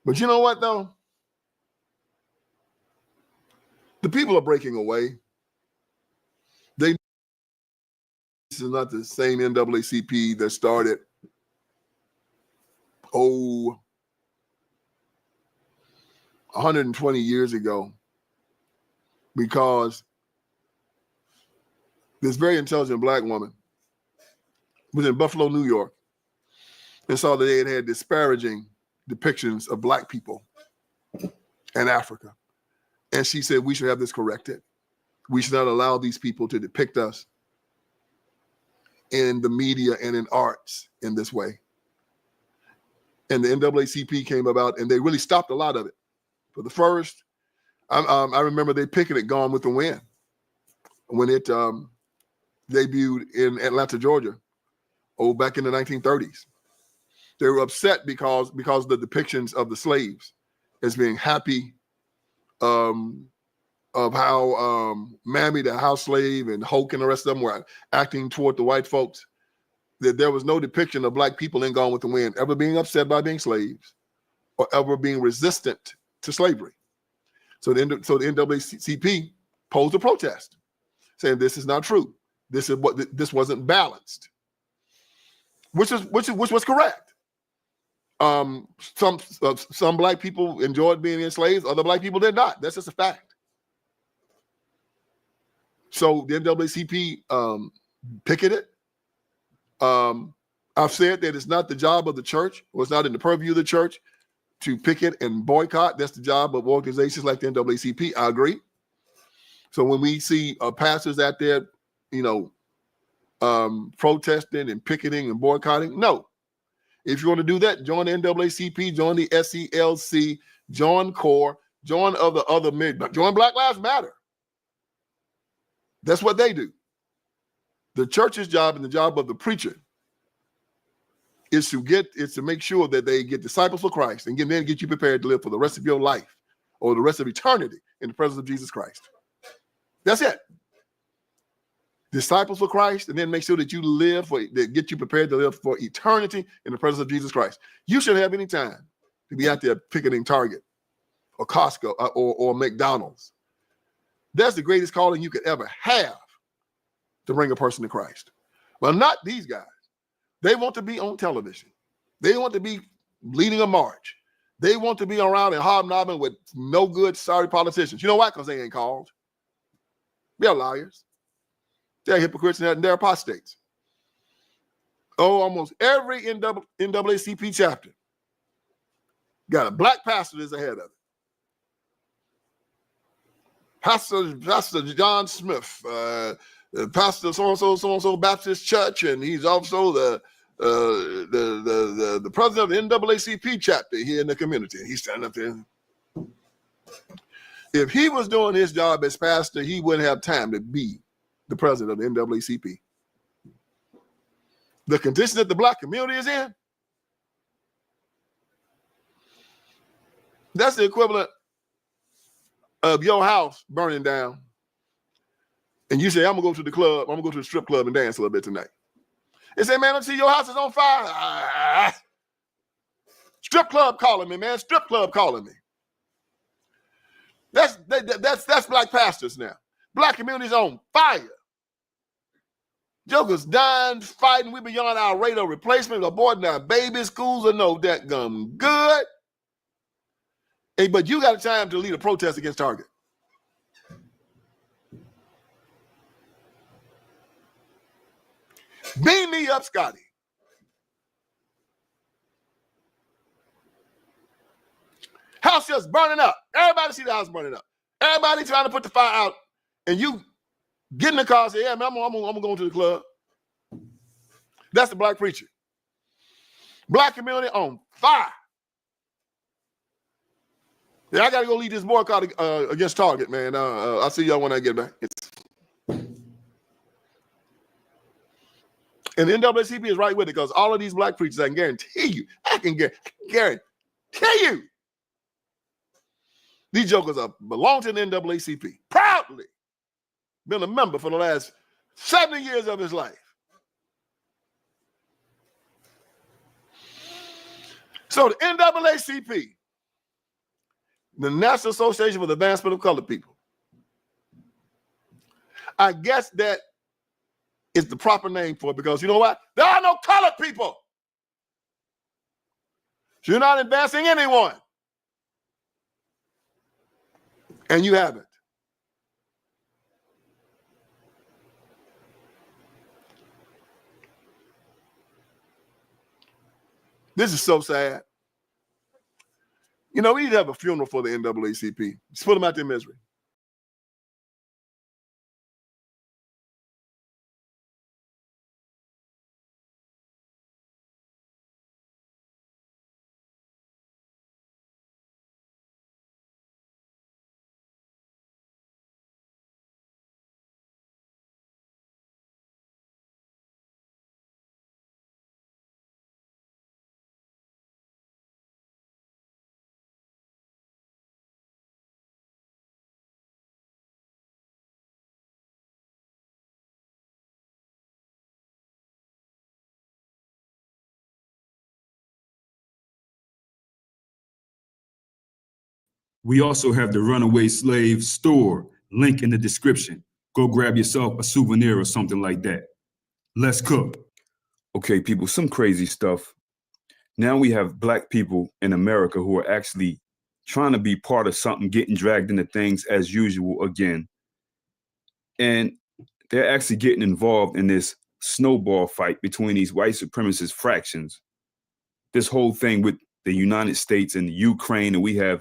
But you know what, though? The people are breaking away. This is not the same NAACP that started, 120 years ago, because this very intelligent black woman was in Buffalo, New York, and saw that they had disparaging depictions of black people in Africa. And she said, we should have this corrected. We should not allow these people to depict us in the media and in arts in this way. And the NAACP came about, and they really stopped a lot of it. For the first, I remember they picketed Gone with the Wind when it debuted in Atlanta, Georgia, back in the 1930s. They were upset because of the depictions of the slaves as being happy, of how Mammy, the house slave, and Hoke and the rest of them were acting toward the white folks. That there was no depiction of black people in Gone with the Wind ever being upset by being slaves or ever being resistant to slavery. So the NAACP posed a protest, saying this is not true. This wasn't balanced, which was correct. Some black people enjoyed being enslaved, other black people did not. That's just a fact. So the NAACP picketed. I've said that it's not the job of the church, or it's not in the purview of the church to picket and boycott. That's the job of organizations like the NAACP. I agree. So when we see pastors out there, protesting and picketing and boycotting, no. If you want to do that, join the NAACP, join the SELC, join CORE, join join Black Lives Matter. That's what they do. The church's job and the job of the preacher is to make sure that they get disciples for Christ and then get you prepared to live for the rest of your life or the rest of eternity in the presence of Jesus Christ. That's it. Disciples for Christ, and then make sure that that get you prepared to live for eternity in the presence of Jesus Christ. You shouldn't have any time to be out there picketing Target or Costco or McDonald's. That's the greatest calling you could ever have, to bring a person to Christ. Well, not these guys. They want to be on television. They want to be leading a march. They want to be around and hobnobbing with no good, sorry politicians. You know why? Because they ain't called. They're liars. They're hypocrites and they're apostates. Almost every NAACP chapter got a black pastor that's ahead of it. Pastor John Smith, pastor so-and-so Baptist Church, and he's also the president of the NAACP chapter here in the community. He's standing up there. If he was doing his job as pastor, he wouldn't have time to be the president of the NAACP. The condition that the black community is in, That's the equivalent of your house burning down. And you say, I'm gonna go to the club, I'm gonna go to the strip club and dance a little bit tonight. They say, man, I see your house is on fire. Strip club calling me, man. Strip club calling me. That's black pastors now. Black communities on fire. Jokers dying, fighting. We beyond our rate of replacement, aborting our babies. Schools are no that gum good. Hey, but you got a time to lead a protest against Target. Beam me up, Scotty. House just burning up. Everybody see the house burning up. Everybody trying to put the fire out, and you get in the car and say, yeah, man, I'm going to the club. That's the black preacher. Black community on fire. Yeah, I got to go lead this boycott against Target, man. I'll see y'all when I get back. And the NAACP is right with it because all of these black preachers, I can guarantee you, these jokers belong to the NAACP. Proudly been a member for the last 70 years of his life. So the NAACP, the National Association for the Advancement of Colored People, I guess that is the proper name for it because you know what? There are no colored people. So you're not advancing anyone. And you haven't. This is so sad. You know, we need to have a funeral for the NAACP. Just put them out their misery. We also have the Runaway Slave store, link in the description. Go grab yourself a souvenir or something like that. Let's cook. Okay, people, some crazy stuff. Now we have black people in America who are actually trying to be part of something, getting dragged into things as usual again. And they're actually getting involved in this snowball fight between these white supremacist fractions. This whole thing with the United States and the Ukraine, and we have,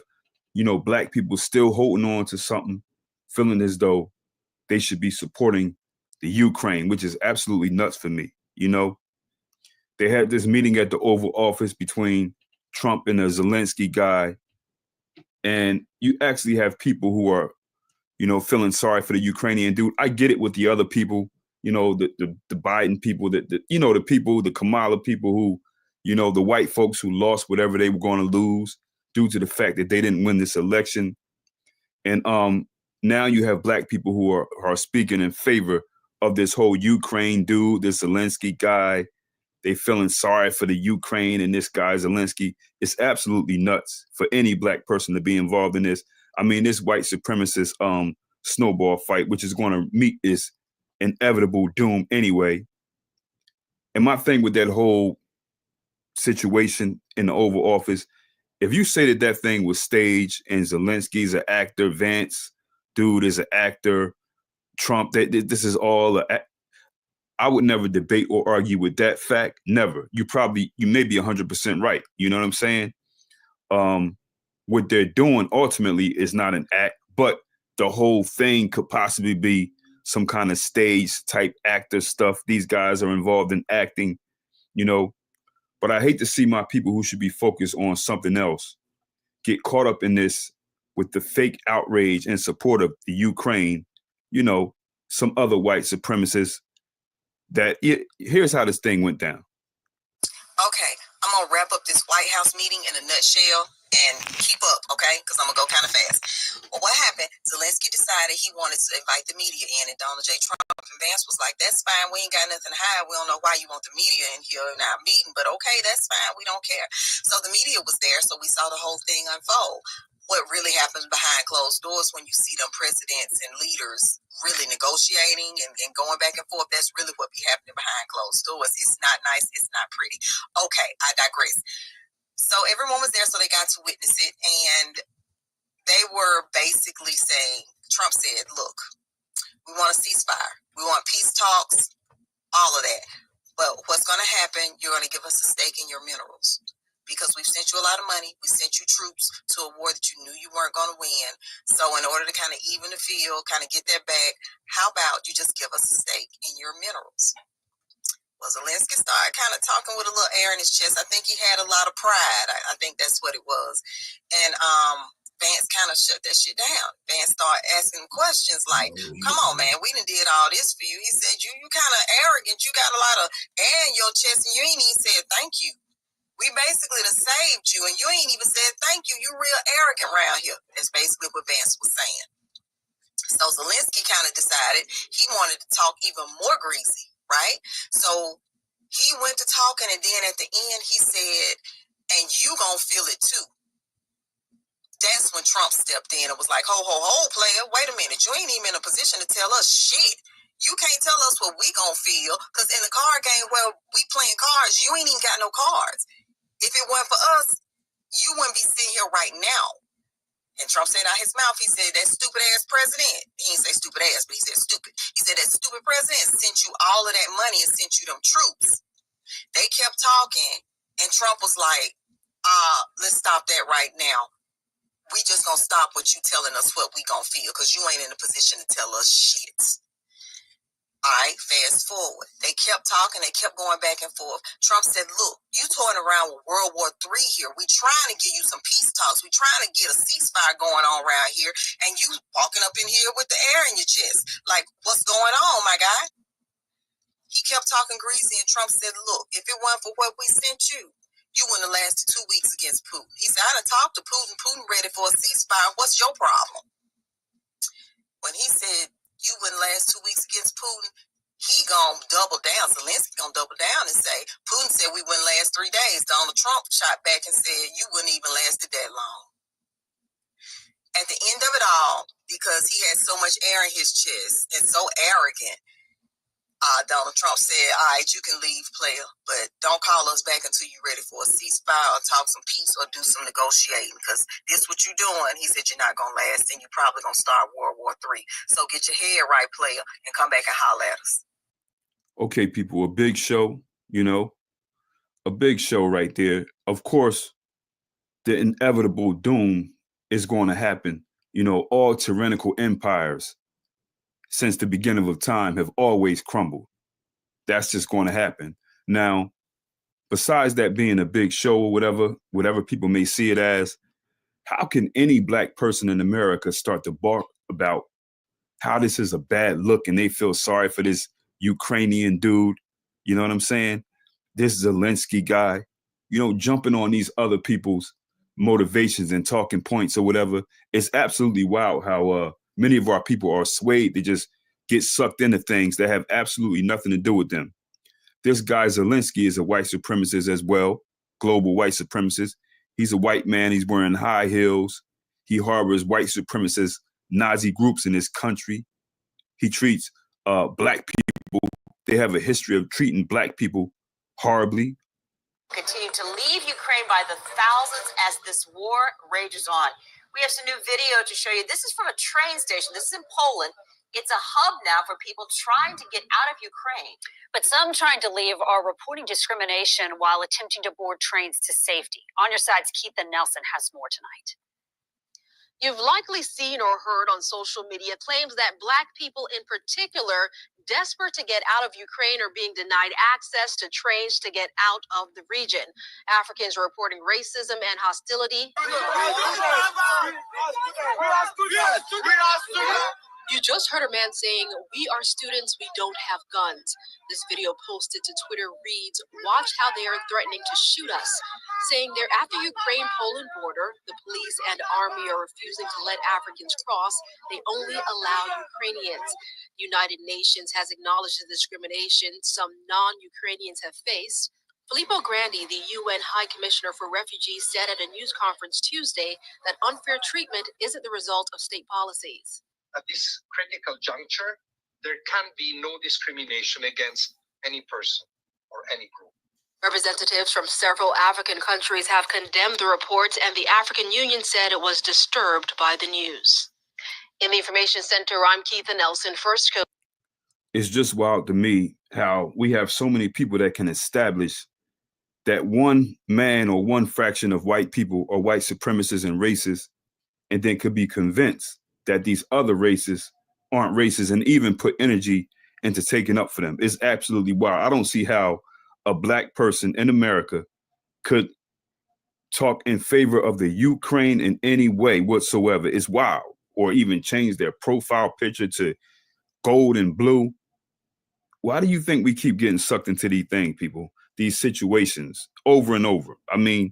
you know, black people still holding on to something, feeling as though they should be supporting the Ukraine, which is absolutely nuts for me. You know, they had this meeting at the Oval Office between Trump and the Zelensky guy. And you actually have people who are, you know, feeling sorry for the Ukrainian dude. I get it with the other people, you know, the Biden people, the people, the Kamala people who, you know, the white folks who lost whatever they were going to lose due to the fact that they didn't win this election. And now you have black people who are speaking in favor of this whole Ukraine dude, this Zelensky guy. They feeling sorry for the Ukraine and this guy Zelensky. It's absolutely nuts for any black person to be involved in this. I mean, this white supremacist snowball fight, which is going to meet its inevitable doom anyway. And my thing with that whole situation in the Oval Office, if you say that thing was staged and Zelensky's an actor, Vance, dude is an actor, Trump, this is all, I would never debate or argue with that fact. Never. You may be 100% right. You know what I'm saying? What they're doing ultimately is not an act, but the whole thing could possibly be some kind of stage type actor stuff. These guys are involved in acting, you know. But I hate to see my people who should be focused on something else get caught up in this with the fake outrage and support of the Ukraine, you know, some other white supremacists. Here's how this thing went down. Okay, I'm gonna wrap up this White House meeting in a nutshell. and keep up, okay? Because I'm going to go kind of fast. Well, what happened? Zelensky decided he wanted to invite the media in, and Donald J. Trump and Vance was like, that's fine. We ain't got nothing to hide. We don't know why you want the media in here in our meeting, but okay, that's fine. We don't care. So the media was there, so we saw the whole thing unfold. What really happens behind closed doors when you see them presidents and leaders really negotiating and going back and forth, that's really what be happening behind closed doors. It's not nice. It's not pretty. Okay, I digress. So everyone was there, so they got to witness it, and they were basically saying, Trump said, look, we want a ceasefire. We want peace talks, all of that. But what's going to happen, you're going to give us a stake in your minerals. Because we've sent you a lot of money. We sent you troops to a war that you knew you weren't going to win. So in order to kind of even the field, kind of get that back, how about you just give us a stake in your minerals? Well, Zelensky started kind of talking with a little air in his chest. I think he had a lot of pride. I think that's what it was. And Vance kind of shut that shit down. Vance started asking him questions like, come on, man, we done did all this for you. He said, you kind of arrogant. You got a lot of air in your chest and you ain't even said thank you. We basically done saved you and you ain't even said thank you. You real arrogant around here. That's basically what Vance was saying. So Zelensky kind of decided he wanted to talk even more greasy, right? So he went to talking, and then at the end he said, and you gonna feel it too. That's when Trump stepped in and was like, ho, player, wait a minute. You ain't even in a position to tell us shit. You can't tell us what we gonna feel, because in the card game, well, we playing cards, you ain't even got no cards. If it weren't for us, you wouldn't be sitting here right now. And Trump said out his mouth, he said, that stupid ass president, he didn't say stupid ass, but he said stupid. He said that stupid president sent you all of that money and sent you them troops. They kept talking, and Trump was like, let's stop that right now. We just gonna stop what you telling us what we gonna feel, because you ain't in a position to tell us shit. All right, fast forward. They kept talking. They kept going back and forth. Trump said, look, you toying around with World War III here. We trying to give you some peace talks. We trying to get a ceasefire going on around here. And you walking up in here with the air in your chest. Like, what's going on, my guy? He kept talking greasy, and Trump said, look, if it weren't for what we sent you, you wouldn't have lasted 2 weeks against Putin. He said, I done talked to Putin. Putin ready for a ceasefire. What's your problem? When he said you wouldn't last 2 weeks against Putin, he gonna double down. Zelensky gonna double down and say, Putin said we wouldn't last 3 days. Donald Trump shot back and said you wouldn't even last it that long. At the end of it all, because he had so much air in his chest and so arrogant, Donald Trump said, all right, you can leave, player, but don't call us back until you're ready for a ceasefire or talk some peace or do some negotiating, because this what you're doing. He said you're not going to last, and you're probably going to start World War III. So get your head right, player, and come back and holler at us. Okay, people, a big show, a big show right there. Of course, the inevitable doom is going to happen. All tyrannical empires since the beginning of time have always crumbled. That's just going to happen. Now, besides that being a big show or whatever people may see it as, how can any black person in America start to bark about how this is a bad look and they feel sorry for this Ukrainian dude? You know what I'm saying? This Zelensky guy, jumping on these other people's motivations and talking points or whatever. It's absolutely wild how many of our people are swayed to just get sucked into things that have absolutely nothing to do with them. This guy Zelensky is a white supremacist as well, global white supremacist. He's a white man. He's wearing high heels. He harbors white supremacist Nazi groups in his country. He treats black people. They have a history of treating black people horribly. Continue to leave Ukraine by the thousands as this war rages on. We have some new video to show you. This is from a train station. This is in Poland. It's a hub now for people trying to get out of Ukraine. But some trying to leave are reporting discrimination while attempting to board trains to safety. On your sides, Keitha Nelson has more tonight. You've likely seen or heard on social media claims that Black people in particular, desperate to get out of Ukraine, are being denied access to trains to get out of the region. Africans are reporting racism and hostility. You just heard a man saying, "We are students, we don't have guns." This video posted to Twitter reads, "Watch how they are threatening to shoot us," saying they're at the Ukraine-Poland border. The police and army are refusing to let Africans cross. They only allow Ukrainians. The United Nations has acknowledged the discrimination some non-Ukrainians have faced. Filippo Grandi, the UN High Commissioner for Refugees, said at a news conference Tuesday that unfair treatment isn't the result of state policies. At this critical juncture, there can be no discrimination against any person or any group. Representatives from several African countries have condemned the reports, and the African Union said it was disturbed by the news. In the Information Center, I'm Keitha Nelson, First Coast. It's just wild to me how we have so many people that can establish that one man or one fraction of white people are white supremacists and racists, and then could be convinced that these other races aren't racist and even put energy into taking up for them. It's absolutely wild. I don't see how a black person in America could talk in favor of the Ukraine in any way whatsoever. It's wild. Or even change their profile picture to gold and blue. Why do you think we keep getting sucked into these things, people? These situations over and over. I mean,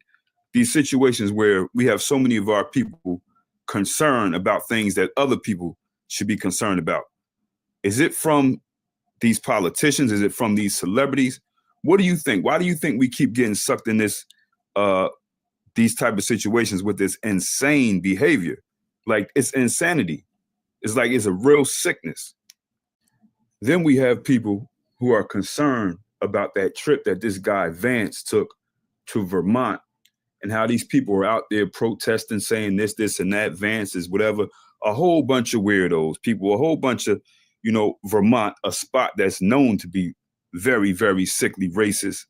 these situations where we have so many of our people concerned about things that other people should be concerned about. Is it from these politicians? Is it from these celebrities? What do you think? Why do you think we keep getting sucked in this, these type of situations with this insane behavior? Like, it's insanity. It's like it's a real sickness. Then we have people who are concerned about that trip that this guy Vance took to Vermont, and how these people are out there protesting, saying this, and that, Vance is whatever. A whole bunch of weirdos, people, a whole bunch of, Vermont, a spot that's known to be very, very sickly racist.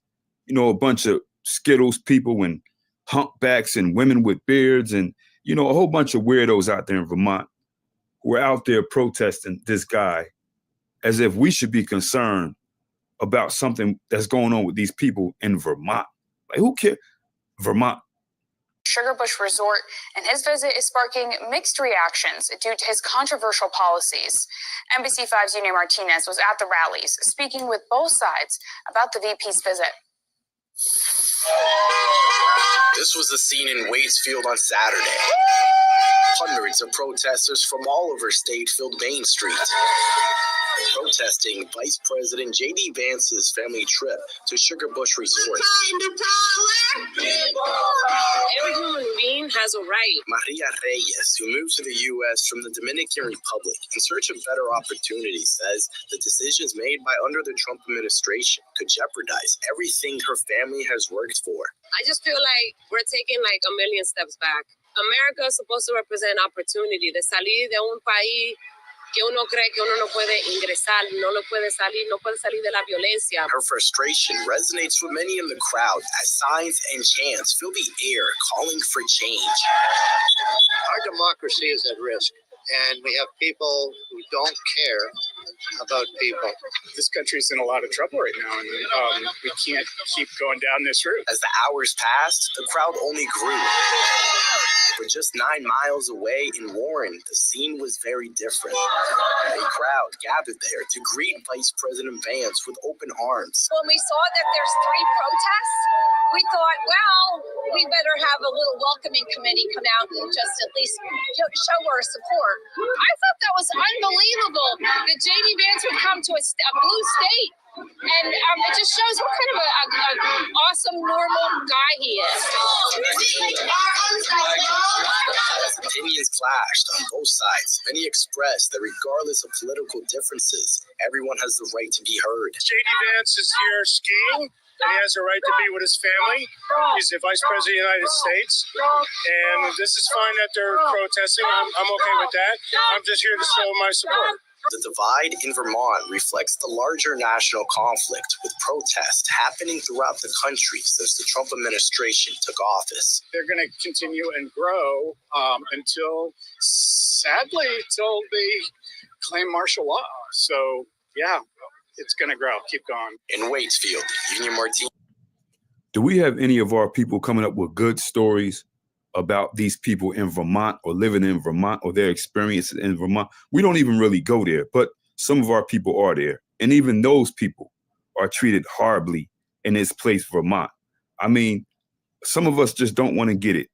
A bunch of Skittles people and humpbacks and women with beards and, a whole bunch of weirdos out there in Vermont who are out there protesting this guy as if we should be concerned about something that's going on with these people in Vermont. Like, who cares? Vermont. Sugar Bush Resort, and his visit is sparking mixed reactions due to his controversial policies. NBC5's Yune Martinez was at the rallies, speaking with both sides about the VP's visit. This was the scene in Waitsfield on Saturday. Hundreds of protesters from all over state filled Main Street, protesting Vice President J.D. Vance's family trip to Sugar Bush Resort. Every human being has a right. Maria Reyes, who moved to the U.S. from the Dominican Republic in search of better opportunities, says the decisions made by under the Trump administration could jeopardize everything her family has worked for. I just feel like we're taking like a million steps back. America is supposed to represent opportunity, de salir de un país que uno cree que uno no puede ingresar, no puede salir de la violencia. Her frustration resonates with many in the crowd as signs and chants fill the air calling for change. Our democracy is at risk, and we have people who don't care about people. This country's in a lot of trouble right now, and we can't keep going down this route. As the hours passed, the crowd only grew. But just 9 miles away in Warren, the scene was very different. A crowd gathered there to greet Vice President Vance with open arms. When we saw that there's 3 protests, we thought, well, we better have a little welcoming committee come out and just at least show our support. I thought that was unbelievable that J.D. Vance would come to a blue state. And it just shows what kind of an awesome, normal guy he is. As opinions clashed on both sides, many expressed that regardless of political differences, everyone has the right to be heard. J.D. Vance is here skiing, and he has a right to be with his family. He's the Vice President of the United States, and this is fine that they're protesting. I'm okay with that. I'm just here to show my support. The divide in Vermont reflects the larger national conflict, with protests happening throughout the country since the Trump administration took office. They're going to continue and grow until they claim martial law. So, yeah, it's going to grow. Keep going. In Waitsfield, Yune Martinez. Do we have any of our people coming up with good stories about these people in Vermont or living in Vermont or their experiences in Vermont. We don't even really go there, but some of our people are there. And even those people are treated horribly in this place, Vermont. I mean, some of us just don't want to get it.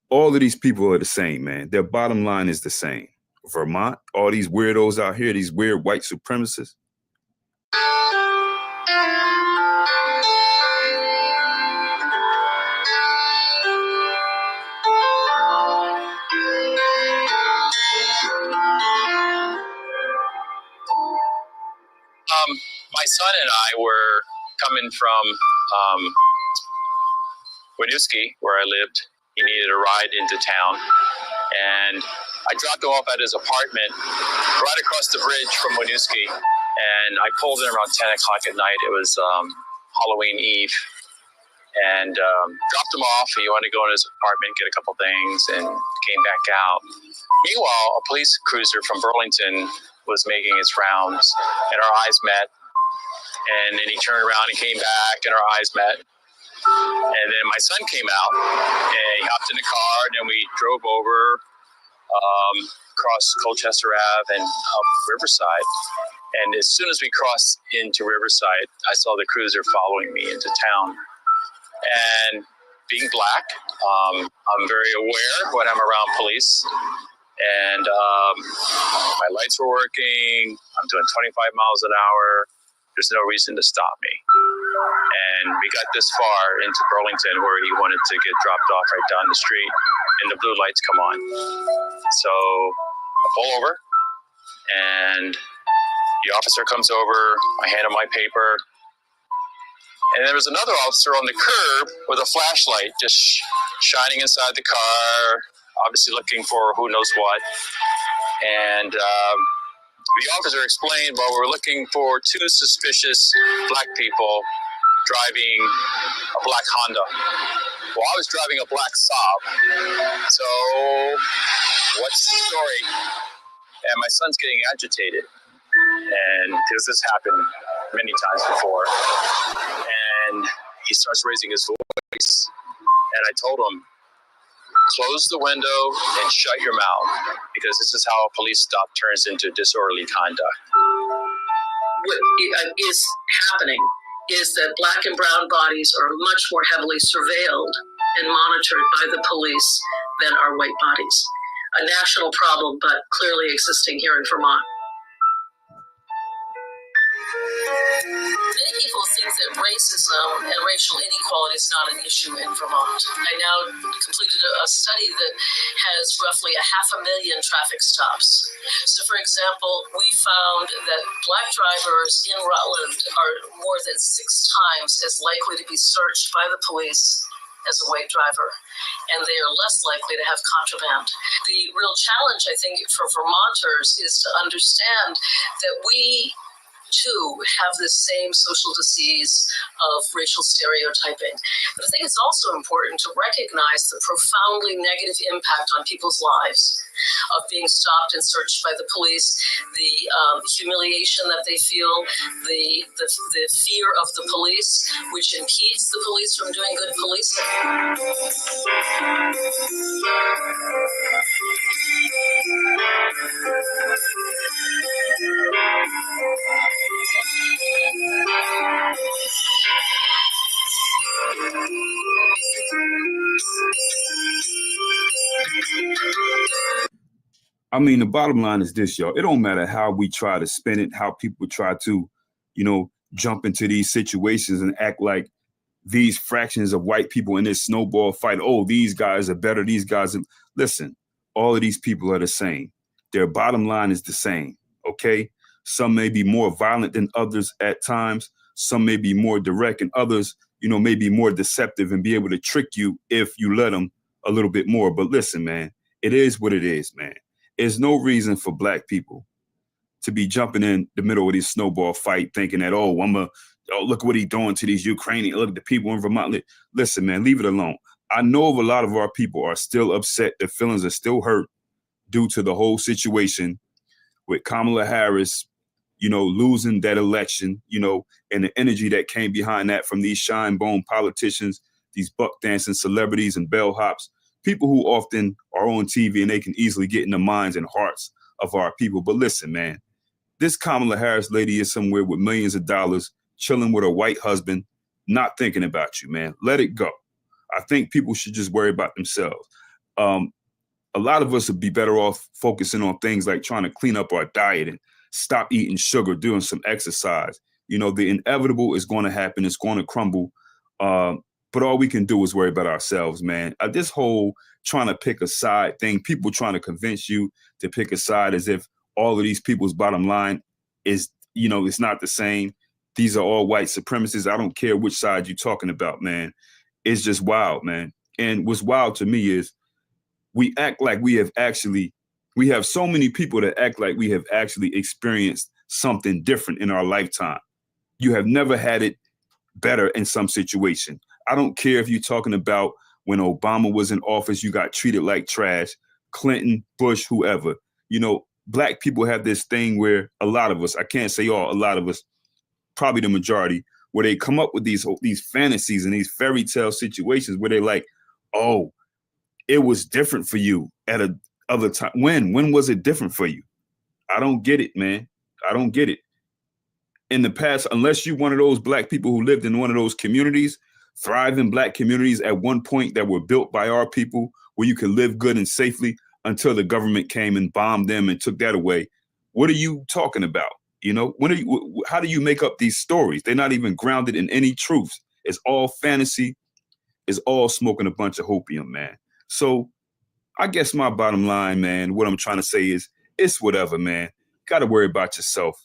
All of these people are the same, man. Their bottom line is the same. Vermont, all these weirdos out here, these weird white supremacists. My son and I were coming from Winooski, where I lived. He needed a ride into town, and I dropped him off at his apartment right across the bridge from Winooski, and I pulled in around 10 o'clock at night. It was Halloween Eve, and dropped him off. He wanted to go in his apartment, get a couple things, and came back out. Meanwhile, a police cruiser from Burlington was making its rounds, and our eyes met. And then he turned around and came back, and our eyes met. And then my son came out, and he hopped in the car, and then we drove over across Colchester Ave and up Riverside. And as soon as we crossed into Riverside, I saw the cruiser following me into town. And being black, I'm very aware when I'm around police. And my lights were working. I'm doing 25 miles an hour. There's no reason to stop me. And we got this far into Burlington where he wanted to get dropped off right down the street, and the blue lights come on. So I pull over, and the officer comes over. I hand him my paper. And there was another officer on the curb with a flashlight just shining inside the car, obviously looking for who knows what. And the officer explained, well, we're looking for two suspicious black people driving a black Honda. Well, I was driving a black Saab. So what's the story? And my son's getting agitated. And because this happened many times before. And he starts raising his voice. And I told him, close the window and shut your mouth, because this is how a police stop turns into disorderly conduct. What is happening is that black and brown bodies are much more heavily surveilled and monitored by the police than are white bodies. A national problem, but clearly existing here in Vermont. Many people think that racism and racial inequality is not an issue in Vermont. I now completed a study that has roughly 500,000 traffic stops. So, for example, we found that black drivers in Rutland are more than 6 times as likely to be searched by the police as a white driver, and they are less likely to have contraband. The real challenge, I think, for Vermonters is to understand that we too have this same social disease of racial stereotyping. But I think it's also important to recognize the profoundly negative impact on people's lives of being stopped and searched by the police, the humiliation that they feel, the fear of the police, which impedes the police from doing good policing. I mean, the bottom line is this, y'all. It don't matter how we try to spin it, how people try to, jump into these situations and act like these fractions of white people in this snowball fight. Oh, these guys are better. These guys are... Listen, all of these people are the same. Their bottom line is the same, okay? Some may be more violent than others at times. Some may be more direct, and others, may be more deceptive and be able to trick you if you let them a little bit more. But listen, man, it is what it is, man. There's no reason for black people to be jumping in the middle of this snowball fight thinking that, look what he's doing to these Ukrainians. Look at the people in Vermont. Listen, man, leave it alone. I know a lot of our people are still upset. Their feelings are still hurt due to the whole situation with Kamala Harris, losing that election, and the energy that came behind that from these shine bone politicians, these buck dancing celebrities and bellhops. people who often are on TV and they can easily get in the minds and hearts of our people. But listen, man, this Kamala Harris lady is somewhere with millions of dollars, chilling with her white husband, not thinking about you, man. Let it go. I think people should just worry about themselves. A lot of us would be better off focusing on things like trying to clean up our diet and stop eating sugar, doing some exercise. You know, the inevitable is going to happen. It's going to crumble. But all we can do is worry about ourselves, man. This whole trying to pick a side thing, people trying to convince you to pick a side as if all of these people's bottom line is, you know, it's not the same. These are all white supremacists. I don't care which side you're talking about, man. It's just wild, man. And what's wild to me is we act like we have so many people that act like we have actually experienced something different in our lifetime. You have never had it better in some situation. I don't care if you're talking about when Obama was in office, you got treated like trash, Clinton, Bush, whoever. You know, black people have this thing where a lot of us, I can't say all, a lot of us, probably the majority, where they come up with these fantasies and these fairy tale situations where they're like, oh, it was different for you at a other time. When was it different for you? I don't get it, man. I don't get it. In the past, unless you're one of those black people who lived in one of those communities, thriving black communities at one point that were built by our people, where you could live good and safely until the government came and bombed them and took that away. What are you talking about? You know, how do you make up these stories? They're not even grounded in any truth. It's all fantasy. It's all smoking a bunch of hopium, man. So I guess my bottom line, man, what I'm trying to say is it's whatever, man. Got to worry about yourself.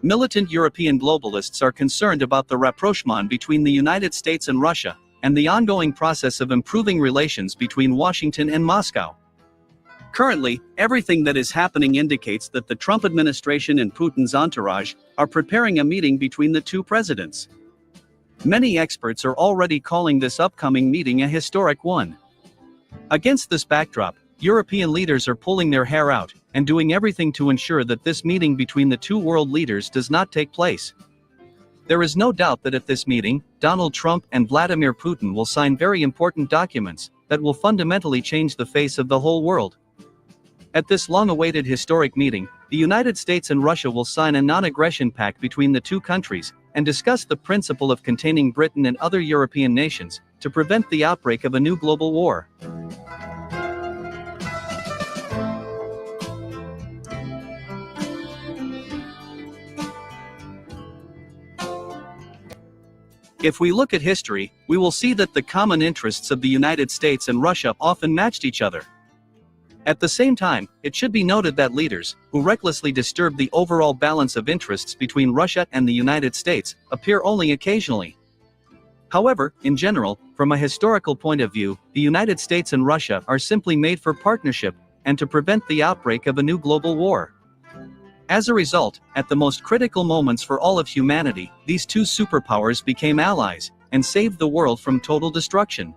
Militant European globalists are concerned about the rapprochement between the United States and Russia, and the ongoing process of improving relations between Washington and Moscow. Currently, everything that is happening indicates that the Trump administration and Putin's entourage are preparing a meeting between the two presidents. Many experts are already calling this upcoming meeting a historic one. Against this backdrop, European leaders are pulling their hair out and doing everything to ensure that this meeting between the two world leaders does not take place. There is no doubt that at this meeting, Donald Trump and Vladimir Putin will sign very important documents that will fundamentally change the face of the whole world. At this long-awaited historic meeting, the United States and Russia will sign a non-aggression pact between the two countries and discuss the principle of containing Britain and other European nations to prevent the outbreak of a new global war. If we look at history, we will see that the common interests of the United States and Russia often matched each other. At the same time, it should be noted that leaders, who recklessly disturb the overall balance of interests between Russia and the United States, appear only occasionally. However, in general, from a historical point of view, the United States and Russia are simply made for partnership, and to prevent the outbreak of a new global war. As a result, at the most critical moments for all of humanity, these two superpowers became allies, and saved the world from total destruction.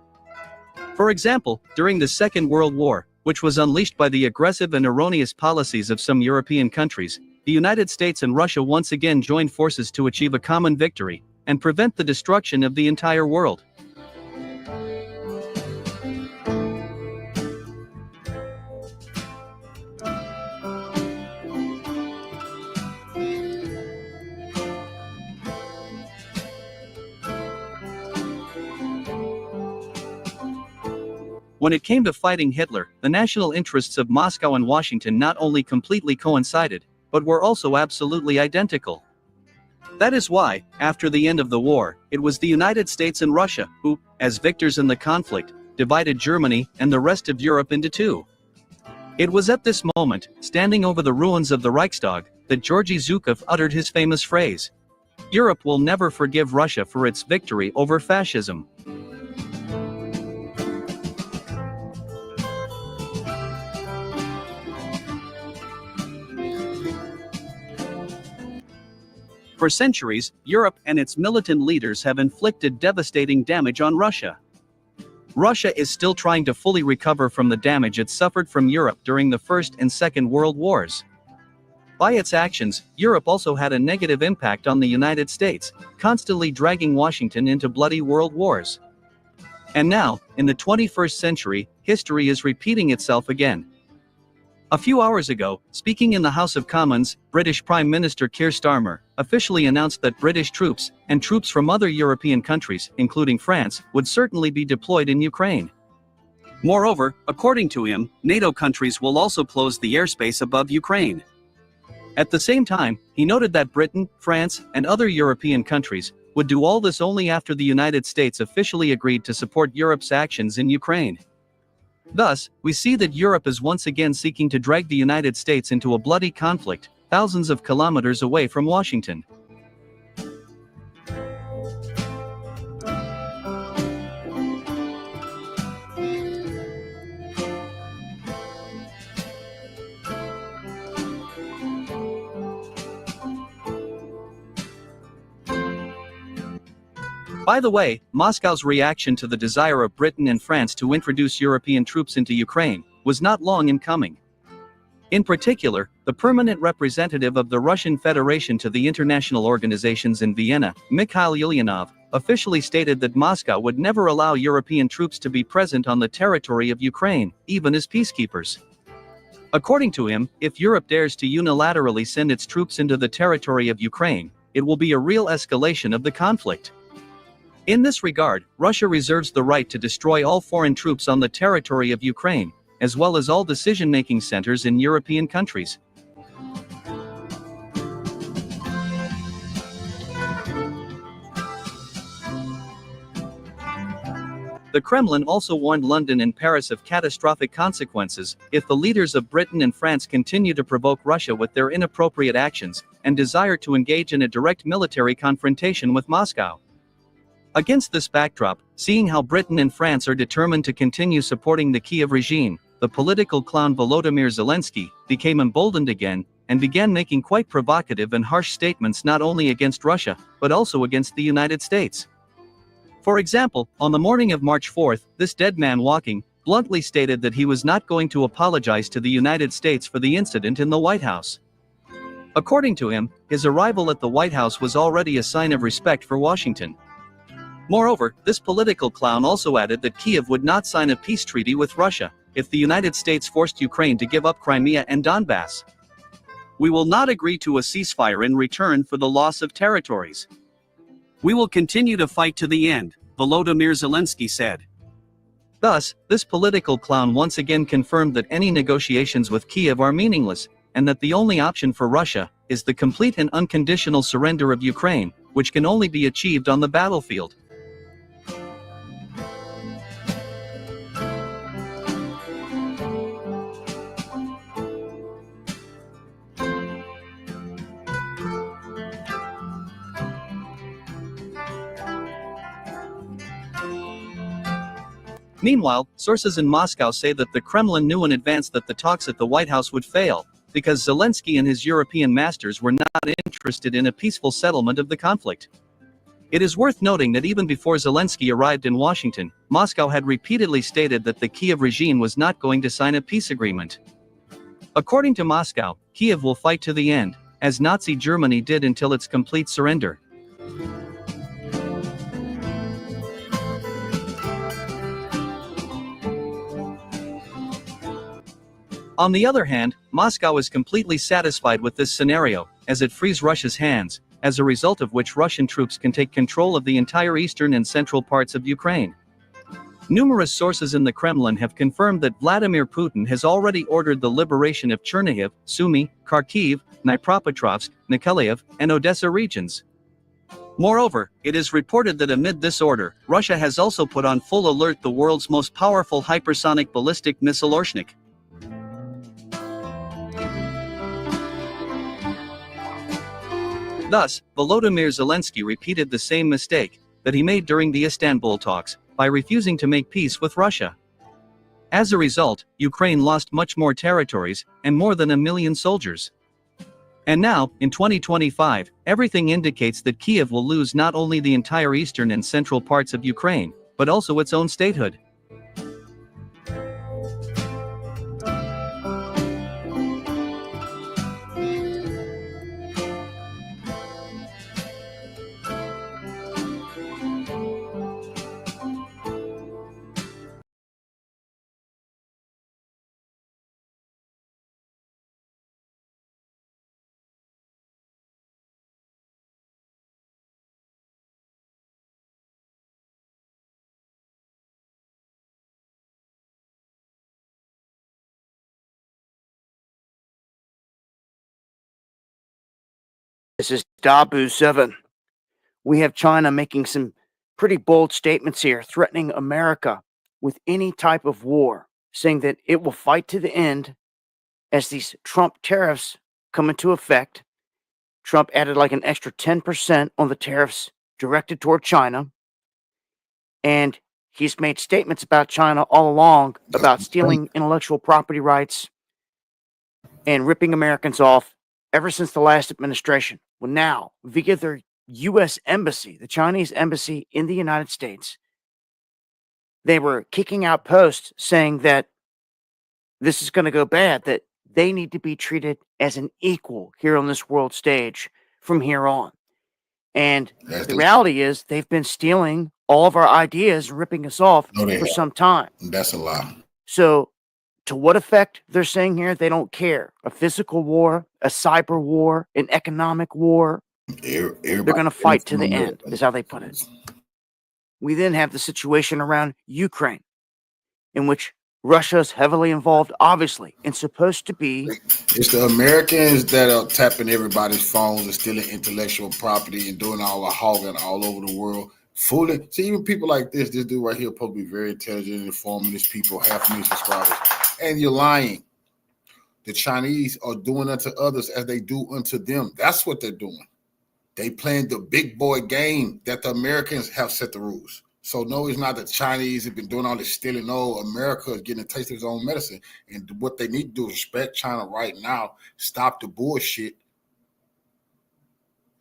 For example, during the Second World War, which was unleashed by the aggressive and erroneous policies of some European countries, the United States and Russia once again joined forces to achieve a common victory, and prevent the destruction of the entire world. When it came to fighting Hitler, the national interests of Moscow and Washington not only completely coincided, but were also absolutely identical. That is why, after the end of the war, it was the United States and Russia who, as victors in the conflict, divided Germany and the rest of Europe into two. It was at this moment, standing over the ruins of the Reichstag, that Georgy Zhukov uttered his famous phrase, "Europe will never forgive Russia for its victory over fascism." For centuries, Europe and its militant leaders have inflicted devastating damage on Russia. Russia is still trying to fully recover from the damage it suffered from Europe during the First and Second World Wars. By its actions, Europe also had a negative impact on the United States, constantly dragging Washington into bloody world wars. And now, in the 21st century, history is repeating itself again. A few hours ago, speaking in the House of Commons, British Prime Minister Keir Starmer officially announced that British troops, and troops from other European countries, including France, would certainly be deployed in Ukraine. Moreover, according to him, NATO countries will also close the airspace above Ukraine. At the same time, he noted that Britain, France, and other European countries would do all this only after the United States officially agreed to support Europe's actions in Ukraine. Thus, we see that Europe is once again seeking to drag the United States into a bloody conflict, thousands of kilometers away from Washington. By the way, Moscow's reaction to the desire of Britain and France to introduce European troops into Ukraine was not long in coming. In particular, the permanent representative of the Russian Federation to the international organizations in Vienna, Mikhail Ulyanov, officially stated that Moscow would never allow European troops to be present on the territory of Ukraine, even as peacekeepers. According to him, if Europe dares to unilaterally send its troops into the territory of Ukraine, it will be a real escalation of the conflict. In this regard, Russia reserves the right to destroy all foreign troops on the territory of Ukraine, as well as all decision-making centers in European countries. The Kremlin also warned London and Paris of catastrophic consequences if the leaders of Britain and France continue to provoke Russia with their inappropriate actions and desire to engage in a direct military confrontation with Moscow. Against this backdrop, seeing how Britain and France are determined to continue supporting the Kiev regime, the political clown Volodymyr Zelensky became emboldened again and began making quite provocative and harsh statements not only against Russia, but also against the United States. For example, on the morning of March 4th, this dead man walking bluntly stated that he was not going to apologize to the United States for the incident in the White House. According to him, his arrival at the White House was already a sign of respect for Washington. Moreover, this political clown also added that Kiev would not sign a peace treaty with Russia if the United States forced Ukraine to give up Crimea and Donbass. We will not agree to a ceasefire in return for the loss of territories. We will continue to fight to the end, Volodymyr Zelensky said. Thus, this political clown once again confirmed that any negotiations with Kiev are meaningless, and that the only option for Russia is the complete and unconditional surrender of Ukraine, which can only be achieved on the battlefield. Meanwhile, sources in Moscow say that the Kremlin knew in advance that the talks at the White House would fail, because Zelensky and his European masters were not interested in a peaceful settlement of the conflict. It is worth noting that even before Zelensky arrived in Washington, Moscow had repeatedly stated that the Kiev regime was not going to sign a peace agreement. According to Moscow, Kiev will fight to the end, as Nazi Germany did until its complete surrender. On the other hand, Moscow is completely satisfied with this scenario, as it frees Russia's hands, as a result of which Russian troops can take control of the entire eastern and central parts of Ukraine. Numerous sources in the Kremlin have confirmed that Vladimir Putin has already ordered the liberation of Chernihiv, Sumy, Kharkiv, Dnipropetrovsk, Nikolaev, and Odessa regions. Moreover, it is reported that amid this order, Russia has also put on full alert the world's most powerful hypersonic ballistic missile Orshnik. Thus, Volodymyr Zelensky repeated the same mistake that he made during the Istanbul talks by refusing to make peace with Russia. As a result, Ukraine lost much more territories and more than 1 million soldiers. And now, in 2025, everything indicates that Kiev will lose not only the entire eastern and central parts of Ukraine, but also its own statehood. This is Dabu7. We have China making some pretty bold statements here, threatening America with any type of war, saying that it will fight to the end as these Trump tariffs come into effect. Trump added like an extra 10% on the tariffs directed toward China. And he's made statements about China all along about stealing intellectual property rights and ripping Americans off ever since the last administration. Well, now, via their U.S. embassy, the Chinese embassy in the United States, they were kicking out posts saying that this is going to go bad, that they need to be treated as an equal here on this world stage from here on. And the reality is they've been stealing all of our ideas, ripping us off for some time. That's a lie. So to what effect they're saying here, they don't care. A physical war, a cyber war, an economic war. They're going to fight to the end, is how they put it. We then have the situation around Ukraine, in which Russia is heavily involved, obviously, and supposed to be. It's the Americans that are tapping everybody's phones and stealing intellectual property and doing all the hogging all over the world. Fooling. See, even people like this dude right here probably be very intelligent and informing these people, 500,000 subscribers. And you're lying. The Chinese are doing unto others as they do unto them. That's what they're doing. They playing the big boy game that the Americans have set the rules. So no, it's not the Chinese have been doing all this stealing. No, America is getting a taste of its own medicine. And what they need to do is respect China right now. Stop the bullshit.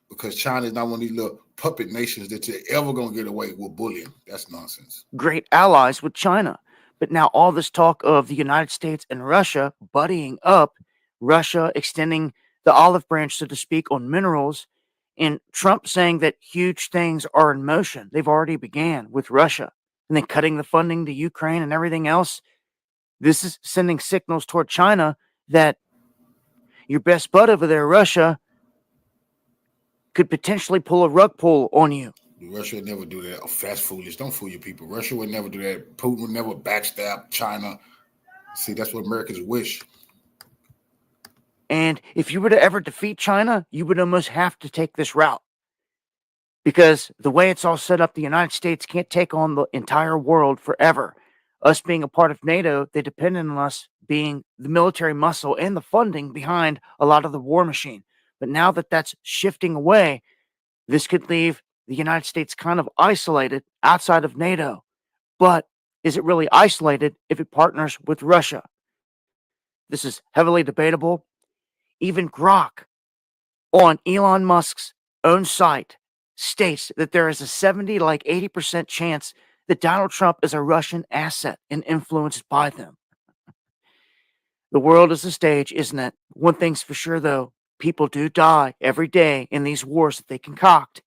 Because China is not one of these little puppet nations that you're ever going to get away with bullying. That's nonsense. Great allies with China. But now all this talk of the United States and Russia buddying up, Russia extending the olive branch, so to speak, on minerals, and Trump saying that huge things are in motion. They've already began with Russia, and then cutting the funding to Ukraine and everything else. This is sending signals toward China that your best bud over there, Russia, could potentially pull a rug pull on you. Russia would never do that. Oh, that's foolish. Don't fool your people. Russia would never do that. Putin would never backstab China. See, that's what Americans wish. And if you were to ever defeat China, you would almost have to take this route. Because the way it's all set up, the United States can't take on the entire world forever. Us being a part of NATO, they depend on us being the military muscle and the funding behind a lot of the war machine. But now that that's shifting away, this could leave the United States kind of isolated outside of NATO. But is it really isolated if it partners with Russia? This is heavily debatable. Even Grok on Elon Musk's own site states that there is a 70 to like 80% chance that Donald Trump is a Russian asset and influenced by them. The world is a stage, isn't it? One thing's for sure, though. People do die every day in these wars that they concoct.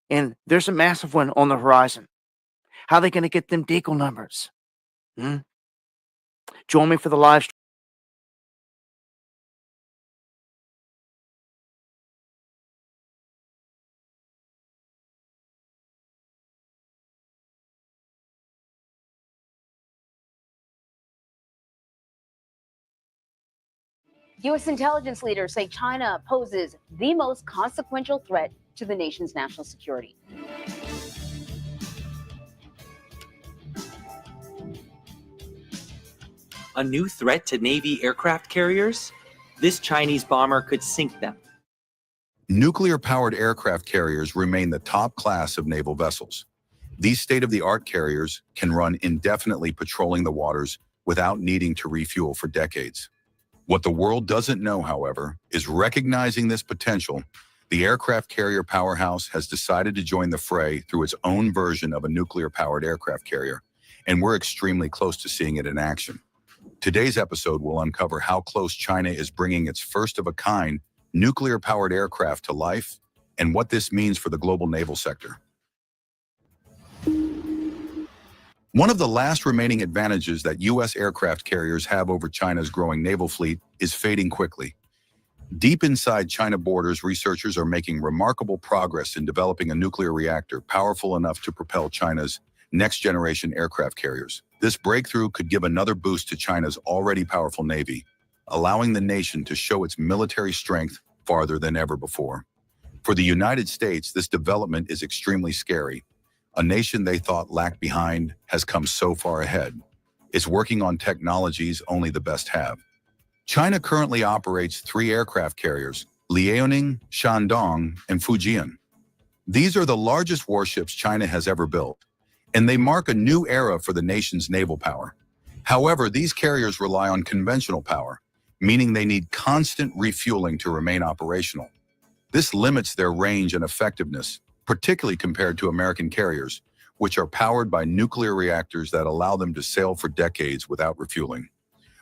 And there's a massive one on the horizon. How are they going to get them decal numbers? Join me for the live stream. U.S. intelligence leaders say China poses the most consequential threat to the nation's national security. A new threat to Navy aircraft carriers? This Chinese bomber could sink them. Nuclear-powered aircraft carriers remain the top class of naval vessels. These state-of-the-art carriers can run indefinitely patrolling the waters without needing to refuel for decades. What the world doesn't know, however, is recognizing this potential, the aircraft carrier powerhouse has decided to join the fray through its own version of a nuclear-powered aircraft carrier, and we're extremely close to seeing it in action. Today's episode will uncover how close China is bringing its first-of-a-kind nuclear-powered aircraft to life and what this means for the global naval sector. One of the last remaining advantages that U.S. aircraft carriers have over China's growing naval fleet is fading quickly. Deep inside China borders, researchers are making remarkable progress in developing a nuclear reactor powerful enough to propel China's next-generation aircraft carriers. This breakthrough could give another boost to China's already powerful navy, allowing the nation to show its military strength farther than ever before. For the United States, this development is extremely scary. A nation they thought lagged behind has come so far ahead. It's working on technologies only the best have. China currently operates 3 aircraft carriers, Liaoning, Shandong, and Fujian. These are the largest warships China has ever built, and they mark a new era for the nation's naval power. However, these carriers rely on conventional power, meaning they need constant refueling to remain operational. This limits their range and effectiveness, particularly compared to American carriers, which are powered by nuclear reactors that allow them to sail for decades without refueling.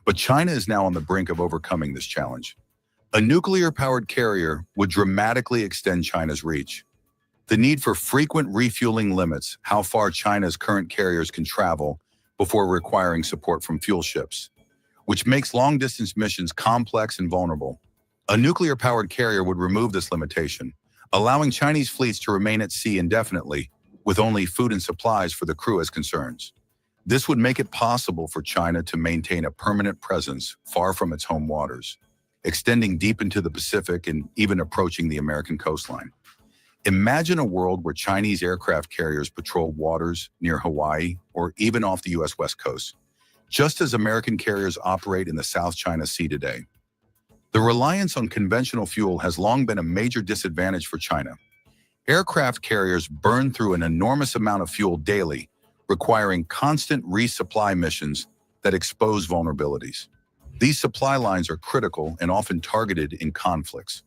But China is now on the brink of overcoming this challenge. A nuclear-powered carrier would dramatically extend China's reach. The need for frequent refueling limits how far China's current carriers can travel before requiring support from fuel ships, which makes long-distance missions complex and vulnerable. A nuclear-powered carrier would remove this limitation, allowing Chinese fleets to remain at sea indefinitely, with only food and supplies for the crew as concerns. This would make it possible for China to maintain a permanent presence far from its home waters, extending deep into the Pacific and even approaching the American coastline. Imagine a world where Chinese aircraft carriers patrol waters near Hawaii or even off the U.S. West Coast, just as American carriers operate in the South China Sea today. The reliance on conventional fuel has long been a major disadvantage for China. Aircraft carriers burn through an enormous amount of fuel daily, requiring constant resupply missions that expose vulnerabilities. These supply lines are critical and often targeted in conflicts.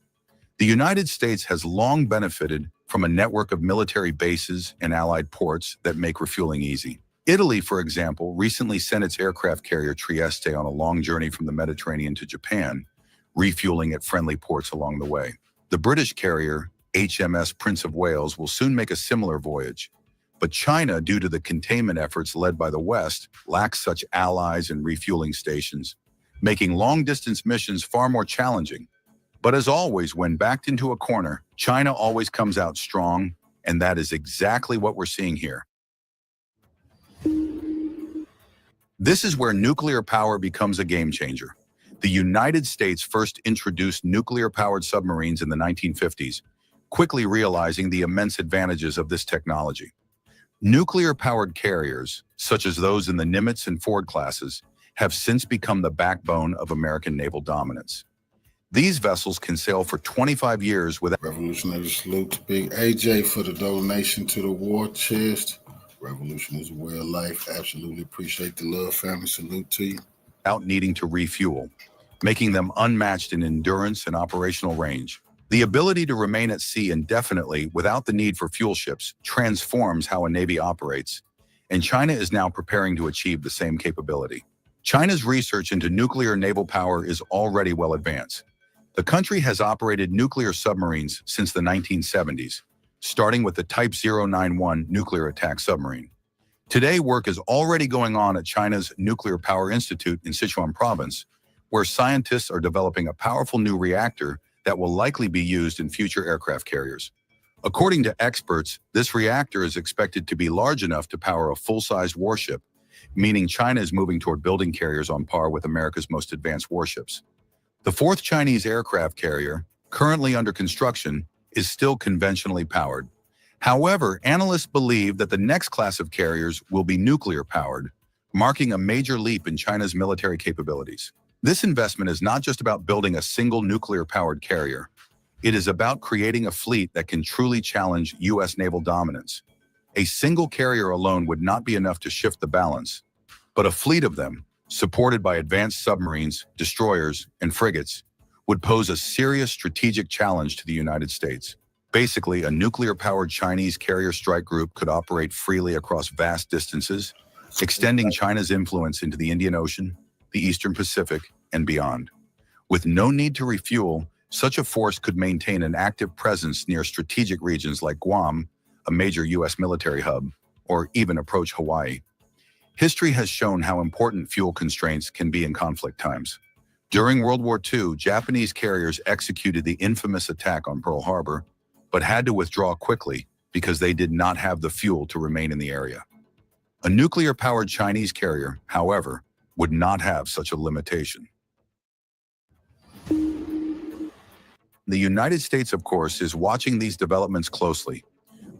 The United States has long benefited from a network of military bases and allied ports that make refueling easy. Italy, for example, recently sent its aircraft carrier Trieste on a long journey from the Mediterranean to Japan, refueling at friendly ports along the way. The British carrier HMS Prince of Wales will soon make a similar voyage. But China, due to the containment efforts led by the West, lacks such allies and refueling stations, making long-distance missions far more challenging. But as always, when backed into a corner, China always comes out strong, and that is exactly what we're seeing here. This is where nuclear power becomes a game changer. The United States first introduced nuclear-powered submarines in the 1950s, quickly realizing the immense advantages of this technology. Nuclear-powered carriers, such as those in the Nimitz and Ford classes, have since become the backbone of American naval dominance. These vessels can sail for 25 years without... Revolutionary salute to Big AJ for the donation to the war chest. Revolution is a way of life. Absolutely appreciate the love, family. Salute to you. ...without needing to refuel, making them unmatched in endurance and operational range. The ability to remain at sea indefinitely without the need for fuel ships transforms how a navy operates, and China is now preparing to achieve the same capability. China's research into nuclear naval power is already well advanced. The country has operated nuclear submarines since the 1970s, starting with the Type 091 nuclear attack submarine. Today, work is already going on at China's Nuclear Power Institute in Sichuan province, where scientists are developing a powerful new reactor that will likely be used in future aircraft carriers. According to experts, this reactor is expected to be large enough to power a full-sized warship, meaning China is moving toward building carriers on par with America's most advanced warships. The fourth Chinese aircraft carrier, currently under construction, is still conventionally powered. However, analysts believe that the next class of carriers will be nuclear-powered, marking a major leap in China's military capabilities. This investment is not just about building a single nuclear-powered carrier. It is about creating a fleet that can truly challenge U.S. naval dominance. A single carrier alone would not be enough to shift the balance, but a fleet of them, supported by advanced submarines, destroyers, and frigates, would pose a serious strategic challenge to the United States. Basically, a nuclear-powered Chinese carrier strike group could operate freely across vast distances, extending China's influence into the Indian Ocean, the Eastern Pacific, and beyond. With no need to refuel, such a force could maintain an active presence near strategic regions like Guam, a major U.S. military hub, or even approach Hawaii. History has shown how important fuel constraints can be in conflict times. During World War II, Japanese carriers executed the infamous attack on Pearl Harbor, but had to withdraw quickly because they did not have the fuel to remain in the area. A nuclear-powered Chinese carrier, however, would not have such a limitation. The United States, of course, is watching these developments closely.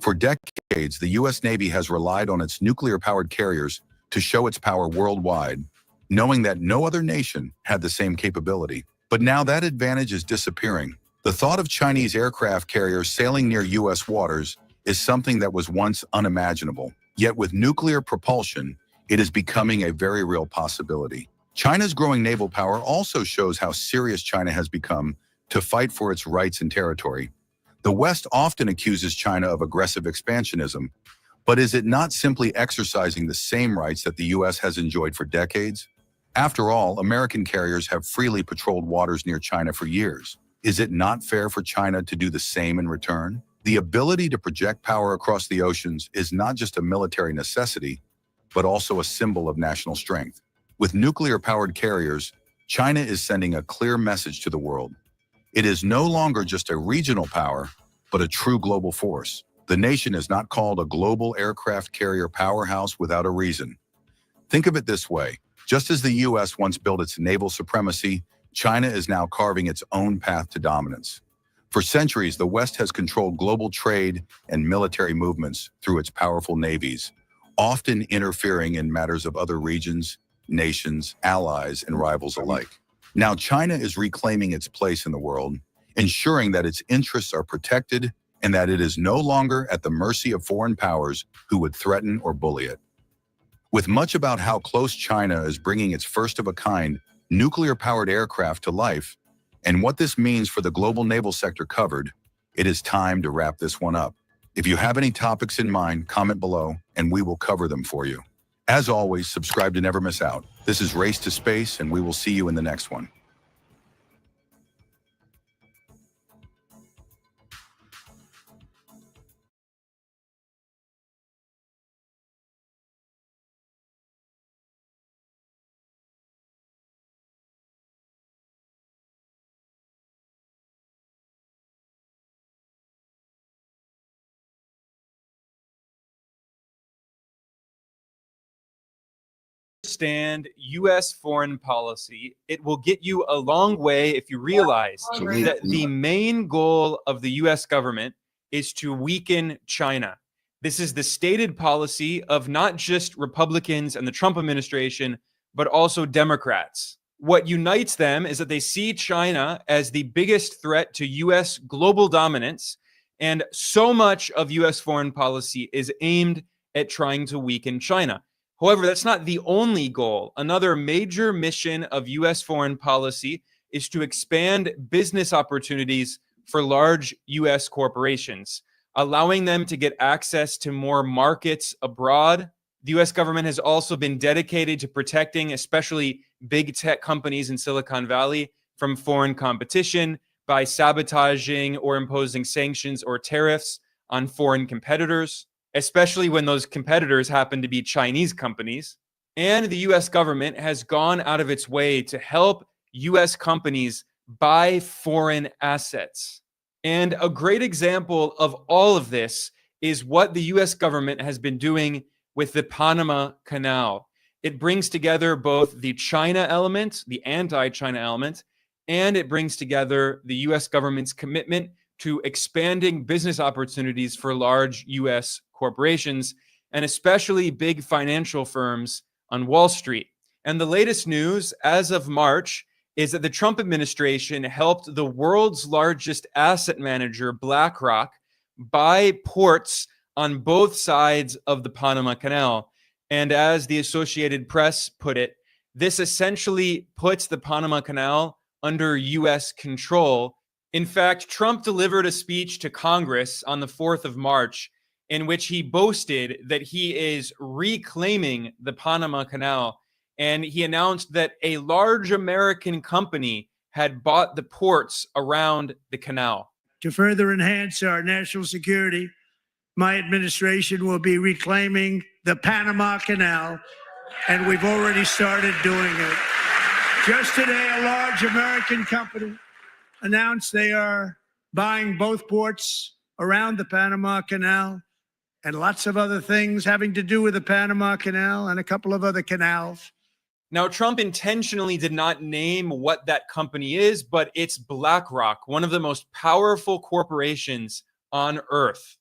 For decades, the U.S. Navy has relied on its nuclear-powered carriers to show its power worldwide, knowing that no other nation had the same capability. But now that advantage is disappearing. The thought of Chinese aircraft carriers sailing near U.S. waters is something that was once unimaginable. Yet with nuclear propulsion, it is becoming a very real possibility. China's growing naval power also shows how serious China has become to fight for its rights and territory. The West often accuses China of aggressive expansionism, but is it not simply exercising the same rights that the U.S. has enjoyed for decades? After all, American carriers have freely patrolled waters near China for years. Is it not fair for China to do the same in return? The ability to project power across the oceans is not just a military necessity, but also a symbol of national strength. With nuclear-powered carriers, China is sending a clear message to the world. It is no longer just a regional power, but a true global force. The nation is not called a global aircraft carrier powerhouse without a reason. Think of it this way. Just as the U.S. once built its naval supremacy, China is now carving its own path to dominance. For centuries, the West has controlled global trade and military movements through its powerful navies, often interfering in matters of other regions, nations, allies, and rivals alike. Now, China is reclaiming its place in the world, ensuring that its interests are protected and that it is no longer at the mercy of foreign powers who would threaten or bully it. With much about how close China is bringing its first-of-a-kind nuclear-powered aircraft to life, and what this means for the global naval sector covered, it is time to wrap this one up. If you have any topics in mind, comment below, and we will cover them for you. As always, subscribe to never miss out. This is Race to Space, and we will see you in the next one. Understand U.S. foreign policy, it will get you a long way if you realize that the main goal of the U.S. government is to weaken China. This is the stated policy of not just Republicans and the Trump administration, but also Democrats. What unites them is that they see China as the biggest threat to U.S. global dominance, and so much of U.S. foreign policy is aimed at trying to weaken China. However, that's not the only goal. Another major mission of U.S. foreign policy is to expand business opportunities for large U.S. corporations, allowing them to get access to more markets abroad. The U.S. government has also been dedicated to protecting especially big tech companies in Silicon Valley from foreign competition by sabotaging or imposing sanctions or tariffs on foreign competitors, especially when those competitors happen to be Chinese companies. And the U.S. government has gone out of its way to help U.S. companies buy foreign assets. And a great example of all of this is what the U.S. government has been doing with the Panama Canal. It brings together both the China element, the anti-China element, and it brings together the U.S. government's commitment to expanding business opportunities for large U.S. corporations, and especially big financial firms on Wall Street. And the latest news, as of March, is that the Trump administration helped the world's largest asset manager, BlackRock, buy ports on both sides of the Panama Canal. And as the Associated Press put it, this essentially puts the Panama Canal under U.S. control. In fact, Trump delivered a speech to Congress on the 4th of March in which he boasted that he is reclaiming the Panama Canal. And he announced that a large American company had bought the ports around the canal. To further enhance our national security, my administration will be reclaiming the Panama Canal, and we've already started doing it. Just today, a large American company announced they are buying both ports around the Panama Canal and lots of other things having to do with the Panama Canal and a couple of other canals. Now, Trump intentionally did not name what that company is, but it's BlackRock, one of the most powerful corporations on earth.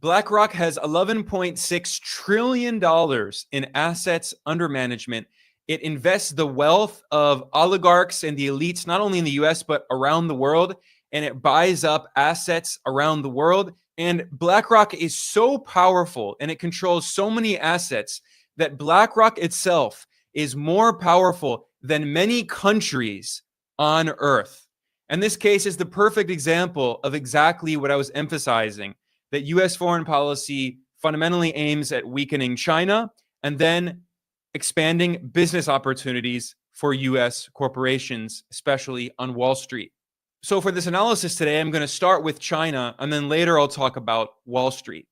BlackRock has $11.6 trillion in assets under management. It invests the wealth of oligarchs and the elites, not only in the US, but around the world, and it buys up assets around the world. And BlackRock is so powerful and it controls so many assets that BlackRock itself is more powerful than many countries on earth. And this case is the perfect example of exactly what I was emphasizing, that U.S. foreign policy fundamentally aims at weakening China and then expanding business opportunities for U.S. corporations, especially on Wall Street. So for this analysis today, I'm going to start with China, and then later I'll talk about Wall Street.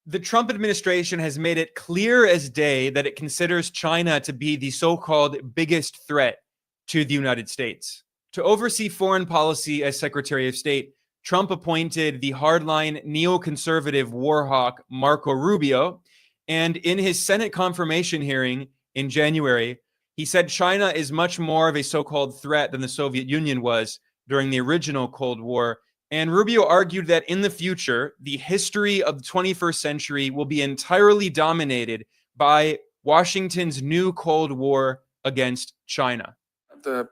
The Trump administration has made it clear as day that it considers China to be the so-called biggest threat to the United States. To oversee foreign policy as Secretary of State, Trump appointed the hardline neoconservative war hawk Marco Rubio, and in his Senate confirmation hearing in January, he said China is much more of a so-called threat than the Soviet Union was during the original Cold War. And Rubio argued that in the future, the history of the 21st century will be entirely dominated by Washington's new Cold War against China. The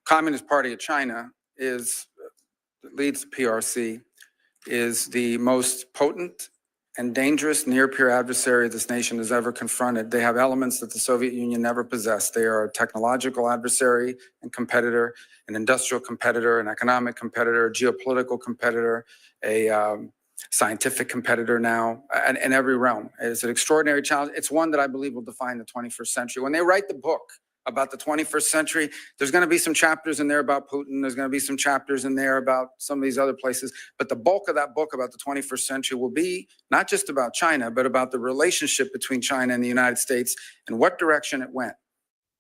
Communist Party of China leads the PRC, is the most potent and dangerous near-peer adversary this nation has ever confronted. They have elements that the Soviet Union never possessed. They are a technological adversary and competitor, an industrial competitor, an economic competitor, a geopolitical competitor, a scientific competitor now, in every realm. It's an extraordinary challenge. It's one that I believe will define the 21st century. When they write the book about the 21st century, there's going to be some chapters in there about Putin. There's going to be some chapters in there about some of these other places. But the bulk of that book about the 21st century will be not just about China, but about the relationship between China and the United States and what direction it went.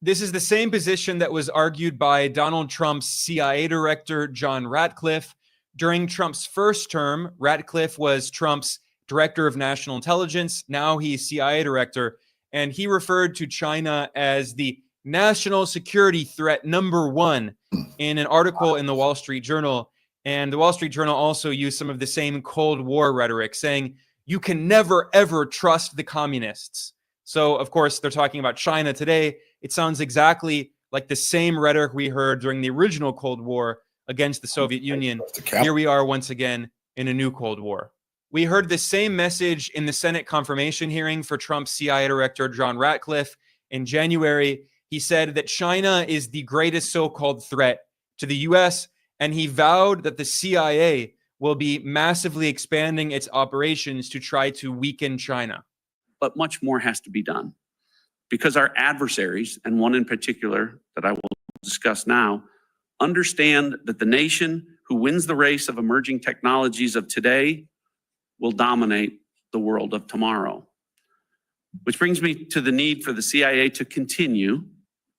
This is the same position that was argued by Donald Trump's CIA director, John Ratcliffe. During Trump's first term, Ratcliffe was Trump's director of national intelligence. Now he's CIA director. And he referred to China as the national security threat number one in an article in the Wall Street Journal. And the Wall Street Journal also used some of the same Cold War rhetoric, saying you can never, ever trust the communists. So, of course, they're talking about China today. It sounds exactly like the same rhetoric we heard during the original Cold War against the Soviet Union. Here we are once again in a new Cold War. We heard the same message in the Senate confirmation hearing for Trump's CIA director, John Ratcliffe, in January. He said that China is the greatest so-called threat to the U.S., and he vowed that the CIA will be massively expanding its operations to try to weaken China. But much more has to be done because our adversaries, and one in particular that I will discuss now, understand that the nation who wins the race of emerging technologies of today will dominate the world of tomorrow. Which brings me to the need for the CIA to continue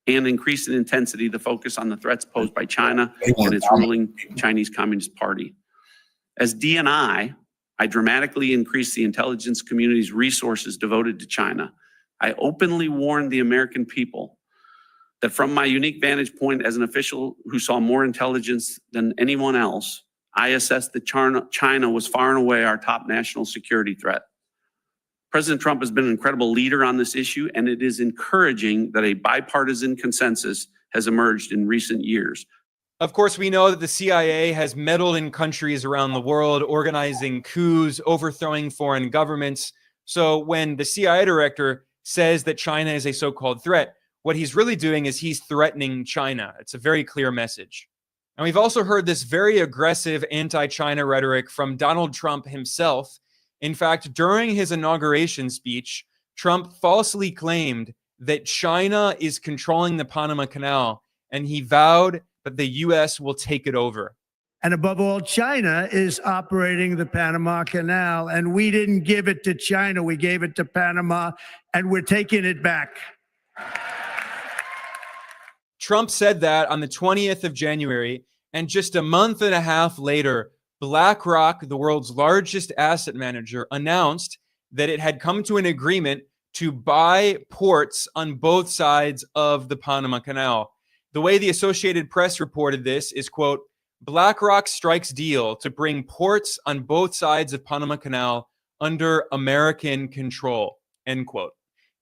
and increase in intensity the focus on the threats posed by China and its ruling Chinese Communist Party. As DNI, I dramatically increased the intelligence community's resources devoted to China. I openly warned the American people that from my unique vantage point as an official who saw more intelligence than anyone else, I assessed that China was far and away our top national security threat. President Trump has been an incredible leader on this issue, and it is encouraging that a bipartisan consensus has emerged in recent years. Of course, we know that the CIA has meddled in countries around the world, organizing coups, overthrowing foreign governments. So when the CIA director says that China is a so-called threat, what he's really doing is he's threatening China. It's a very clear message. And we've also heard this very aggressive anti-China rhetoric from Donald Trump himself. In fact, during his inauguration speech, Trump falsely claimed that China is controlling the Panama Canal, and he vowed that the U.S. will take it over. And above all, China is operating the Panama Canal, and we didn't give it to China. We gave it to Panama, and we're taking it back. Trump said that on the 20th of January, and just a month and a half later, BlackRock, the world's largest asset manager, announced that it had come to an agreement to buy ports on both sides of the Panama Canal. The way the Associated Press reported this is, quote, BlackRock strikes deal to bring ports on both sides of Panama Canal under American control, end quote.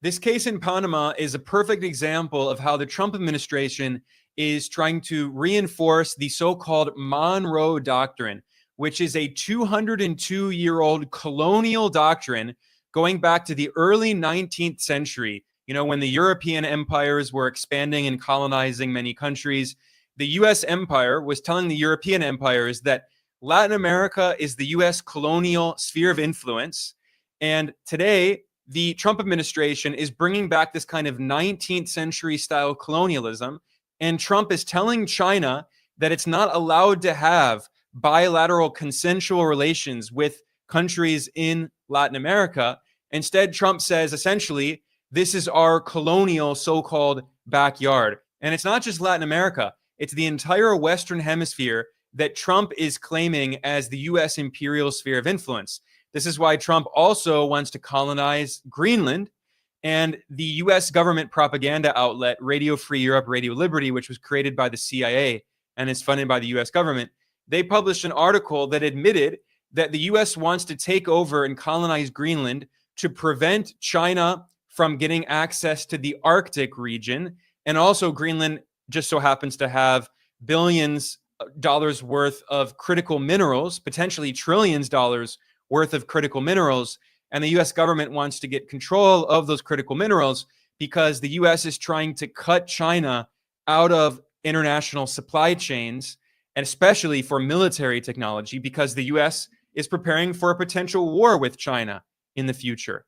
This case in Panama is a perfect example of how the Trump administration is trying to reinforce the so-called Monroe Doctrine, which is a 202-year-old colonial doctrine going back to the early 19th century. You know, when the European empires were expanding and colonizing many countries, the U.S. empire was telling the European empires that Latin America is the U.S. colonial sphere of influence. And today, the Trump administration is bringing back this kind of 19th century style colonialism. And Trump is telling China that it's not allowed to have bilateral consensual relations with countries in Latin America. Instead, Trump says, essentially, this is our colonial so-called backyard. And it's not just Latin America. It's the entire Western Hemisphere that Trump is claiming as the U.S. imperial sphere of influence. This is why Trump also wants to colonize Greenland. And the U.S. government propaganda outlet, Radio Free Europe, Radio Liberty, which was created by the CIA and is funded by the U.S. government, they published an article that admitted that the U.S. wants to take over and colonize Greenland to prevent China from getting access to the Arctic region. And also Greenland just so happens to have billions of dollars worth of critical minerals, potentially trillions of dollars worth of critical minerals. And the U.S. government wants to get control of those critical minerals because the U.S. is trying to cut China out of international supply chains, and especially for military technology, because the U.S. is preparing for a potential war with China in the future.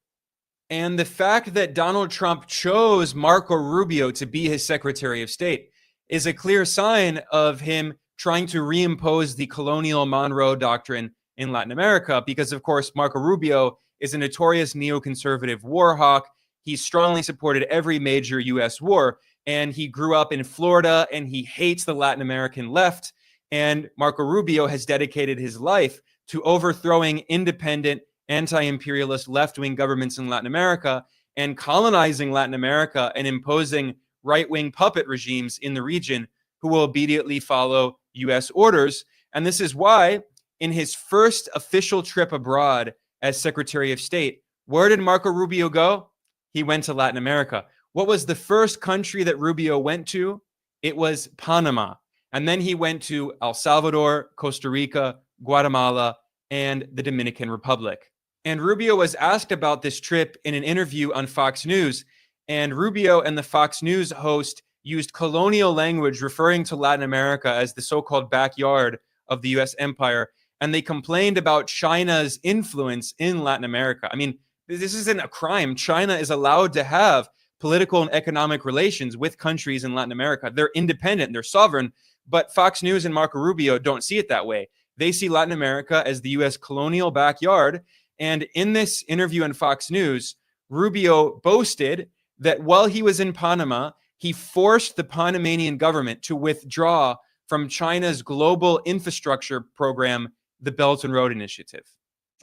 And the fact that Donald Trump chose Marco Rubio to be his Secretary of State is a clear sign of him trying to reimpose the colonial Monroe Doctrine in Latin America, because, of course, Marco Rubio is a notorious neoconservative war hawk. He strongly supported every major U.S. war, and he grew up in Florida, and he hates the Latin American left. And Marco Rubio has dedicated his life to overthrowing independent, anti-imperialist left-wing governments in Latin America and colonizing Latin America and imposing right-wing puppet regimes in the region who will obediently follow U.S. orders. And this is why, in his first official trip abroad as Secretary of State, where did Marco Rubio go? He went to Latin America. What was the first country that Rubio went to? It was Panama. And then he went to El Salvador, Costa Rica, Guatemala, and the Dominican Republic. And Rubio was asked about this trip in an interview on Fox News. And Rubio and the Fox News host used colonial language referring to Latin America as the so-called backyard of the U.S. empire. And they complained about China's influence in Latin America. I mean, this isn't a crime. China is allowed to have political and economic relations with countries in Latin America. They're independent, they're sovereign, but Fox News and Marco Rubio don't see it that way. They see Latin America as the U.S. colonial backyard. And in this interview on Fox News, Rubio boasted that while he was in Panama, he forced the Panamanian government to withdraw from China's global infrastructure program, the Belt and Road Initiative.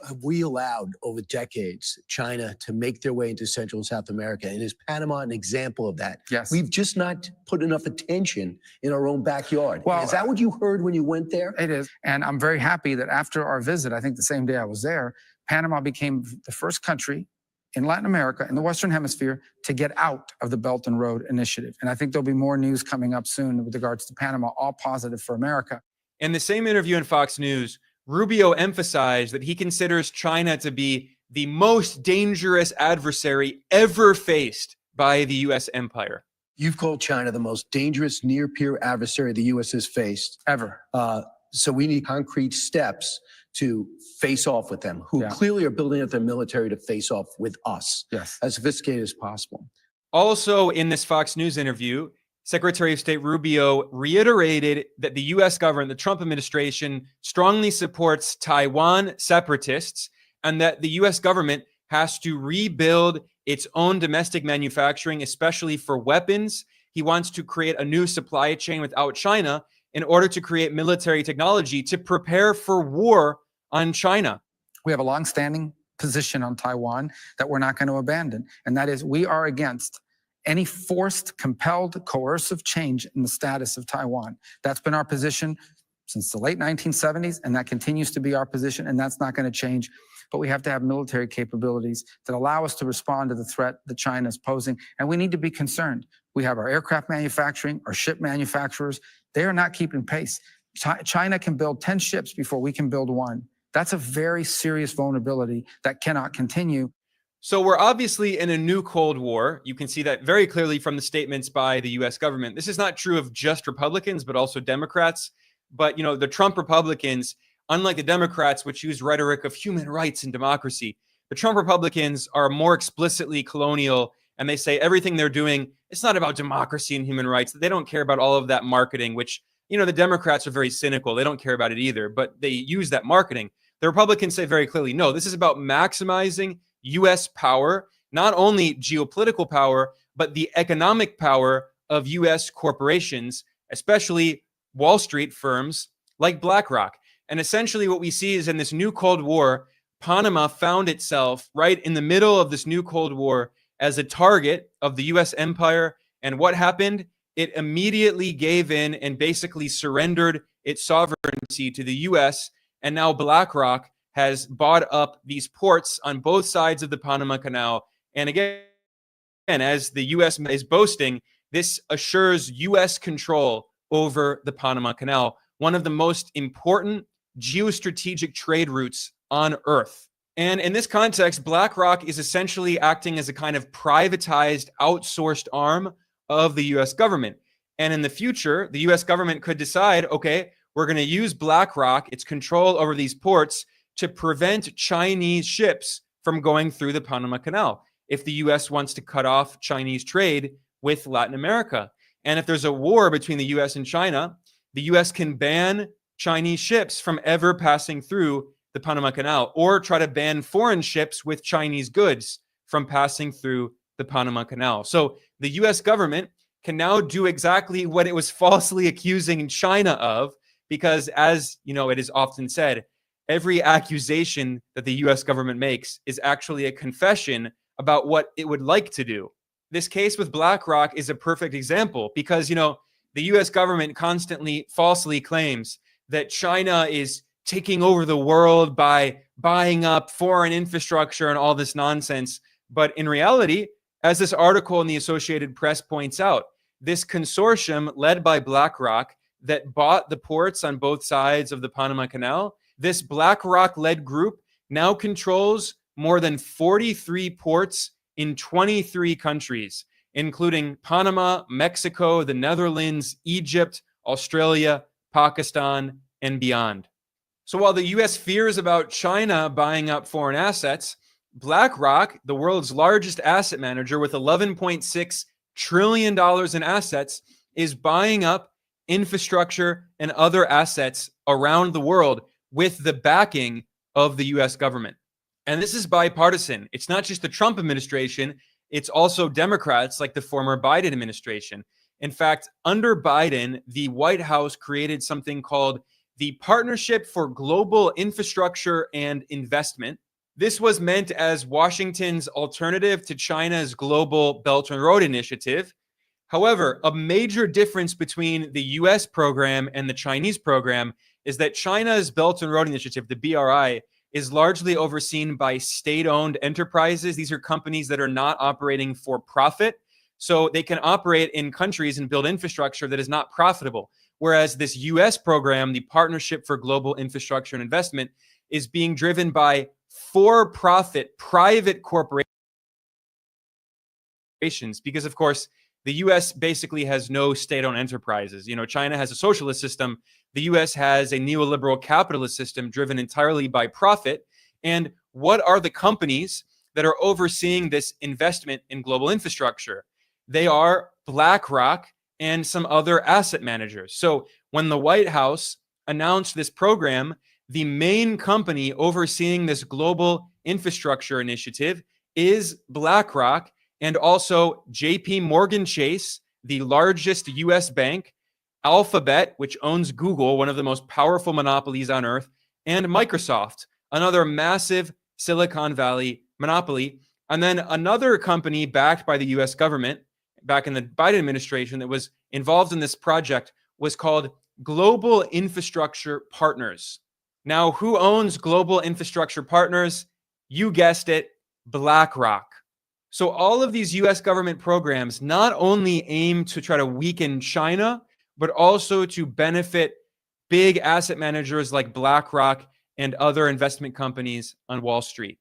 have we allowed over decades China to make their way into Central and South America? And is Panama an example of that? Yes. We've just not put enough attention in our own backyard. Well, is that what you heard when you went there? It is. And I'm very happy that after our visit, I think the same day I was there, Panama became the first country in Latin America, in the Western Hemisphere, to get out of the Belt and Road Initiative. And I think there'll be more news coming up soon with regards to Panama, all positive for America. In the same interview in Fox News, Rubio emphasized that he considers China to be the most dangerous adversary ever faced by the U.S. empire. You've called China the most dangerous near-peer adversary the U.S. has faced. Ever. So we need concrete steps to face off with them, who clearly are building up their military to face off with us, as sophisticated as possible. Also in this Fox News interview, Secretary of State Rubio reiterated that the U.S. government, the Trump administration, strongly supports Taiwan separatists and that the U.S. government has to rebuild its own domestic manufacturing, especially for weapons. He wants to create a new supply chain without China in order to create military technology to prepare for war on China. We have a longstanding position on Taiwan that we're not going to abandon, and that is we are against any forced, compelled, coercive change in the status of Taiwan. That's been our position since the late 1970s, and that continues to be our position, and that's not going to change. But we have to have military capabilities that allow us to respond to the threat that China is posing, and we need to be concerned. We have our aircraft manufacturing, our ship manufacturers. They are not keeping pace. China can build 10 ships before we can build one. That's a very serious vulnerability that cannot continue. So we're obviously in a new Cold War. You can see that very clearly from the statements by the U.S. government. This is not true of just Republicans, but also Democrats. But, you know, the Trump Republicans, unlike the Democrats, which use rhetoric of human rights and democracy, the Trump Republicans are more explicitly colonial, and they say everything they're doing, it's not about democracy and human rights. They don't care about all of that marketing, which, you know, the Democrats are very cynical. They don't care about it either, but they use that marketing. The Republicans say very clearly, no, this is about maximizing U.S. power, not only geopolitical power, but the economic power of U.S. corporations, especially Wall Street firms like BlackRock. And essentially what we see is in this new Cold War, Panama found itself right in the middle of this new Cold War as a target of the U.S. empire. And what happened? It immediately gave in and basically surrendered its sovereignty to the U.S. And now BlackRock has bought up these ports on both sides of the Panama Canal. And again, as the U.S. is boasting, this assures U.S. control over the Panama Canal, one of the most important geostrategic trade routes on Earth. And in this context, BlackRock is essentially acting as a kind of privatized, outsourced arm of the U.S. government. And in the future, the U.S. government could decide, okay, we're going to use BlackRock, its control over these ports, to prevent Chinese ships from going through the Panama Canal if the U.S. wants to cut off Chinese trade with Latin America. And if there's a war between the U.S. and China, the U.S. can ban Chinese ships from ever passing through the Panama Canal, or try to ban foreign ships with Chinese goods from passing through the Panama Canal. So the U.S. government can now do exactly what it was falsely accusing China of, because as you know, it is often said, every accusation that the U.S. government makes is actually a confession about what it would like to do. This case with BlackRock is a perfect example because, you know, the U.S. government constantly falsely claims that China is taking over the world by buying up foreign infrastructure and all this nonsense. But in reality, as this article in the Associated Press points out, this consortium led by BlackRock that bought the ports on both sides of the Panama Canal, this BlackRock-led group now controls more than 43 ports in 23 countries, including Panama, Mexico, the Netherlands, Egypt, Australia, Pakistan, and beyond. So while the U.S. fears about China buying up foreign assets, BlackRock, the world's largest asset manager with $11.6 trillion in assets, is buying up infrastructure and other assets around the world with the backing of the U.S. government. And this is bipartisan. It's not just the Trump administration, it's also Democrats like the former Biden administration. In fact, under Biden, the White House created something called the Partnership for Global Infrastructure and Investment. This was meant as Washington's alternative to China's Global Belt and Road Initiative. However, a major difference between the US program and the Chinese program is that China's Belt and Road Initiative, the BRI, is largely overseen by state-owned enterprises. These are companies that are not operating for profit, so they can operate in countries and build infrastructure that is not profitable. Whereas this US program, the Partnership for Global Infrastructure and Investment, is being driven by for-profit private corporations, because of course, the US basically has no state-owned enterprises. You know, China has a socialist system. The US has a neoliberal capitalist system driven entirely by profit. And what are the companies that are overseeing this investment in global infrastructure? They are BlackRock and some other asset managers. So when the White House announced this program, the main company overseeing this global infrastructure initiative is BlackRock, and also JP Morgan Chase, the largest US bank, Alphabet, which owns Google, one of the most powerful monopolies on earth, and Microsoft, another massive Silicon Valley monopoly. And then another company backed by the US government back in the Biden administration that was involved in this project was called Global Infrastructure Partners. Now, who owns Global Infrastructure Partners? You guessed it, BlackRock. So all of these US government programs not only aim to try to weaken China, but also to benefit big asset managers like BlackRock and other investment companies on Wall Street.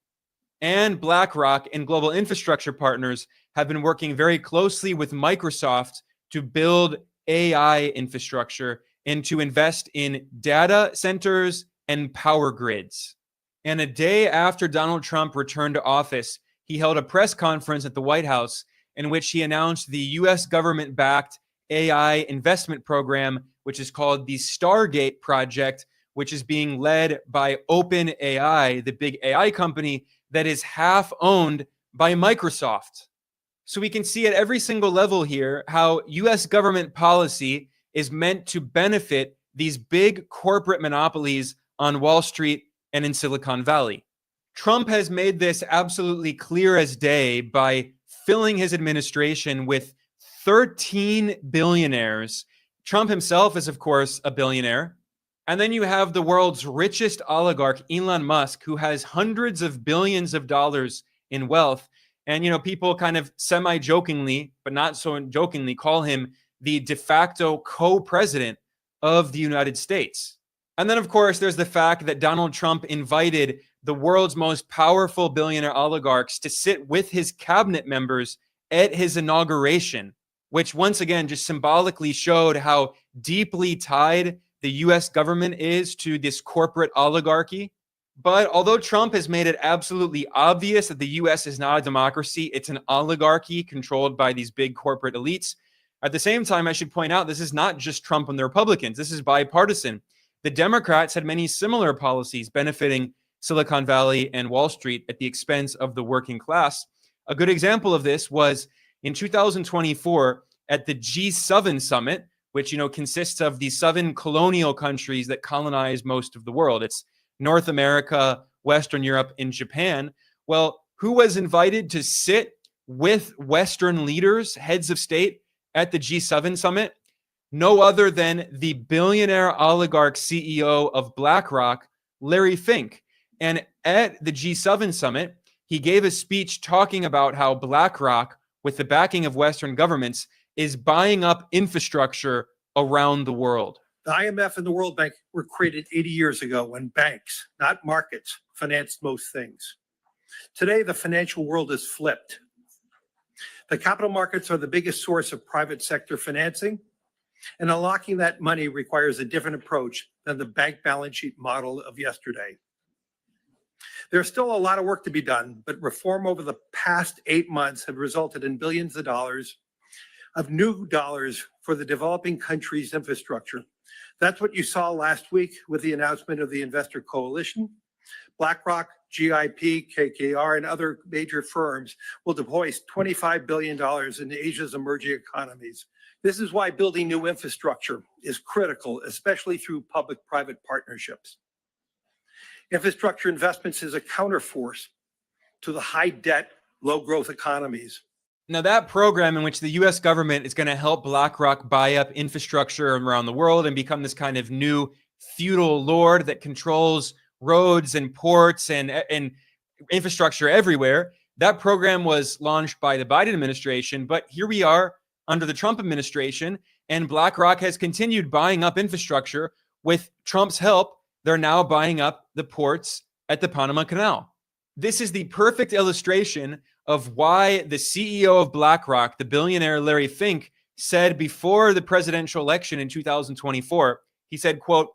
And BlackRock and Global Infrastructure Partners have been working very closely with Microsoft to build AI infrastructure and to invest in data centers and power grids. And a day after Donald Trump returned to office, he held a press conference at the White House in which he announced the US government-backed AI investment program, which is called the Stargate Project, which is being led by OpenAI, the big AI company that is half owned by Microsoft. So we can see at every single level here how US government policy is meant to benefit these big corporate monopolies on Wall Street and in Silicon Valley. Trump has made this absolutely clear as day by filling his administration with 13 billionaires. Trump himself is, of course, a billionaire. And then you have the world's richest oligarch, Elon Musk, who has hundreds of billions of dollars in wealth. And, you know, people kind of semi-jokingly, but not so jokingly, call him the de facto co-president of the United States. And then, of course, there's the fact that Donald Trump invited the world's most powerful billionaire oligarchs to sit with his cabinet members at his inauguration, which once again just symbolically showed how deeply tied the US government is to this corporate oligarchy. But although Trump has made it absolutely obvious that the US is not a democracy, it's an oligarchy controlled by these big corporate elites, at the same time, I should point out this is not just Trump and the Republicans. This is bipartisan. The Democrats had many similar policies benefiting Silicon Valley and Wall Street at the expense of the working class. A good example of this was in 2024 at the G7 summit, which, you know, consists of the 7 colonial countries that colonized most of the world. It's North America, Western Europe, and Japan. Well, who was invited to sit with Western leaders, heads of state, at the G7 summit? No other than the billionaire oligarch CEO of BlackRock, Larry Fink. And at the G7 summit, he gave a speech talking about how BlackRock, with the backing of Western governments, is buying up infrastructure around the world. The IMF and the World Bank were created 80 years ago when banks, not markets, financed most things. Today, the financial world is flipped. The capital markets are the biggest source of private sector financing, and unlocking that money requires a different approach than the bank balance sheet model of yesterday. There's still a lot of work to be done, but reform over the past 8 months have resulted in billions of dollars of new dollars for the developing countries' infrastructure. That's what you saw last week with the announcement of the Investor Coalition. BlackRock, GIP, KKR, and other major firms will deploy $25 billion in Asia's emerging economies. This is why building new infrastructure is critical, especially through public-private partnerships. Infrastructure investments is a counterforce to the high-debt, low-growth economies. Now, that program in which the U.S. government is going to help BlackRock buy up infrastructure around the world and become this kind of new feudal lord that controls roads and ports and infrastructure everywhere, that program was launched by the Biden administration. But here we are under the Trump administration, and BlackRock has continued buying up infrastructure. With Trump's help, they're now buying up the ports at the Panama Canal. This is the perfect illustration of why the CEO of BlackRock, the billionaire Larry Fink, said before the presidential election in 2024, he said, quote,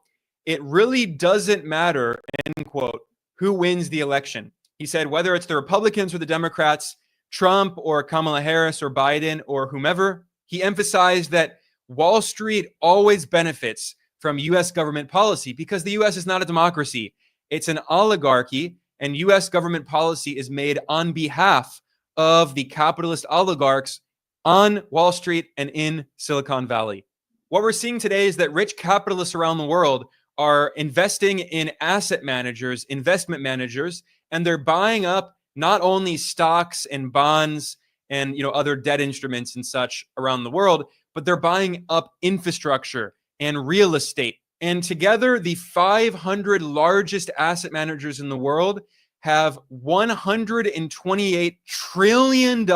"It really doesn't matter," end quote, "who wins the election." He said, whether it's the Republicans or the Democrats, Trump or Kamala Harris or Biden or whomever, he emphasized that Wall Street always benefits from U.S. government policy because the U.S. is not a democracy. It's an oligarchy, and U.S. government policy is made on behalf of the capitalist oligarchs on Wall Street and in Silicon Valley. What we're seeing today is that rich capitalists around the world are investing in asset managers, investment managers, and they're buying up not only stocks and bonds and other debt instruments and such around the world, but they're buying up infrastructure and real estate. And together, the 500 largest asset managers in the world have $128 trillion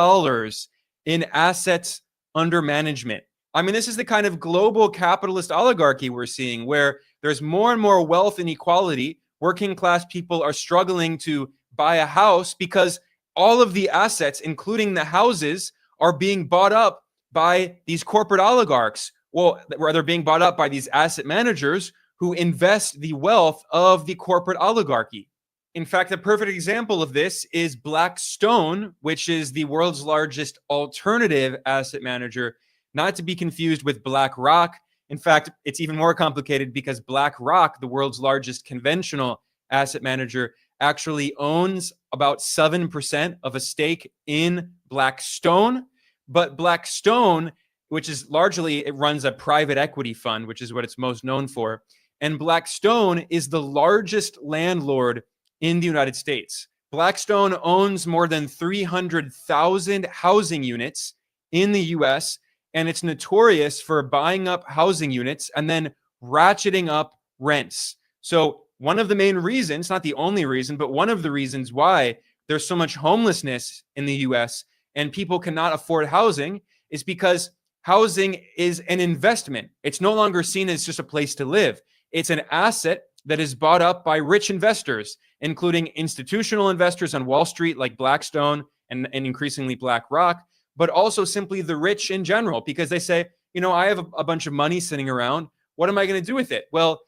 in assets under management. I mean, this is the kind of global capitalist oligarchy we're seeing, where there's more and more wealth inequality. Working class people are struggling to buy a house because all of the assets, including the houses, are being bought up by these corporate oligarchs. Well, they're being bought up by these asset managers who invest the wealth of the corporate oligarchy. In fact, a perfect example of this is Blackstone, which is the world's largest alternative asset manager, not to be confused with BlackRock. In fact, it's even more complicated because BlackRock, the world's largest conventional asset manager, actually owns about 7% of a stake in Blackstone. But Blackstone, which is largely, it runs a private equity fund, which is what it's most known for. And Blackstone is the largest landlord in the United States. Blackstone owns more than 300,000 housing units in the US, and it's notorious for buying up housing units and then ratcheting up rents. So one of the main reasons, not the only reason, but one of the reasons why there's so much homelessness in the US and people cannot afford housing is because housing is an investment. It's no longer seen as just a place to live. It's an asset that is bought up by rich investors, including institutional investors on Wall Street like Blackstone and increasingly BlackRock, but also simply the rich in general, because they say, I have a bunch of money sitting around. What am I going to do with it? Well,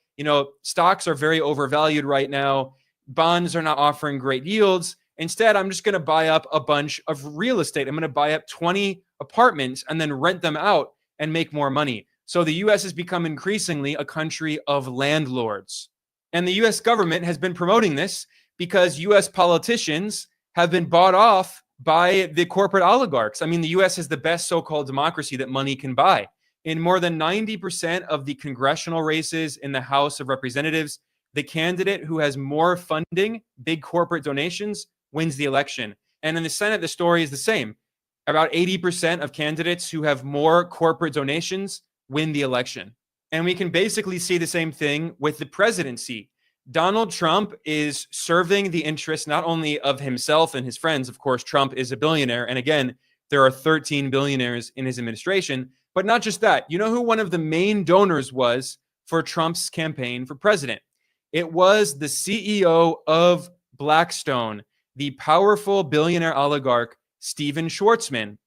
stocks are very overvalued right now. Bonds are not offering great yields. Instead, I'm just going to buy up a bunch of real estate. I'm going to buy up 20 apartments and then rent them out and make more money. So the U.S. has become increasingly a country of landlords. And the U.S. government has been promoting this because U.S. politicians have been bought off by the corporate oligarchs. I mean, the U.S. is the best so-called democracy that money can buy. In more than 90% of the congressional races in the House of Representatives, the candidate who has more funding, big corporate donations, wins the election. And in the Senate, the story is the same. About 80% of candidates who have more corporate donations win the election. And we can basically see the same thing with the presidency. Donald Trump is serving the interests not only of himself and his friends. Of course, Trump is a billionaire. And again, there are 13 billionaires in his administration. But not just that. You know who one of the main donors was for Trump's campaign for president? It was the CEO of Blackstone, the powerful billionaire oligarch, Stephen Schwarzman.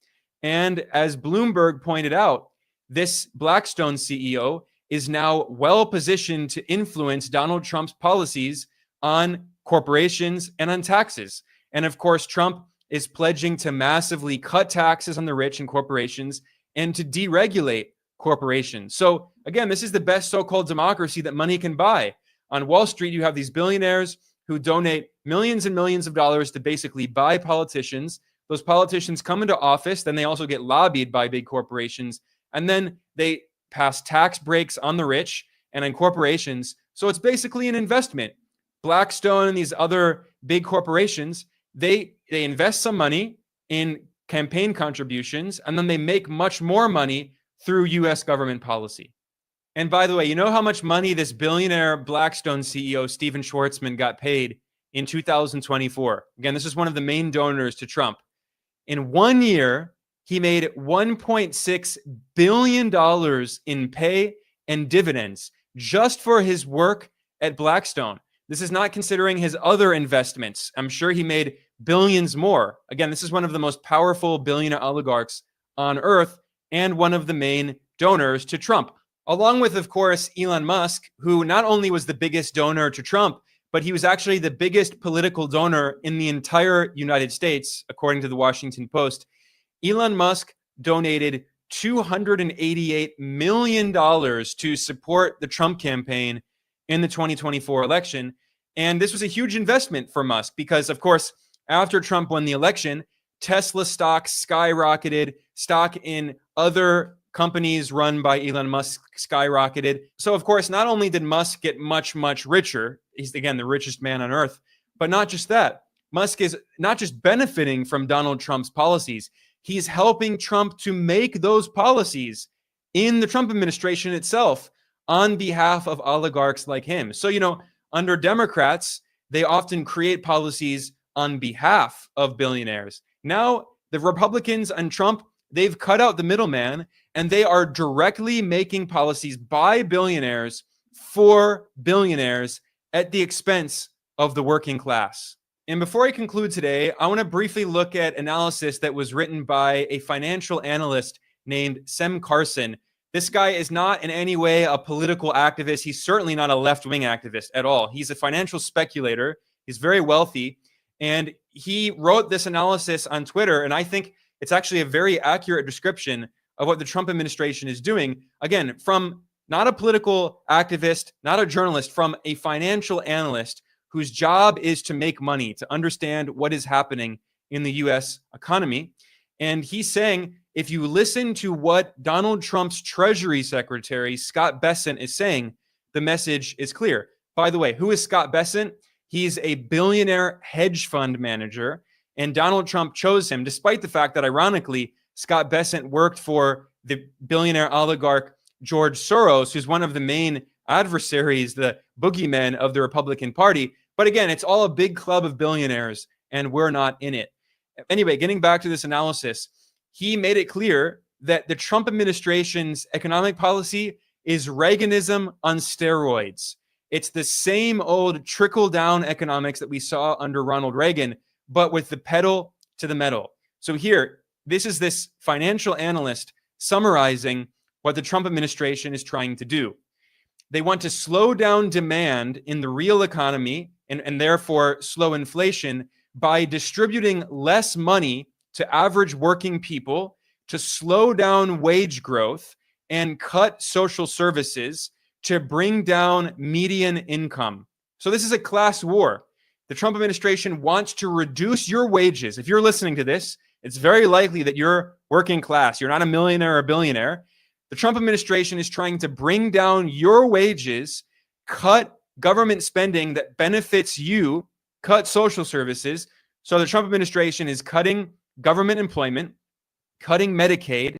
And as Bloomberg pointed out, this Blackstone CEO is now well positioned to influence Donald Trump's policies on corporations and on taxes. And of course, Trump is pledging to massively cut taxes on the rich and corporations and to deregulate corporations. So again, this is the best so-called democracy that money can buy. On Wall Street, you have these billionaires who donate millions and millions of dollars to basically buy politicians. Those politicians come into office, then they also get lobbied by big corporations, and then they pass tax breaks on the rich and on corporations. So it's basically an investment. Blackstone and these other big corporations, they invest some money in campaign contributions, and then they make much more money through US government policy. And by the way, you know how much money this billionaire Blackstone CEO, Steven Schwarzman, got paid in 2024? Again, this is one of the main donors to Trump. In 1 year, he made $1.6 billion in pay and dividends just for his work at Blackstone. This is not considering his other investments. I'm sure he made billions more. Again, this is one of the most powerful billionaire oligarchs on earth and one of the main donors to Trump. Along with, of course, Elon Musk, who not only was the biggest donor to Trump, but he was actually the biggest political donor in the entire United States, according to the Washington Post. Elon Musk donated $288 million to support the Trump campaign in the 2024 election. And this was a huge investment for Musk because, of course, after Trump won the election, Tesla stock skyrocketed, stock in other companies run by Elon Musk skyrocketed. So, of course, not only did Musk get much, much richer, he's, again, the richest man on earth, but not just that. Musk is not just benefiting from Donald Trump's policies, he's helping Trump to make those policies in the Trump administration itself on behalf of oligarchs like him. So, you know, under Democrats, they often create policies on behalf of billionaires. Now, the Republicans and Trump, they've cut out the middleman, and they are directly making policies by billionaires for billionaires at the expense of the working class. And before I conclude today, I want to briefly look at analysis that was written by a financial analyst named Sem Carson. This guy is not in any way a political activist. He's certainly not a left-wing activist at all. He's a financial speculator. He's very wealthy. And he wrote this analysis on Twitter, and I think it's actually a very accurate description of what the Trump administration is doing. Again, from not a political activist, not a journalist, from a financial analyst whose job is to make money, to understand what is happening in the US economy. And he's saying, if you listen to what Donald Trump's Treasury Secretary, Scott Bessent, is saying, the message is clear. By the way, who is Scott Bessent? He's a billionaire hedge fund manager, and Donald Trump chose him, despite the fact that, ironically, Scott Bessent worked for the billionaire oligarch George Soros, who's one of the main adversaries, the boogeymen of the Republican Party. But again, it's all a big club of billionaires, and we're not in it. Anyway, getting back to this analysis, he made it clear that the Trump administration's economic policy is Reaganism on steroids. It's the same old trickle-down economics that we saw under Ronald Reagan, but with the pedal to the metal. So here, this is this financial analyst summarizing what the Trump administration is trying to do. They want to slow down demand in the real economy and therefore slow inflation by distributing less money to average working people, to slow down wage growth and cut social services to bring down median income. So this is a class war. The Trump administration wants to reduce your wages. If you're listening to this, it's very likely that you're working class. You're not a millionaire or a billionaire. The Trump administration is trying to bring down your wages, cut government spending that benefits you, cut social services. So the Trump administration is cutting government employment, cutting Medicaid.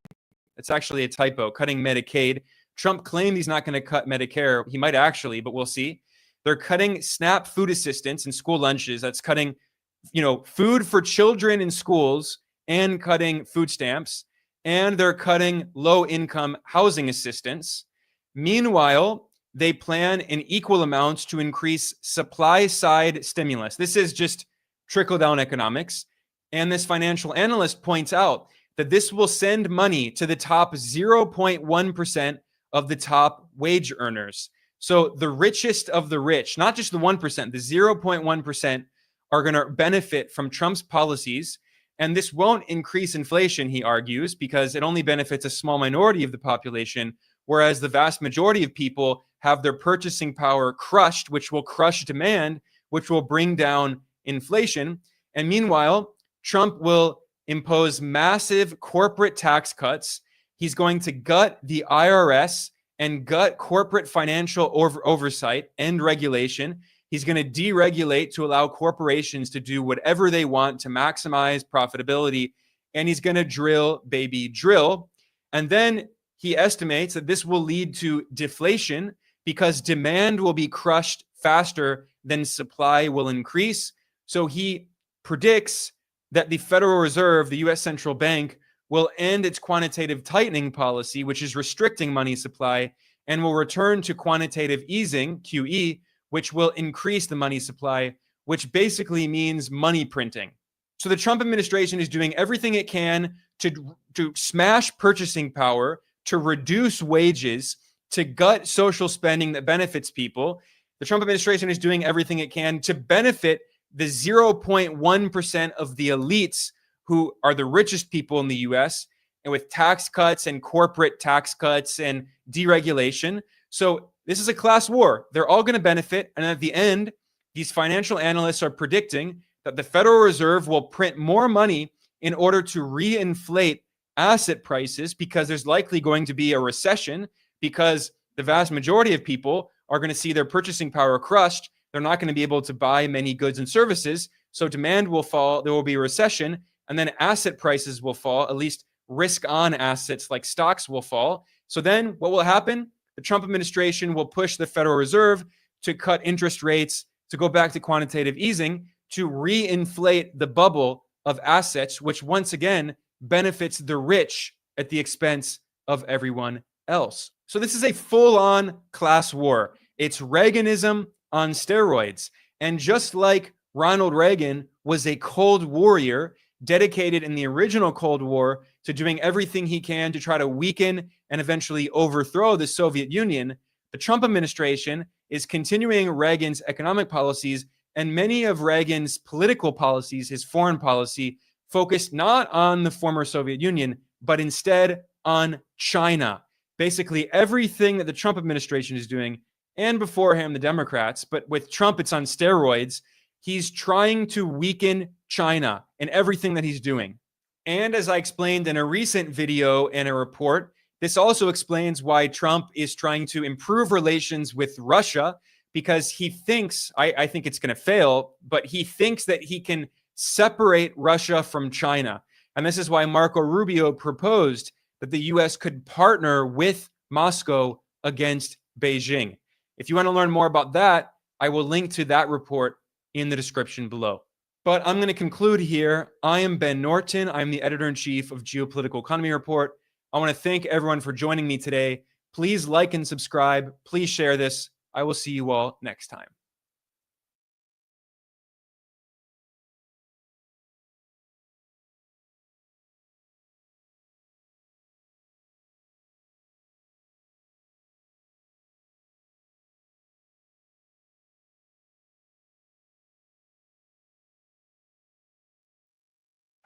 It's actually a typo, cutting Medicaid. Trump claimed he's not going to cut Medicare. He might actually, but we'll see. They're cutting SNAP food assistance and school lunches. That's cutting, food for children in schools and cutting food stamps. And they're cutting low-income housing assistance. Meanwhile, they plan in equal amounts to increase supply-side stimulus. This is just trickle-down economics. And this financial analyst points out that this will send money to the top 0.1% of the top wage earners. So the richest of the rich, not just the 1%, the 0.1% are going to benefit from Trump's policies. And this won't increase inflation, he argues, because it only benefits a small minority of the population, whereas the vast majority of people have their purchasing power crushed, which will crush demand, which will bring down inflation. And meanwhile, Trump will impose massive corporate tax cuts. He's going to gut the IRS and gut corporate financial oversight and regulation. He's going to deregulate to allow corporations to do whatever they want to maximize profitability. And he's going to drill, baby, drill. And then he estimates that this will lead to deflation because demand will be crushed faster than supply will increase. So he predicts that the Federal Reserve, the U.S. central bank, will end its quantitative tightening policy, which is restricting money supply, and will return to quantitative easing, QE, which will increase the money supply, which basically means money printing. So the Trump administration is doing everything it can to smash purchasing power, to reduce wages, to gut social spending that benefits people. The Trump administration is doing everything it can to benefit the 0.1% of the elites who are the richest people in the US, and with tax cuts and corporate tax cuts and deregulation. So this is a class war. They're all going to benefit. And at the end, these financial analysts are predicting that the Federal Reserve will print more money in order to reinflate asset prices because there's likely going to be a recession because the vast majority of people are going to see their purchasing power crushed. They're not going to be able to buy many goods and services. So demand will fall. There will be a recession. And then asset prices will fall. At least risk on assets like stocks will fall. So then what will happen? The Trump administration will push the Federal Reserve to cut interest rates, to go back to quantitative easing, to reinflate the bubble of assets, which once again benefits the rich at the expense of everyone else. So this is a full-on class war. It's Reaganism on steroids. And just like Ronald Reagan was a Cold Warrior dedicated in the original Cold War to doing everything he can to try to weaken and eventually overthrow the Soviet Union, the Trump administration is continuing Reagan's economic policies, and many of Reagan's political policies, his foreign policy, focused not on the former Soviet Union, but instead on China. Basically, everything that the Trump administration is doing, and before him, the Democrats, but with Trump, it's on steroids. He's trying to weaken China in everything that he's doing. And as I explained in a recent video and a report, this also explains why Trump is trying to improve relations with Russia, because he thinks, I think it's going to fail, but he thinks that he can separate Russia from China. And this is why Marco Rubio proposed that the U.S. could partner with Moscow against Beijing. If you want to learn more about that, I will link to that report in the description below. But I'm going to conclude here. I am Ben Norton. I'm the editor-in-chief of Geopolitical Economy Report. I want to thank everyone for joining me today. Please like and subscribe. Please share this. I will see you all next time.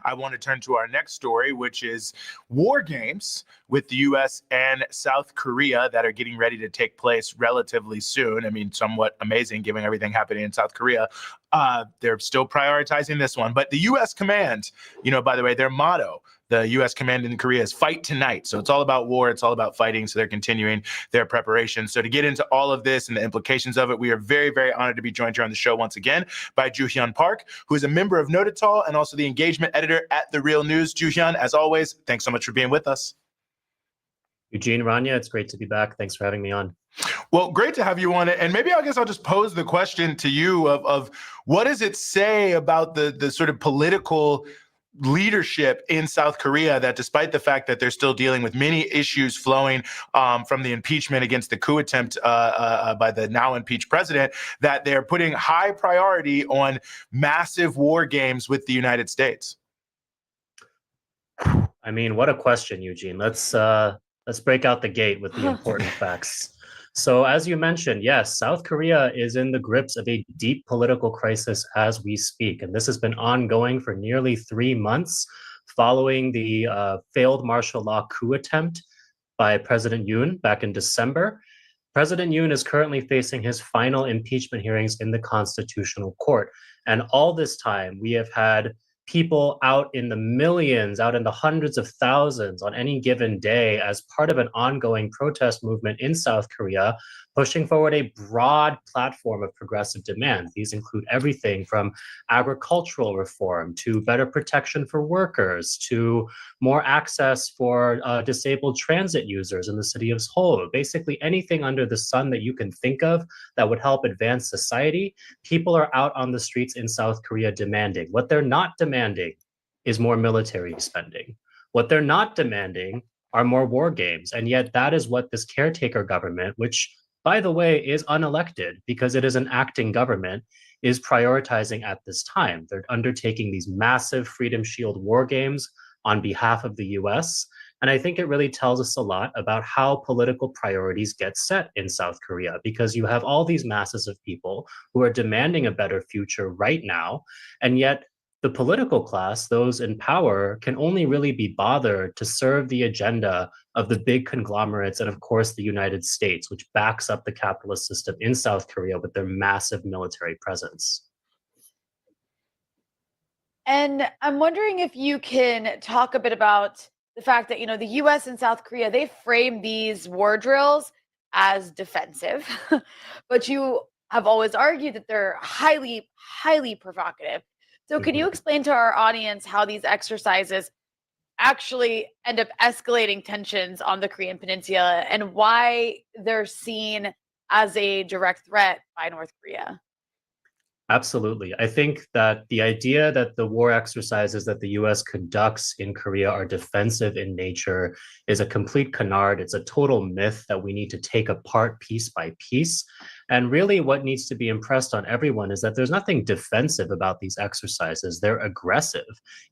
I want to turn to our next story, which is war games with the U.S. and South Korea that are getting ready to take place relatively soon. I mean, somewhat amazing given everything happening in South Korea. They're still prioritizing this one. But the U.S. command, by the way, their motto, the U.S. command in Korea is fight tonight. So it's all about war. It's all about fighting. So they're continuing their preparation. So to get into all of this and the implications of it, we are very, very honored to be joined here on the show once again by Joo-hyun Park, who is a member of Notital and also the engagement editor at The Real News. Joo-hyun, as always, thanks so much for being with us. Eugene, Rania, it's great to be back. Thanks for having me on. Well, great to have you on it. And maybe I guess I'll just pose the question to you of what does it say about the sort of political leadership in South Korea that despite the fact that they're still dealing with many issues flowing from the impeachment against the coup attempt by the now impeached president, that they're putting high priority on massive war games with the United States? I mean, what a question, Eugene. Let's break out the gate with the important facts. So as you mentioned, yes, South Korea is in the grips of a deep political crisis as we speak. And this has been ongoing for nearly 3 months following the failed martial law coup attempt by President Yoon back in December. President Yoon is currently facing his final impeachment hearings in the Constitutional Court. And all this time, we have had people out in the millions, out in the hundreds of thousands on any given day as part of an ongoing protest movement in South Korea, pushing forward a broad platform of progressive demands. These include everything from agricultural reform to better protection for workers to more access for disabled transit users in the city of Seoul. Basically anything under the sun that you can think of that would help advance society, people are out on the streets in South Korea demanding. What they're not demanding is more military spending. What they're not demanding are more war games. And yet that is what this caretaker government, which by the way is unelected because it is an acting government, is prioritizing at this time. They're undertaking these massive Freedom Shield war games on behalf of the US. And I think it really tells us a lot about how political priorities get set in South Korea, because you have all these masses of people who are demanding a better future right now, and yet the political class, those in power, can only really be bothered to serve the agenda of the big conglomerates and, of course, the United States, which backs up the capitalist system in South Korea with their massive military presence. And I'm wondering if you can talk a bit about the fact that, you know, the US and South Korea, they frame these war drills as defensive, but you have always argued that they're highly, highly provocative. So can you explain to our audience how these exercises actually end up escalating tensions on the Korean Peninsula and why they're seen as a direct threat by North Korea? Absolutely. I think that the idea that the war exercises that the US conducts in Korea are defensive in nature is a complete canard. It's a total myth that we need to take apart piece by piece. And really what needs to be impressed on everyone is that there's nothing defensive about these exercises. They're aggressive.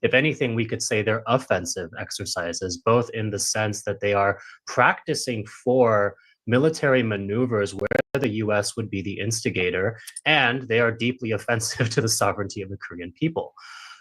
If anything, we could say they're offensive exercises, both in the sense that they are practicing for military maneuvers where the US would be the instigator, and they are deeply offensive to the sovereignty of the Korean people.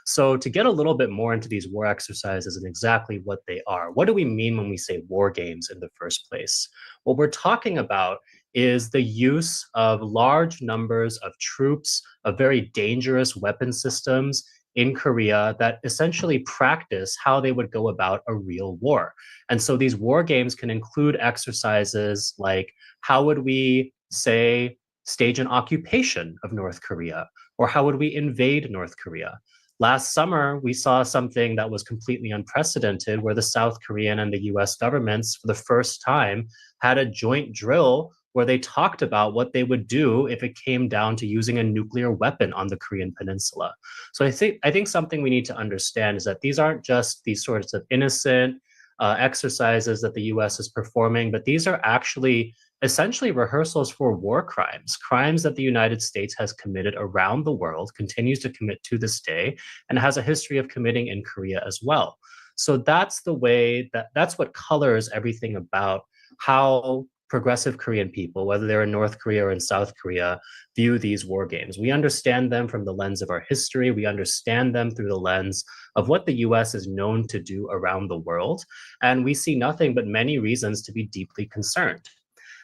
So to get a little bit more into these war exercises and exactly what they are, what do we mean when we say war games in the first place? What we're talking about is the use of large numbers of troops, of very dangerous weapon systems in Korea that essentially practice how they would go about a real war. And so these war games can include exercises like, how would we, say, stage an occupation of North Korea? Or how would we invade North Korea? Last summer, we saw something that was completely unprecedented, where the South Korean and the US governments, for the first time, had a joint drill where they talked about what they would do if it came down to using a nuclear weapon on the Korean Peninsula. So I think something we need to understand is that these aren't just these sorts of innocent exercises that the US is performing, but these are actually essentially rehearsals for war crimes, crimes that the United States has committed around the world, continues to commit to this day, and has a history of committing in Korea as well. So that's the way that's what colors everything about how progressive Korean people, whether they're in North Korea or in South Korea, view these war games. We understand them from the lens of our history. We understand them through the lens of what the US is known to do around the world. And we see nothing but many reasons to be deeply concerned.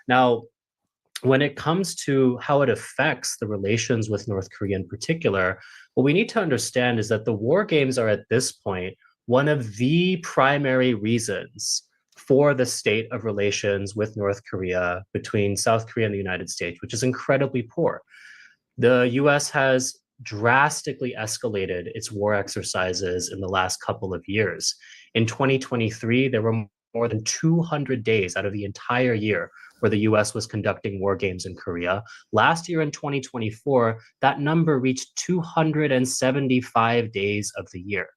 Now, when it comes to how it affects the relations with North Korea in particular, what we need to understand is that the war games are at this point one of the primary reasons for the state of relations with North Korea between South Korea and the United States, which is incredibly poor. The US has drastically escalated its war exercises in the last couple of years. In 2023, there were more than 200 days out of the entire year where the US was conducting war games in Korea. Last year in 2024, that number reached 275 days of the year.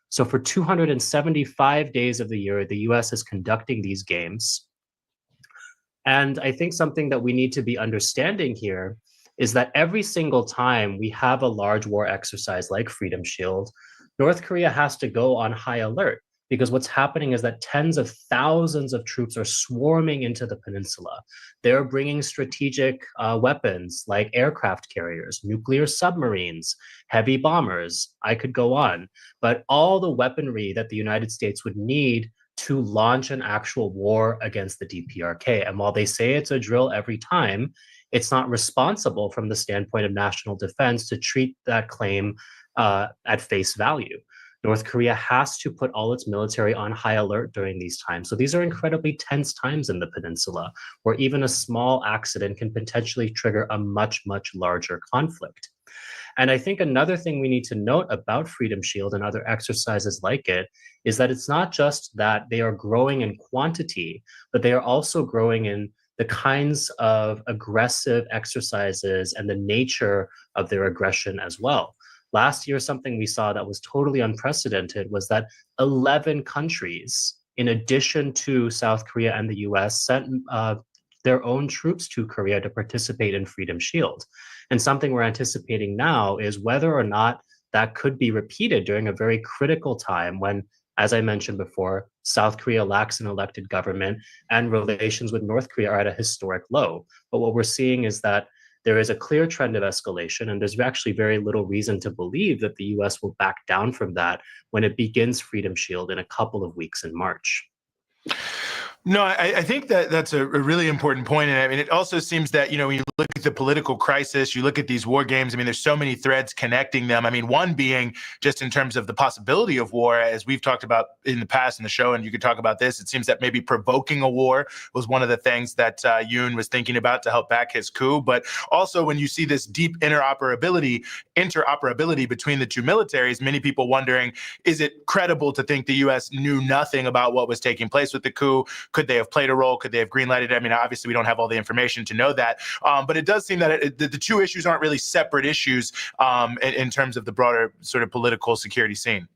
So for 275 days of the year, the US is conducting these games. And I think something that we need to be understanding here is that every single time we have a large war exercise like Freedom Shield, North Korea has to go on high alert, because what's happening is that tens of thousands of troops are swarming into the peninsula. They're bringing strategic weapons like aircraft carriers, nuclear submarines, heavy bombers. I could go on. But all the weaponry that the United States would need to launch an actual war against the DPRK. And while they say it's a drill every time, it's not responsible from the standpoint of national defense to treat that claim at face value. North Korea has to put all its military on high alert during these times. So these are incredibly tense times in the peninsula, where even a small accident can potentially trigger a much, much larger conflict. And I think another thing we need to note about Freedom Shield and other exercises like it is that it's not just that they are growing in quantity, but they are also growing in the kinds of aggressive exercises and the nature of their aggression as well. Last year, something we saw that was totally unprecedented was that 11 countries, in addition to South Korea and the US, sent their own troops to Korea to participate in Freedom Shield. And something we're anticipating now is whether or not that could be repeated during a very critical time when, as I mentioned before, South Korea lacks an elected government and relations with North Korea are at a historic low. But what we're seeing is that there is a clear trend of escalation, and there's actually very little reason to believe that the US will back down from that when it begins Freedom Shield in a couple of weeks in March. No, I think that that's a really important point. And I mean, it also seems that, when you look at the political crisis, you look at these war games, I mean, there's so many threads connecting them. I mean, one being just in terms of the possibility of war, as we've talked about in the past in the show, and you could talk about this, it seems that maybe provoking a war was one of the things that Yoon was thinking about to help back his coup. But also when you see this deep interoperability between the two militaries, many people wondering, is it credible to think the U.S. knew nothing about what was taking place with the coup? Could they have played a role? Could they have greenlighted it? I mean, obviously, we don't have all the information to know that. But it does seem that the two issues aren't really separate issues in terms of the broader sort of political security scene.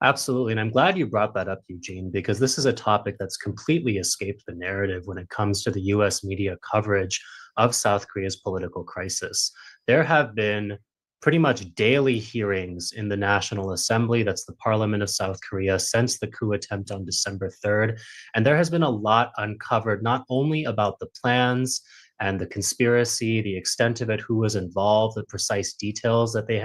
Absolutely. And I'm glad you brought that up, Eugene, because this is a topic that's completely escaped the narrative when it comes to the US media coverage of South Korea's political crisis. There have been pretty much daily hearings in the National Assembly, that's the parliament of South Korea, since the coup attempt on December 3rd. And there has been a lot uncovered, not only about the plans and the conspiracy, the extent of it, who was involved, the precise details that they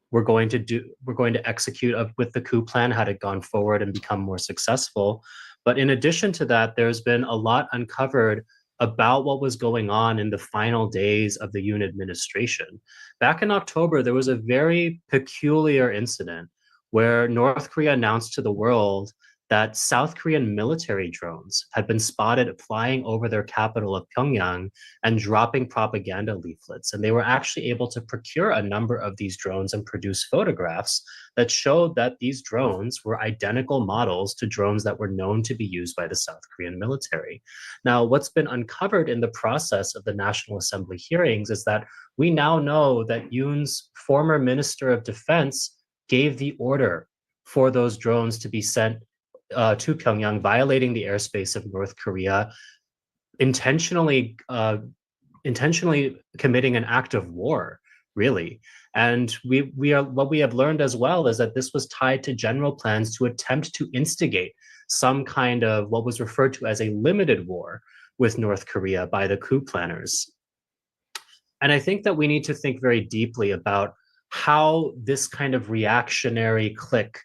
were going to execute with the coup plan had it gone forward and become more successful. But in addition to that, there's been a lot uncovered about what was going on in the final days of the Yoon administration. Back in October, there was a very peculiar incident where North Korea announced to the world that South Korean military drones had been spotted flying over their capital of Pyongyang and dropping propaganda leaflets. And they were actually able to procure a number of these drones and produce photographs that showed that these drones were identical models to drones that were known to be used by the South Korean military. Now, what's been uncovered in the process of the National Assembly hearings is that we now know that Yoon's former Minister of Defense gave the order for those drones to be sent to Pyongyang, violating the airspace of North Korea, intentionally committing an act of war, really. And what we have learned as well is that this was tied to general plans to attempt to instigate some kind of what was referred to as a limited war with North Korea by the coup planners. And I think that we need to think very deeply about how this kind of reactionary clique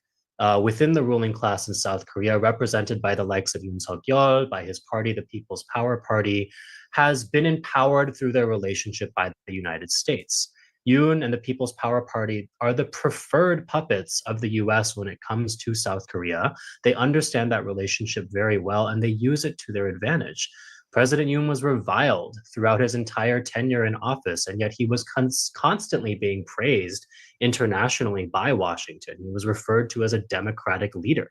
within the ruling class in South Korea, represented by the likes of Yoon Suk-yeol, by his party, the People's Power Party, has been empowered through their relationship by the United States. Yoon and the People's Power Party are the preferred puppets of the US when it comes to South Korea. They understand that relationship very well, and they use it to their advantage. President Yoon was reviled throughout his entire tenure in office, and yet he was constantly being praised internationally by Washington. He was referred to as a democratic leader.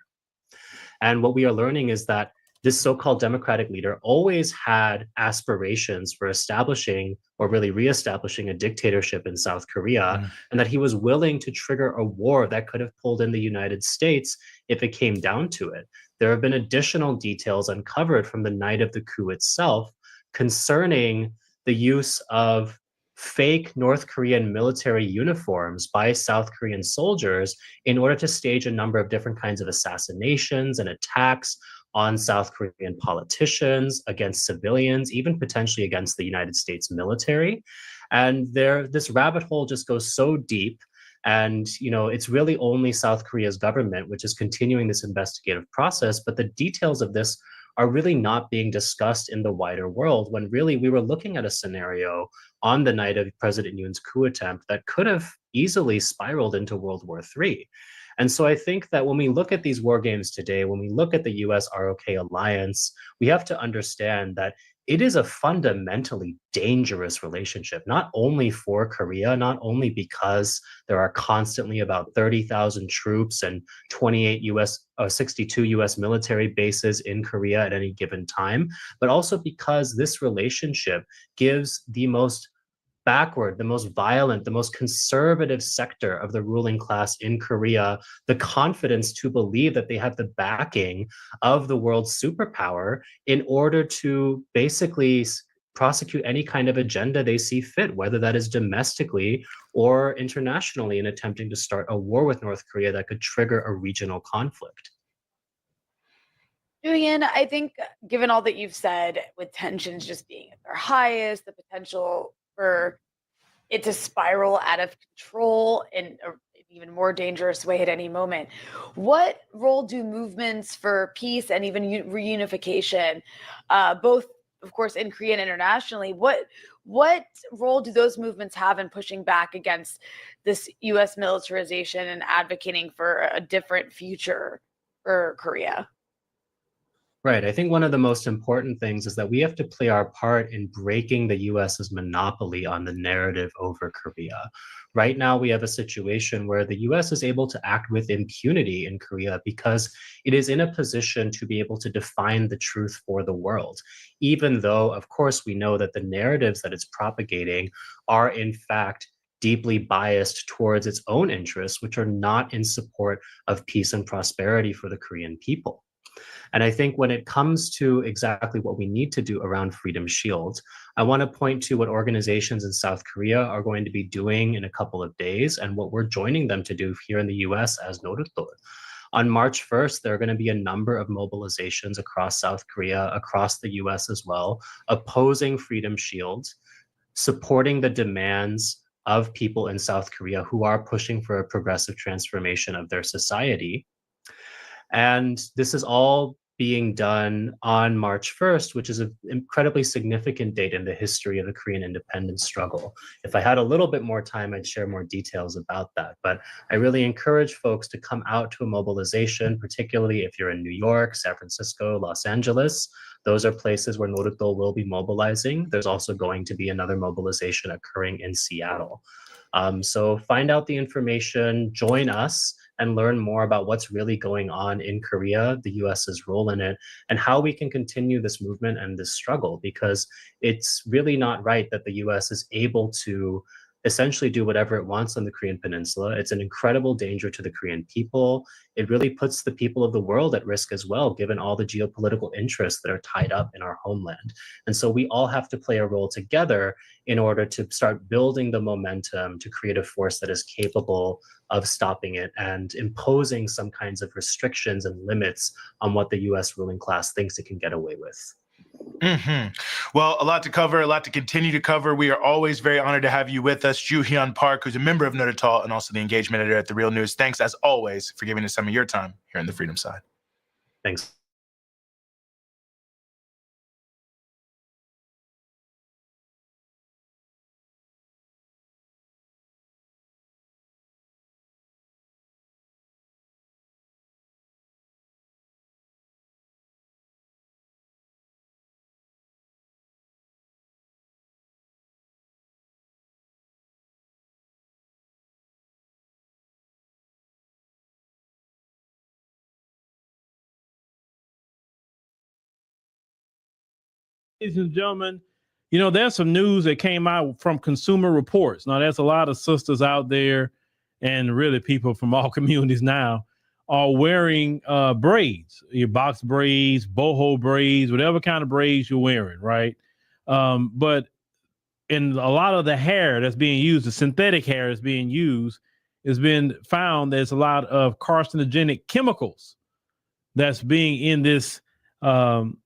And what we are learning is that this so-called democratic leader always had aspirations for establishing or really reestablishing a dictatorship in South Korea, and that he was willing to trigger a war that could have pulled in the United States if it came down to it. There have been additional details uncovered from the night of the coup itself concerning the use of fake North Korean military uniforms by South Korean soldiers in order to stage a number of different kinds of assassinations and attacks on South Korean politicians, against civilians, even potentially against the United States military. And this rabbit hole just goes so deep. And, it's really only South Korea's government which is continuing this investigative process, but the details of this are really not being discussed in the wider world, when really we were looking at a scenario on the night of President Yoon's coup attempt that could have easily spiraled into World War III. And so I think that when we look at these war games today, when we look at the US ROK alliance, we have to understand that it is a fundamentally dangerous relationship, not only for Korea, not only because there are constantly about 30,000 troops and 62 US military bases in Korea at any given time, but also because this relationship gives the most backward, the most violent, the most conservative sector of the ruling class in Korea the confidence to believe that they have the backing of the world's superpower in order to basically prosecute any kind of agenda they see fit, whether that is domestically or internationally, in attempting to start a war with North Korea that could trigger a regional conflict. Julian, I think given all that you've said, with tensions just being at their highest, the potential for it to spiral out of control in an even more dangerous way at any moment, what role do movements for peace and even reunification, both, of course, in Korea and internationally, what role do those movements have in pushing back against this U.S. militarization and advocating for a different future for Korea? Right. I think one of the most important things is that we have to play our part in breaking the US's monopoly on the narrative over Korea. Right now, we have a situation where the US is able to act with impunity in Korea because it is in a position to be able to define the truth for the world, even though, of course, we know that the narratives that it's propagating are, in fact, deeply biased towards its own interests, which are not in support of peace and prosperity for the Korean people. And I think when it comes to exactly what we need to do around Freedom Shield, I want to point to what organizations in South Korea are going to be doing in a couple of days and what we're joining them to do here in the US as Norutul. On March 1st, there are going to be a number of mobilizations across South Korea, across the US as well, opposing Freedom Shield, supporting the demands of people in South Korea who are pushing for a progressive transformation of their society. And this is all being done on March 1st, which is an incredibly significant date in the history of the Korean independence struggle. If I had a little bit more time, I'd share more details about that. But I really encourage folks to come out to a mobilization, particularly if you're in New York, San Francisco, Los Angeles. Those are places where Norutul will be mobilizing. There's also going to be another mobilization occurring in Seattle. So find out the information, join us, and learn more about what's really going on in Korea, the US's role in it, and how we can continue this movement and this struggle, because it's really not right that the US is able to essentially do whatever it wants on the Korean Peninsula. It's an incredible danger to the Korean people. It really puts the people of the world at risk as well, given all the geopolitical interests that are tied up in our homeland. And so we all have to play a role together in order to start building the momentum to create a force that is capable of stopping it and imposing some kinds of restrictions and limits on what the US ruling class thinks it can get away with. Well, a lot to cover, a lot to continue to cover. We are always very honored to have you with us, Joo-hyun Park, who's a member of Norutul and also the engagement editor at The Real News. Thanks, as always, for giving us some of your time here on the Freedom Side. Thanks. Ladies and gentlemen, there's some news that came out from Consumer Reports. Now, there's a lot of sisters out there and really people from all communities now are wearing braids, your box braids, boho braids, whatever kind of braids you're wearing, right? But in a lot of the hair that's being used, the synthetic hair that's being used, has been found there's a lot of carcinogenic chemicals that's being in this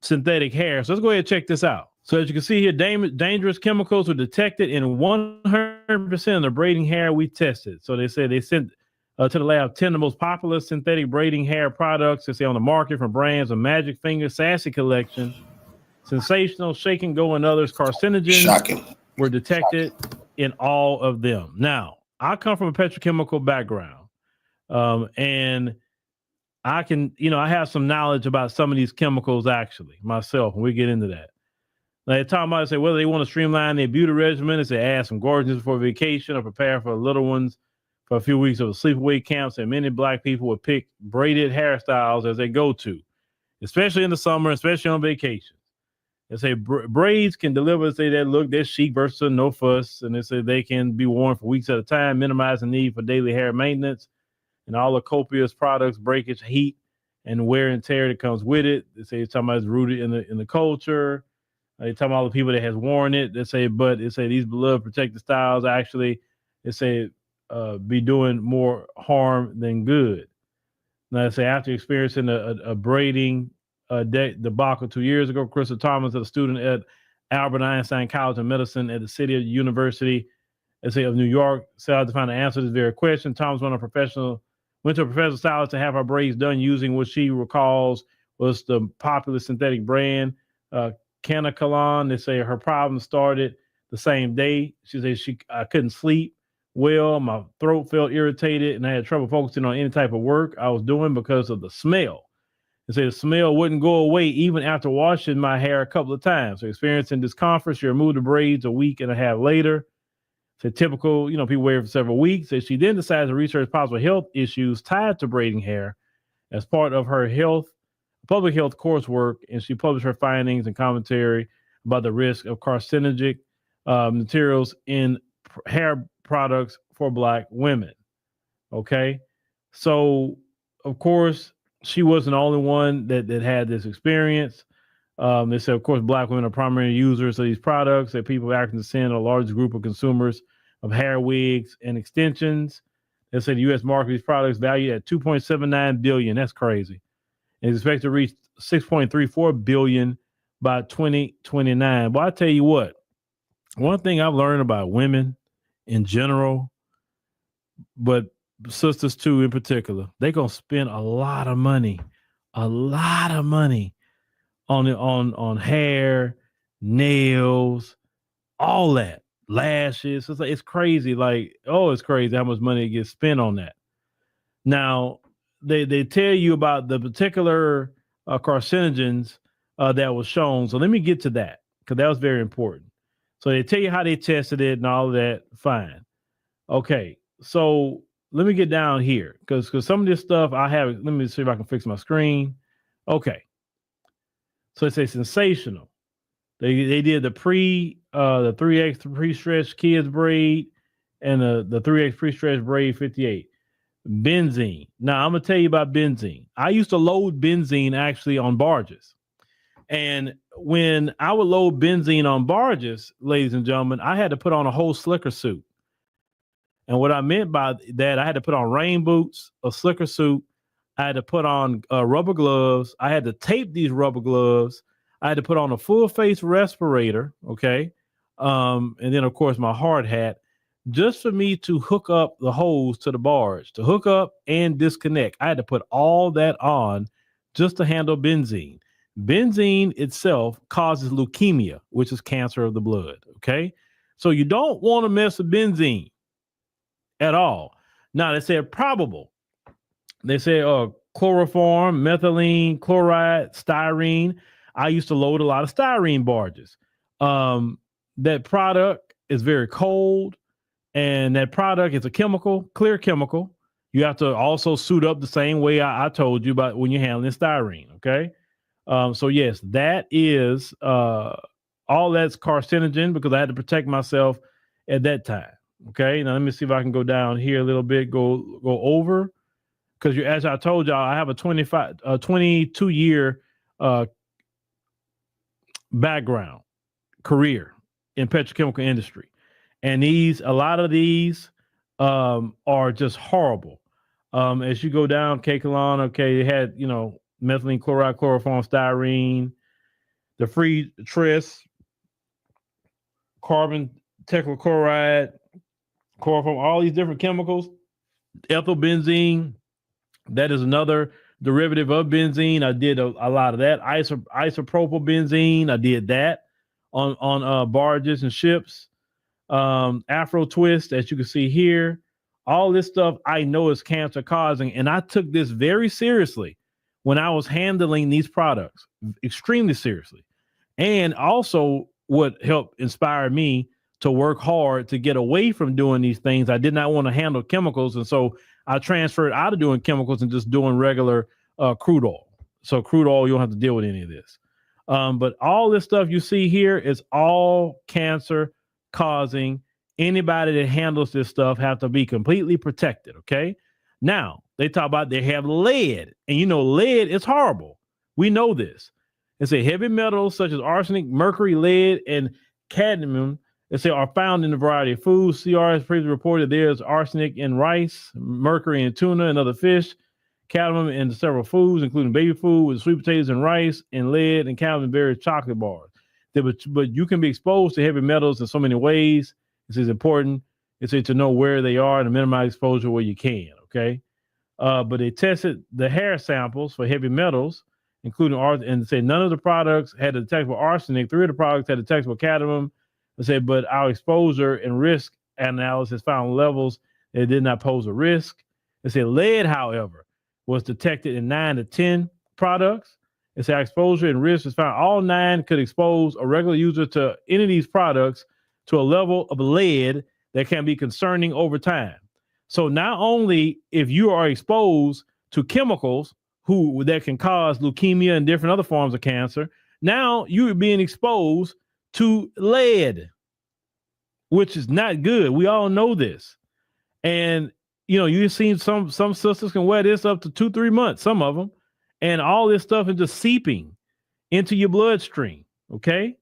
synthetic hair. So let's go ahead and check this out. So as you can see here, dangerous chemicals were detected in 100% of the braiding hair we tested. So they said they sent to the lab 10 of the most popular synthetic braiding hair products they say on the market from brands of Magic Finger, Sassy Collection, Sensational, Shake and Go, and others. Carcinogens were detected in all of them. Now, I come from a petrochemical background, and I can, I have some knowledge about some of these chemicals actually myself, and we get into that. They're talking about, say, whether they want to streamline their beauty regimen, they say add some gorgeousness for vacation or prepare for little ones for a few weeks of a sleepaway camps, and many Black people would pick braided hairstyles as they go to, especially in the summer, especially on vacation. They say braids can deliver, say, that look, that chic versus no fuss, and they say they can be worn for weeks at a time, minimizing the need for daily hair maintenance and all the copious products, breakage, heat, and wear and tear that comes with it. They say it's talking about it's rooted in the culture. They talking about all the people that has worn it. They say these beloved protective styles actually, they say, be doing more harm than good. Now they say after experiencing a braiding debacle 2 years ago, Crystal Thomas, a student at Albert Einstein College of Medicine at the City University, they say, of New York, set out to find the answer to this very question. Thomas went to a professional stylist to have her braids done using what she recalls was the popular synthetic brand, Canacolon. They say her problem started the same day. She said I couldn't sleep well, my throat felt irritated, and I had trouble focusing on any type of work I was doing because of the smell. They say the smell wouldn't go away even after washing my hair a couple of times. So experiencing discomfort, she removed the braids a week and a half later. So typical, people wear it for several weeks. So she then decided to research possible health issues tied to braiding hair as part of her public health coursework, and she published her findings and commentary about the risk of carcinogenic materials in hair products for Black women. Okay, so of course she wasn't the only one that had this experience. They said, of course, Black women are primary users of these products. That people of African descent are the largest group of consumers of hair wigs and extensions. They said the U.S. market these products valued at $2.79 billion. That's crazy. And is expected to reach $6.34 billion by 2029. Well, I tell you what, one thing I've learned about women in general, but sisters too in particular, they're gonna spend a lot of money on hair, nails, all that, lashes. It's crazy. It's crazy how much money gets spent on that. Now, they tell you about the particular carcinogens that was shown. So let me get to that because that was very important. So they tell you how they tested it and all of that. Fine. Okay. So let me get down here because some of this stuff I have. Let me see if I can fix my screen. Okay. So it's a sensational. They did the 3X pre-stretched kids braid and the 3X pre-stretched braid 58. Benzene. Now I'm gonna tell you about benzene. I used to load benzene actually on barges. And when I would load benzene on barges, ladies and gentlemen, I had to put on a whole slicker suit. And what I meant by that, I had to put on rain boots, a slicker suit. I had to put on rubber gloves. I had to tape these rubber gloves. I had to put on a full face respirator. Okay. And then of course my hard hat, just for me to hook up the hose to the barge, to hook up and disconnect. I had to put all that on just to handle benzene. Benzene itself causes leukemia, which is cancer of the blood. Okay. So you don't want to mess with benzene at all. Now they said probable. They say chloroform, methylene, chloride, styrene. I used to load a lot of styrene barges. That product is very cold, and that product is a chemical, clear chemical. You have to also suit up the same way I told you about when you're handling styrene. Okay. So yes, that is all that's carcinogen because I had to protect myself at that time. Okay. Now let me see if I can go down here a little bit, go over. Because as I told y'all, I have a 22-year background, career in petrochemical industry. And a lot of these are just horrible. As you go down, Cacolon, okay, they had, methylene chloride, chloroform, styrene, the free Tress, carbon tetrachloride, chloroform, all these different chemicals. Ethyl benzene, that is another derivative of benzene. I did a lot of that. Isopropyl benzene, I did that on barges and ships. Afro twist, as you can see here, all this stuff I know is cancer causing, and I took this very seriously when I was handling these products, extremely seriously. And also what helped inspire me to work hard to get away from doing these things. I did not want to handle chemicals, and so I transferred out of doing chemicals and just doing regular crude oil. So crude oil, you don't have to deal with any of this. But all this stuff you see here is all cancer causing. Anybody that handles this stuff have to be completely protected, okay? Now, they talk about they have lead, and you know lead is horrible. We know this. It's a heavy metals such as arsenic, mercury, lead, and cadmium. They say are found in a variety of foods. CR has previously reported there's arsenic in rice, mercury in tuna and other fish, cadmium in several foods, including baby food with sweet potatoes and rice, and lead and cadmium in various chocolate bars. But you can be exposed to heavy metals in so many ways. This is important. It's to know where they are and to minimize exposure where you can, okay? But they tested the hair samples for heavy metals, including and say none of the products had a detectable arsenic. 3 of the products had detectable cadmium. They say, but our exposure and risk analysis found levels that did not pose a risk. They say lead, however, was detected in 9 to 10 products. They say our exposure and risk was found. All 9 could expose a regular user to any of these products to a level of lead that can be concerning over time. So not only if you are exposed to chemicals that can cause leukemia and different other forms of cancer, now you're being exposed to lead, which is not good. We all know this. And, you know, you've seen some sisters can wear this up to 2-3 months, some of them, and all this stuff is just seeping into your bloodstream, okay?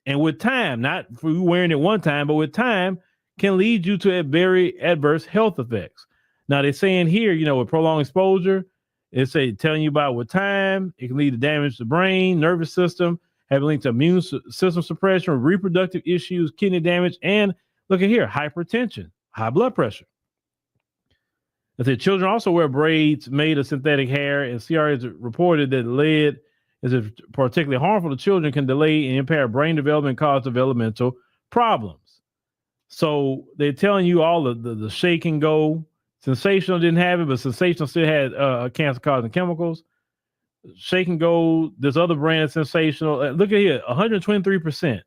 And with time, not for you wearing it one time, but with time can lead you to very adverse health effects. Now they're saying here, you know, with prolonged exposure, it's telling you about with time, it can lead to damage to the brain, nervous system, have linked to immune system suppression, reproductive issues, kidney damage, and look at here, hypertension, high blood pressure. They said children also wear braids made of synthetic hair, and CR has reported that lead is particularly harmful to children, can delay and impair brain development, and cause developmental problems. So they're telling you all the shake and go. Sensational didn't have it, but Sensational still had cancer-causing chemicals. Shake and go, this other brand, Sensational. Look at here, 123%.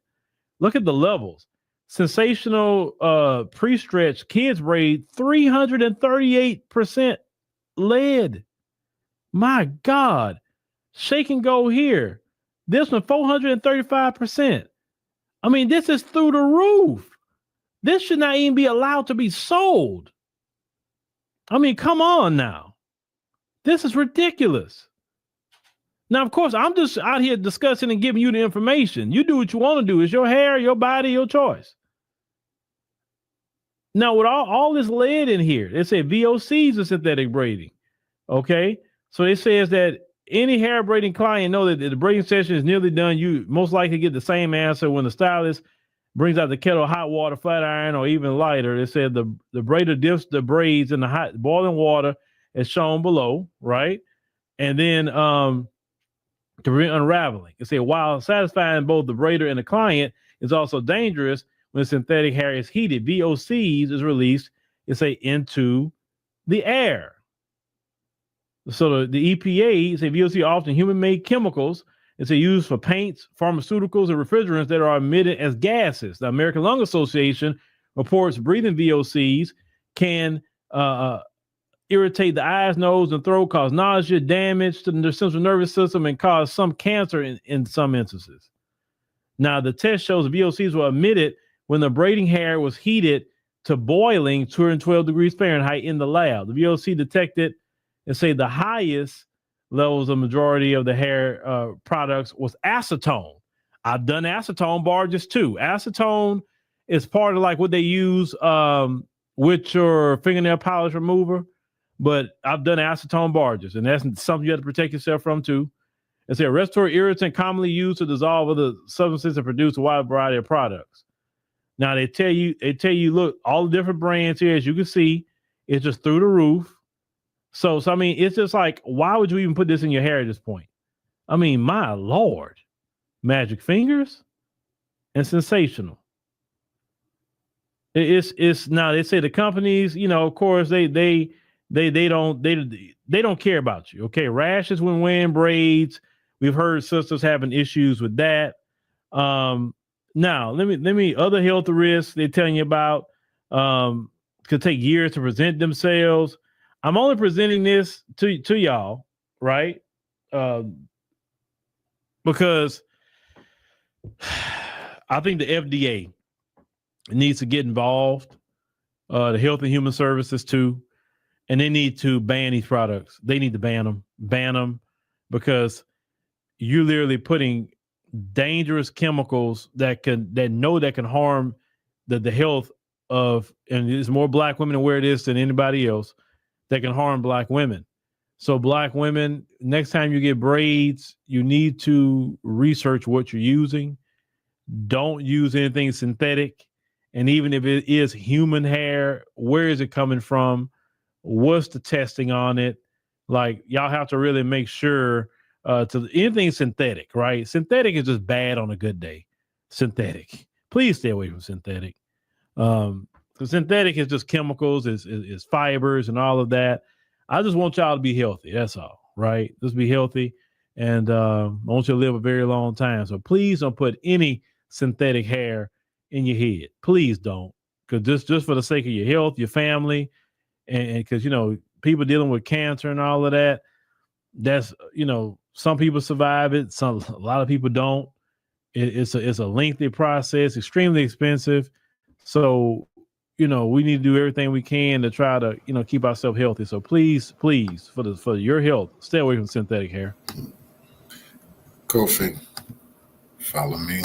Look at the levels. Sensational pre-stretch kids braid, 338% lead. My God. Shake and go here. This one, 435%. I mean, this is through the roof. This should not even be allowed to be sold. I mean, come on now. This is ridiculous. Now, of course, I'm just out here discussing and giving you the information. You do what you want to do. It's your hair, your body, your choice. Now, with all this lead in here, they say VOCs are synthetic braiding. Okay? So it says that any hair braiding client know that the braiding session is nearly done. You most likely get the same answer when the stylist brings out the kettle of hot water, flat iron, or even lighter. They said the braider dips the braids in the hot boiling water as shown below, right? And then to prevent unraveling. They say while satisfying both the braider and the client is also dangerous when synthetic hair is heated. VOCs is released, they say, into the air. So the EPA say VOC are often human-made chemicals. It's used for paints, pharmaceuticals, and refrigerants that are emitted as gases. The American Lung Association reports breathing VOCs can irritate the eyes, nose, and throat, cause nausea, damage to the central nervous system, and cause some cancer in some instances. Now, the test shows the VOCs were emitted when the braiding hair was heated to boiling 212 degrees Fahrenheit in the lab. The VOC detected, and say the highest levels of majority of the hair products was acetone. I've done acetone barges too. Acetone is part of like what they use with your fingernail polish remover, but I've done acetone barges, and that's something you have to protect yourself from too. It's a respiratory irritant commonly used to dissolve other substances and produce a wide variety of products. Now they tell you, look, all the different brands here, as you can see, it's just through the roof. So I mean, it's just like, why would you even put this in your hair at this point? I mean, my Lord, Magic Fingers and Sensational. It's now they say the companies, you know, of course they don't care about you. Okay, rashes when wearing braids. We've heard sisters having issues with that. Now let me other health risks they're telling you about could take years to present themselves. I'm only presenting this to y'all, right? Because I think the FDA needs to get involved, the Health and Human Services too, and they need to ban these products. They need to ban them because you're literally putting dangerous chemicals that can harm the health of, and there's more Black women aware of this than anybody else, that can harm Black women. So Black women, next time you get braids, you need to research what you're using. Don't use anything synthetic. And even if it is human hair, where is it coming from? What's the testing on it? Like, y'all have to really make sure to anything synthetic, right? Synthetic is just bad on a good day. Synthetic. Please stay away from synthetic. So synthetic is just chemicals, is fibers and all of that. I just want y'all to be healthy. That's all, right? Just be healthy. And I want you to live a very long time. So please don't put any synthetic hair in your head. Please don't. Because just for the sake of your health, your family, and because, you know, people dealing with cancer and all of that, that's, you know, some people survive it. A lot of people don't. It's a lengthy process, extremely expensive. So, you know, we need to do everything we can to try to, you know, keep ourselves healthy. So please, for your health, stay away from synthetic hair. Kofi, follow me.